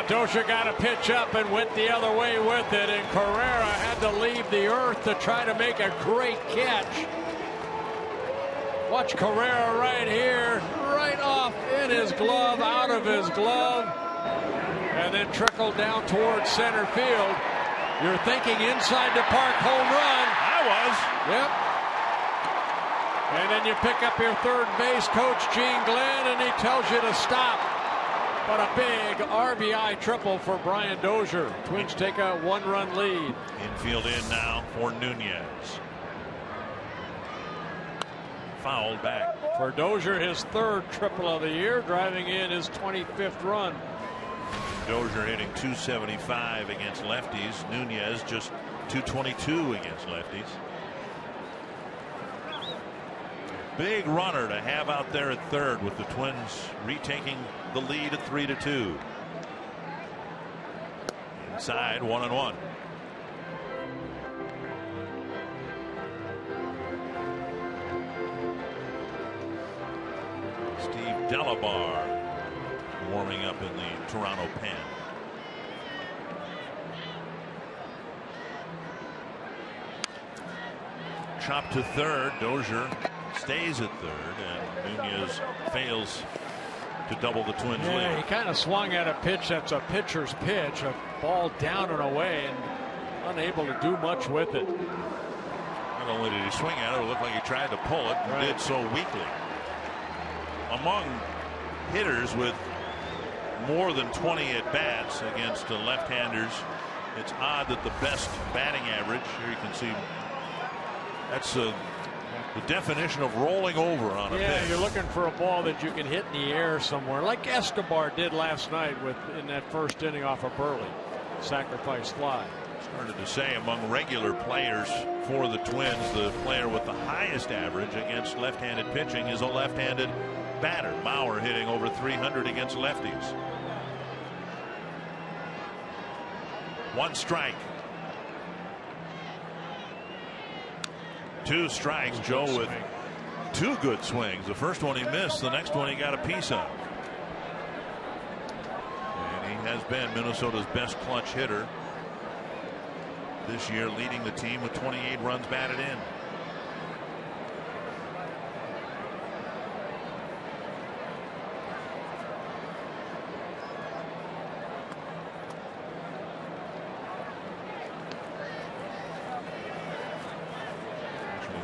Dozier got a pitch up and went the other way with it, and Carrera had to leave the earth to try to make a great catch. Watch Carrera right here, right off in his glove, out of his glove, and then trickled down towards center field. You're thinking inside the park home run. I was. Yep. And then you pick up your third base coach, Gene Glenn, and he tells you to stop. But a big RBI triple for Brian Dozier. Twins take a one-run lead. Infield in now for Nunez. Fouled back. For Dozier, his third triple of the year, driving in his 25th run. Dozier hitting .275 against lefties. Nunez just .222 against lefties. Big runner to have out there at third, with the Twins retaking the lead at 3-2. Inside, 1-1. Steve Delabar warming up in the Toronto pen. Chop to third. Dozier stays at third, and Nunez fails to double the Twins' lead. He kind of swung at a pitch that's a pitcher's pitch, a ball down and away, and unable to do much with it. Not only did he swing at it, it looked like he tried to pull it, and did so weakly. Among hitters with more than 20 at-bats against left-handers, it's odd that the best batting average, here you can see, that's the definition of rolling over on a pitch. You're looking for a ball that you can hit in the air somewhere, like Escobar did last night in that first inning off of Burley. Sacrifice fly. Started to say, among regular players for the Twins, the player with the highest average against left-handed pitching is a left-handed batter. Mauer hitting over 300 against lefties. One strike. Two strikes. Joe with two good swings. The first one he missed, the next one he got a piece of. And he has been Minnesota's best clutch hitter this year, leading the team with 28 runs batted in.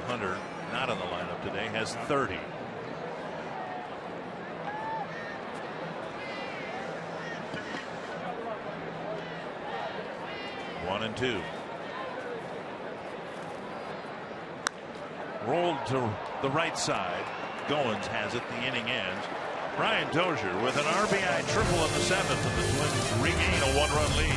Hunter, not in the lineup today, has 30. One and two. Rolled to the right side. Goins has it. The inning ends. Brian Dozier with an RBI triple in the seventh, and the Twins regain a one-run lead.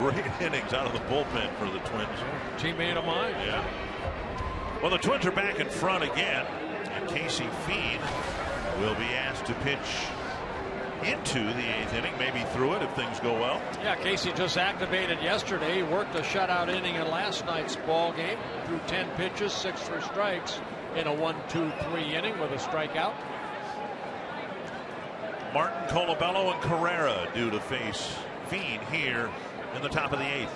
Great innings out of the bullpen for the Twins. Teammate of mine. Yeah. Well, the Twins are back in front again, and Casey Fiend will be asked to pitch into the 8th inning, maybe through it if things go well. Yeah, Casey just activated yesterday. He worked a shutout inning in last night's ball game. Threw 10 pitches, 6 for strikes in a 1-2-3 inning with a strikeout. Martin, Colabello, and Carrera due to face Fiend here in the top of the 8th.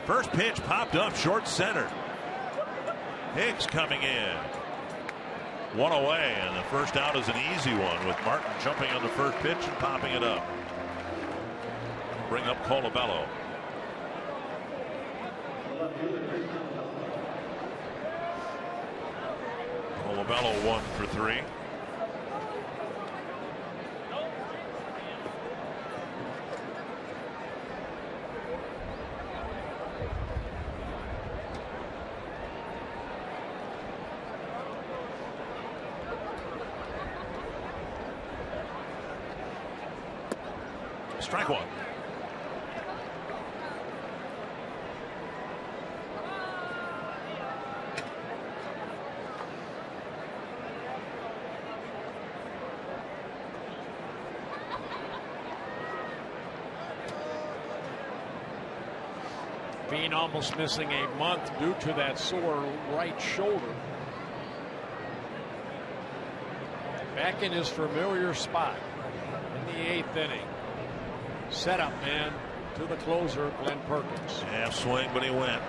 First pitch popped up short center. Hicks coming in. One away, and the first out is an easy one with Martin jumping on the first pitch and popping it up. Bring up Colabello. Colabello 1 for 3. Strike 1. Fiend almost missing a month due to that sore right shoulder. Back in his familiar spot in the 8th inning. Setup man to the closer, Glenn Perkins. Half swing, but he went.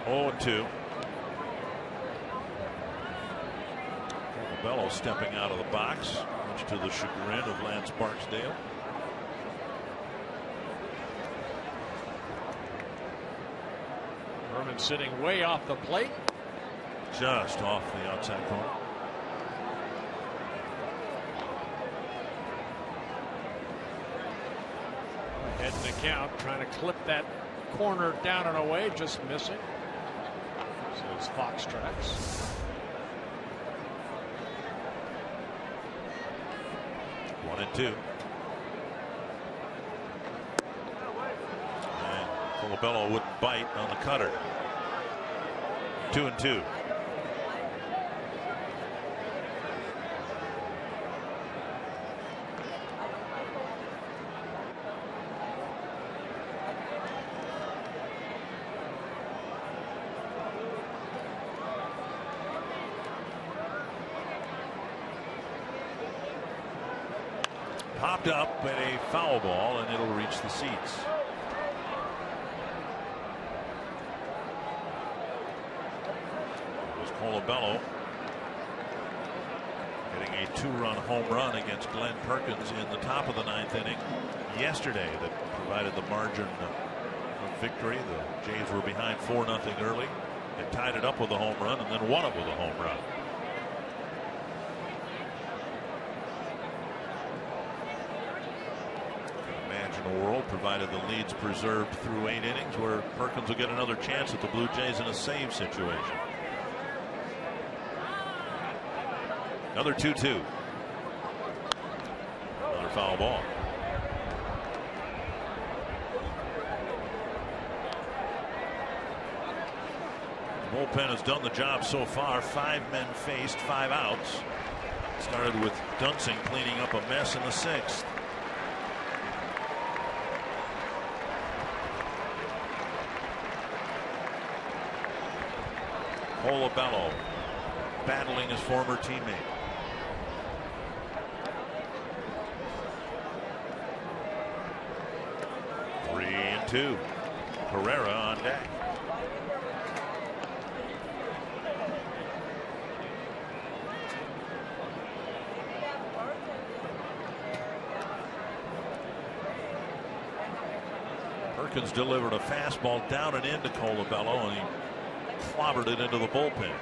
Oh, 2. Bello stepping out of the box, much to the chagrin of Lance Barksdale. Herman sitting way off the plate. Just off the outside corner. Head in the count, trying to clip that corner down and away, just missing. So it's Fox tracks. One and 2. And Colabello wouldn't bite on the cutter. 2 and 2. Popped up at a foul ball, and it'll reach the seats. It was Colabello getting a 2-run home run against Glenn Perkins in the top of the 9th inning yesterday that provided the margin of victory. The Jays were behind 4-0 early. They tied it up with a home run and then won it with a home run. A world provided the leads preserved through 8 innings where Perkins will get another chance at the Blue Jays in a save situation. Another 2-2. Another foul ball. The bullpen has done the job so far. 5 men faced, 5 outs. Started with Dunsing cleaning up a mess in the 6th. Colabello battling his former teammate. Three and 2. Carrera on deck. Perkins delivered a fastball down and into Colabello, and he clobbered it into the bullpen.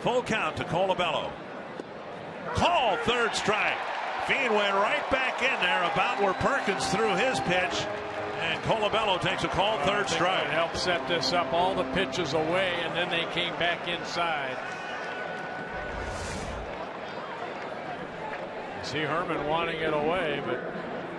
Full count to Colabello. Called, 3rd strike. Fiend went right back in there about where Perkins threw his pitch And Colabello takes a call, third strike. It helped set this up. All the pitches away, and then they came back inside. See Herman wanting it away, but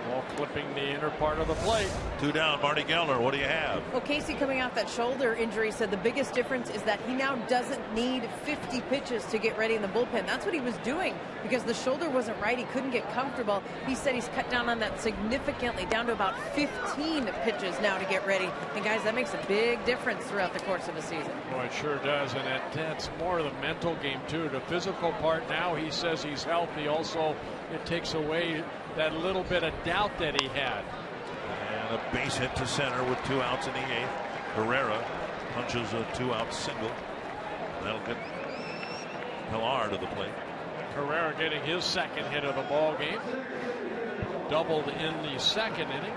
ball clipping the inner part of the plate. 2 down. Marty Gellner, what do you have? Well, Casey, coming off that shoulder injury, said the biggest difference is that he now doesn't need 50 pitches to get ready in the bullpen. That's what he was doing because the shoulder wasn't right. He couldn't get comfortable. He said he's cut down on that significantly, down to about 15 pitches now to get ready. And guys, that makes a big difference throughout the course of a season. Boy, it sure does, and that's more of the mental game too. The physical part now, he says he's healthy. Also, it takes away that little bit of doubt that he had. And a base hit to center with 2 outs in the 8th. Herrera punches a 2-out single. That'll get Pilar to the plate. Herrera getting his second hit of the ball game. Doubled in the 2nd inning.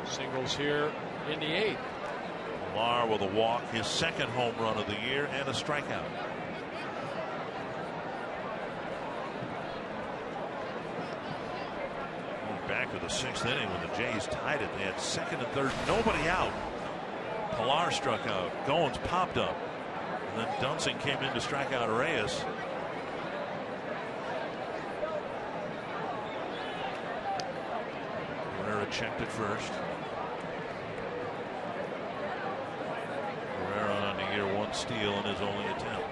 Singles here in the 8th. Pilar with a walk, his 2nd home run of the year, and a strikeout. Back to the 6th inning when the Jays tied it. They had 2nd and 3rd, nobody out. Pilar struck out. Goins popped up. And then Dunsing came in to strike out Reyes. Herrera checked it first. Herrera on the year 1 steal in his only attempt.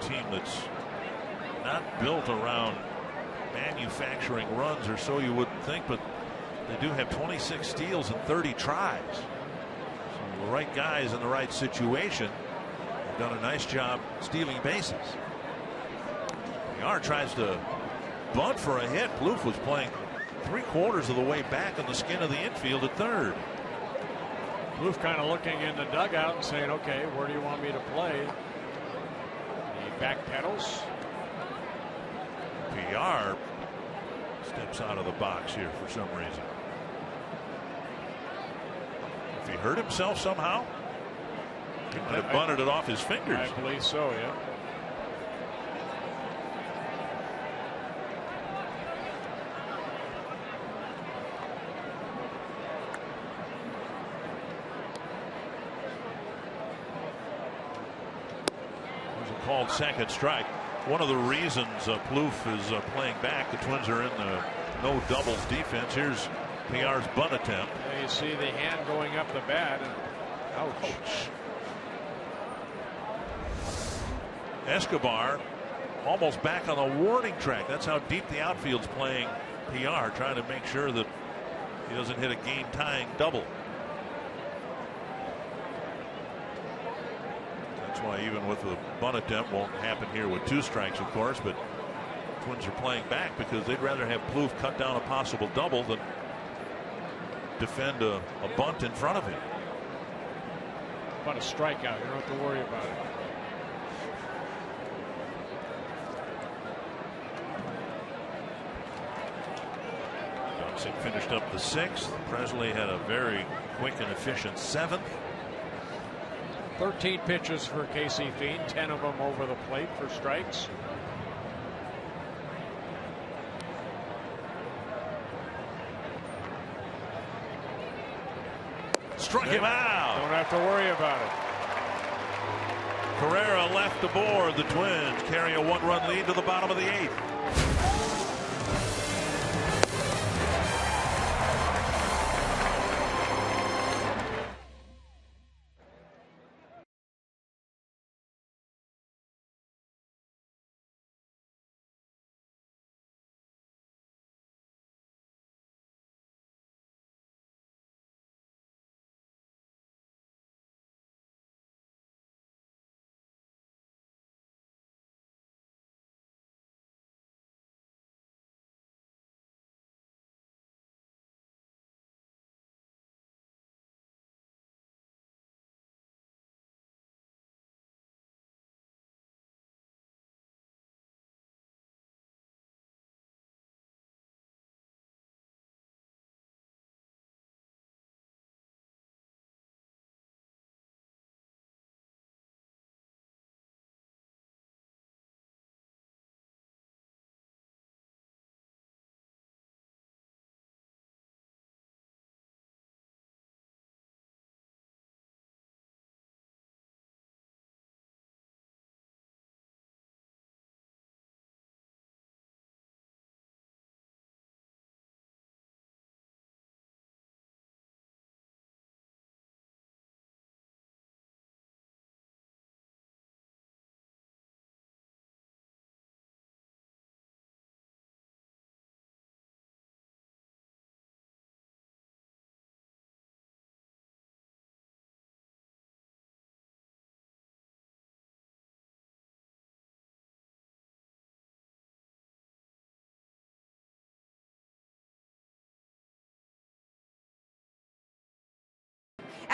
Team that's not built around manufacturing runs, or so you wouldn't think, but they do have 26 steals and 30 tries. So the right guys in the right situation have done a nice job stealing bases. Yar tries to bunt for a hit. Plouffe was playing 3/4 of the way back on the skin of the infield at third. Plouffe kind of looking in the dugout and saying, okay, where do you want me to play? Back pedals. PR steps out of the box here for some reason. If he hurt himself somehow, he might have bunted it off his fingers. I believe so, yeah. Called 2nd strike. One of the reasons Plouffe is playing back, the Twins are in the no doubles defense. Here's PR's bunt attempt. There you see the hand going up the bat, and ouch. Escobar almost back on the warning track. That's how deep the outfield's playing PR, trying to make sure that he doesn't hit a game tying double. That's why even with the bunt attempt, won't happen here with 2 strikes, of course, but Twins are playing back because they'd rather have Plouffe cut down a possible double than defend a bunt in front of him. But a strikeout, you don't have to worry about it. Dunsing finished up the 6th. Presley had a very quick and efficient 7th. 13 pitches for Casey Fiend, 10 of them over the plate for strikes. Struck him out. Don't have to worry about it. Carrera left the board. The Twins carry a 1-run lead to the bottom of the 8th.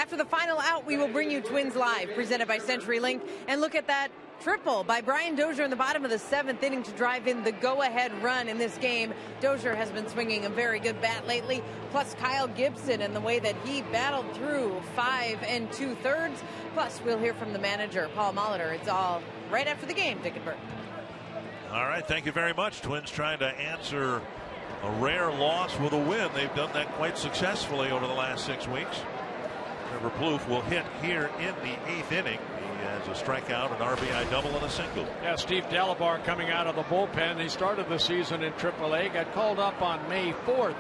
After the final out, we will bring you Twins Live, presented by CenturyLink, and look at that triple by Brian Dozier in the bottom of the 7th inning to drive in the go-ahead run in this game. Dozier has been swinging a very good bat lately, plus Kyle Gibson and the way that he battled through 5 2/3. Plus, we'll hear from the manager, Paul Molitor. It's all right after the game, Dick and Bert. All right, thank you very much. Twins trying to answer a rare loss with a win. They've done that quite successfully over the last 6 weeks. Trevor Plouffe will hit here in the 8th inning. He has a strikeout, an RBI double, and a single. Yeah, Steve Delabar coming out of the bullpen. He started the season in AAA, got called up on May 4th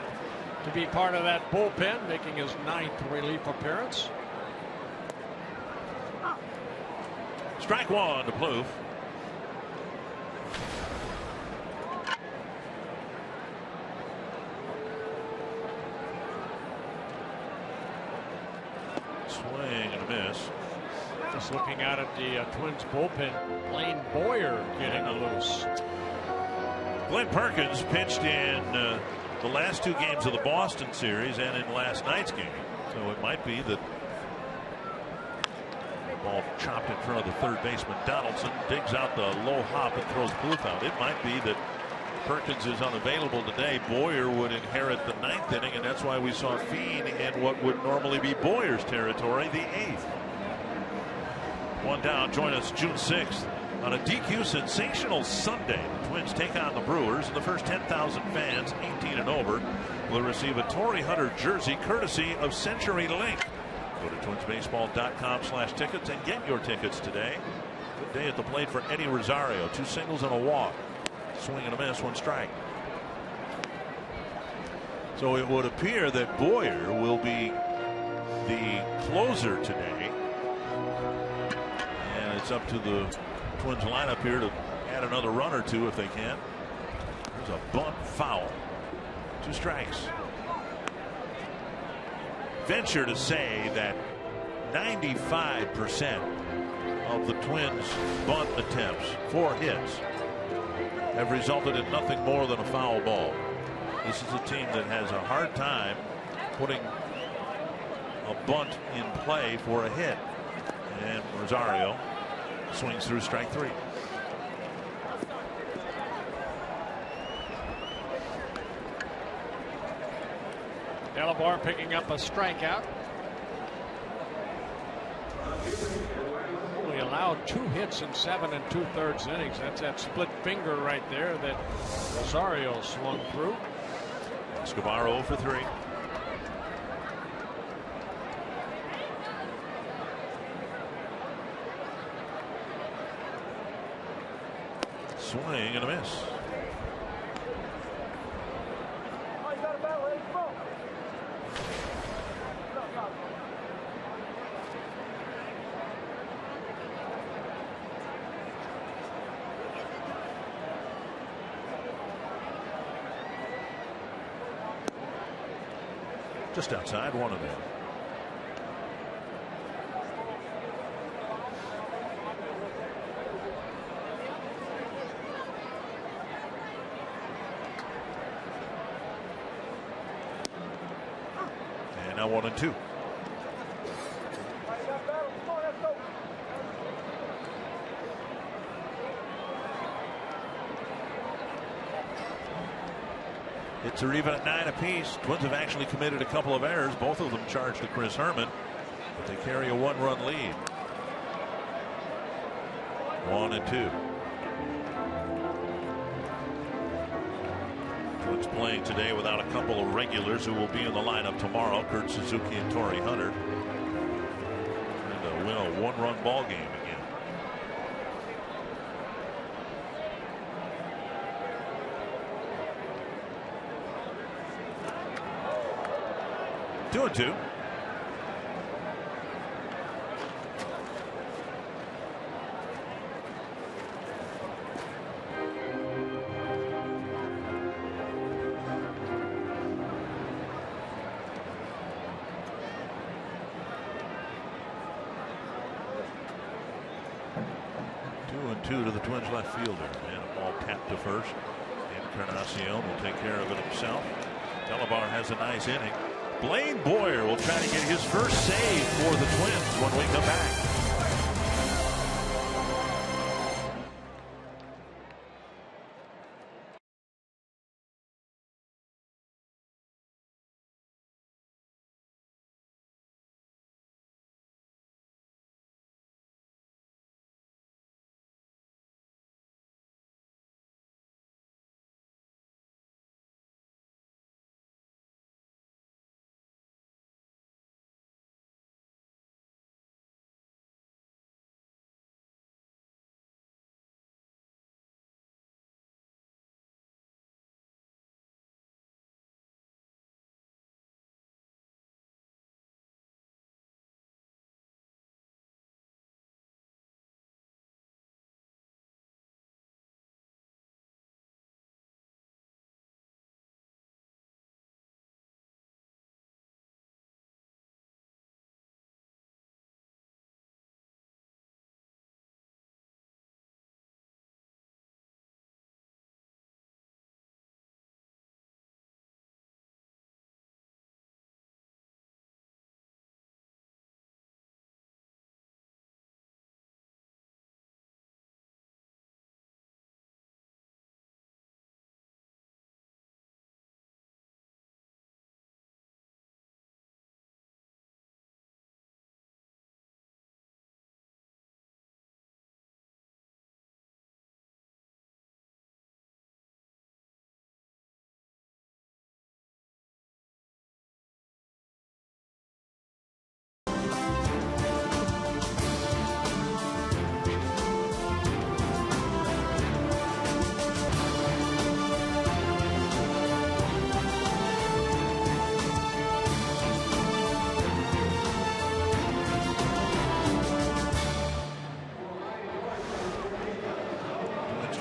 to be part of that bullpen, making his 9th relief appearance. Strike one to Plouffe. Swing and a miss. Just looking out at the Twins bullpen, Blaine Boyer getting loose. Glenn Perkins pitched in the last 2 games of the Boston series and in last night's game. So it might be that the ball chopped in front of the third baseman. Donaldson digs out the low hop and throws Plouffe out. It might be that Perkins is unavailable today. Boyer would inherit the 9th inning, and that's why we saw Fein in what would normally be Boyer's territory, the 8th. One down. Join us June 6th on a DQ sensational Sunday. The Twins take on the Brewers, and the first 10,000 fans 18 and over will receive a Torrey Hunter jersey courtesy of CenturyLink. Go to twinsbaseball.com/tickets and get your tickets today. Good day at the plate for Eddie Rosario. 2 singles and a walk. Swing and a miss, 1 strike. So it would appear that Boyer will be the closer today. And it's up to the Twins lineup here to add another run or 2 if they can. There's a bunt foul. 2 strikes. Venture to say that 95% of the Twins' bunt attempts, 4 hits, have resulted in nothing more than a foul ball. This is a team that has a hard time putting a bunt in play for a hit. And Rosario swings through strike 3. Delabar picking up a strikeout. Only allowed 2 hits in 7 2/3 innings. That's that split finger right there that Rosario swung through. Escobar 0 for 3. Swing and a miss. Just outside, 1 of them. And now 1 and 2. Hits are even at 9 apiece. Twins have actually committed a couple of errors, both of them charged to Chris Herman, but they carry a 1-run lead. 1 and 2. Twins playing today without a couple of regulars who will be in the lineup tomorrow, Kurt Suzuki and Torrey Hunter. Trying to win a 1-run ball game again. Two and 2. To the Twins left fielder, and a ball tapped to first. Encarnacion will take care of it himself. Delabar has a nice inning. Blaine Boyer will try to get his first save for the Twins when we come back.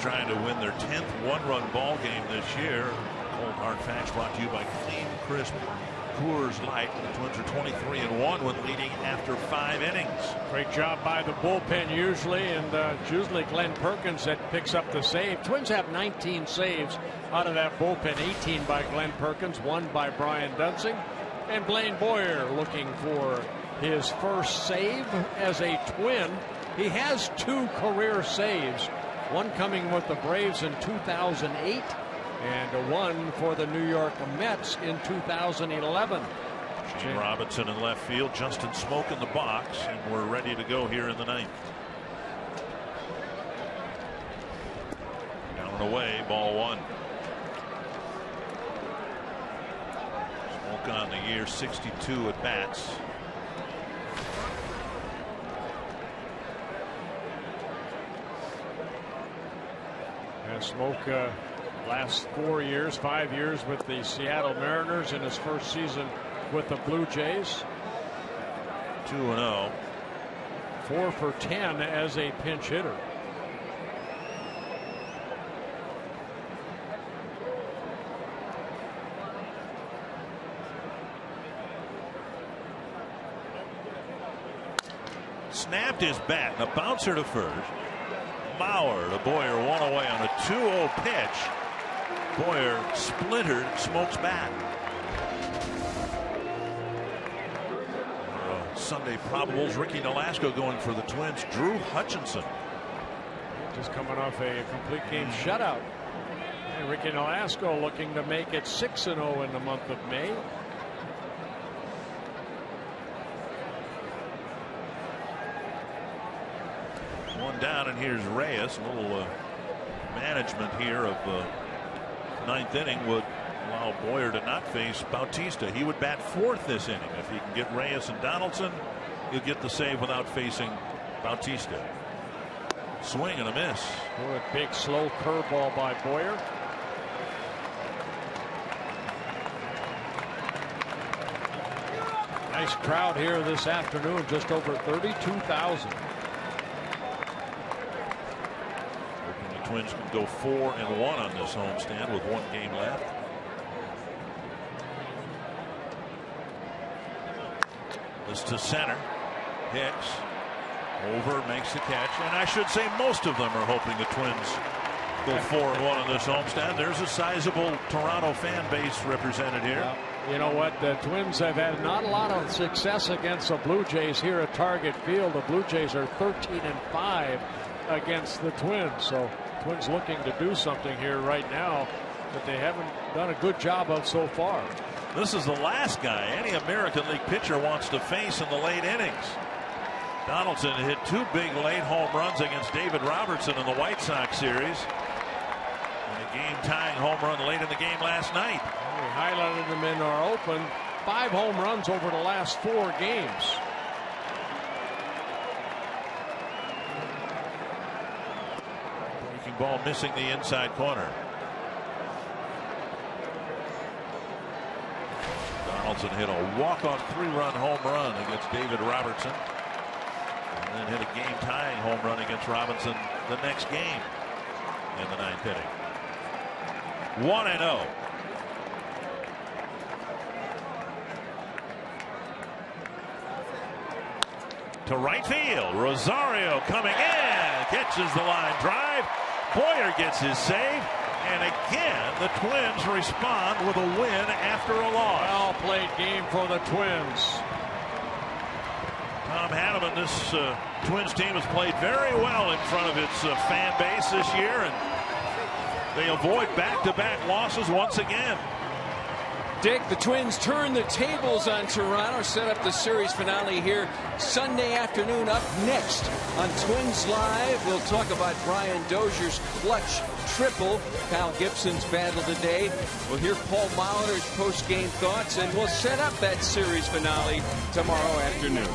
Trying to win their 10th one-run ball game this year. Cold Hard Facts brought to you by Clean Crisp Coors Light. The Twins are 23-1 when leading after 5 innings. Great job by the bullpen usually, and it's usually Glenn Perkins that picks up the save. Twins have 19 saves out of that bullpen, 18 by Glenn Perkins, 1 by Brian Dunsing. And Blaine Boyer looking for his first save as a Twin. He has 2 career saves. One coming with the Braves in 2008 and 1 for the New York Mets in 2011. Gene Robinson in left field, Justin Smoke in the box, and we're ready to go here in the 9th. Down and away, ball 1. Smoke on the year, 62 at bats. Smoke last 4 years, 5 years with the Seattle Mariners in his first season with the Blue Jays. 2-0. 4 for 10 as a pinch hitter. Snapped his bat and a bouncer to first. Mauer to Boyer, 1 away on a 2-0 pitch. Boyer splintered Smoke's bat. Sunday probables, Ricky Nolasco going for the Twins. Drew Hutchinson just coming off a complete game shutout. And Ricky Nolasco looking to make it 6-0 in the month of May. One down, and here's Reyes. A little management here of the 9th inning would allow Boyer to not face Bautista. He would bat 4th this inning. If he can get Reyes and Donaldson, he'll get the save without facing Bautista. Swing and a miss. Good big slow curveball by Boyer. Nice crowd here this afternoon, just over 32,000. Twins can go 4-1 on this homestand with 1 game left. This to center. Hicks over, makes the catch, and I should say most of them are hoping the Twins go 4-1 on this homestand. There's a sizable Toronto fan base represented here. Yeah. You know what? The Twins have had not a lot of success against the Blue Jays here at Target Field. The Blue Jays are 13-5 against the Twins. So Twins looking to do something here right now that they haven't done a good job of so far. This is the last guy any American League pitcher wants to face in the late innings. Donaldson hit 2 big late home runs against David Robertson in the White Sox series. And a game-tying home run late in the game last night. We highlighted them in our open. 5 home runs over the last 4 games. Breaking ball missing the inside corner. Donaldson hit a walk-on 3-run home run against David Robertson. And then hit a game-tying home run against Robinson the next game in the 9th inning. 1-0. To right field. Rosario coming in. Catches the line drive. Boyer gets his save. And again, the Twins respond with a win after a loss. Well played game for the Twins. Tom Hanneman, this Twins team has played very well in front of its fan base this year, and they avoid back-to-back losses once again. Dick, the Twins turn the tables on Toronto, set up the series finale here Sunday afternoon. Up next on Twins Live, we'll talk about Brian Dozier's clutch triple, Kyle Gibson's battle today. We'll hear Paul Molitor's post-game thoughts, and we'll set up that series finale tomorrow afternoon.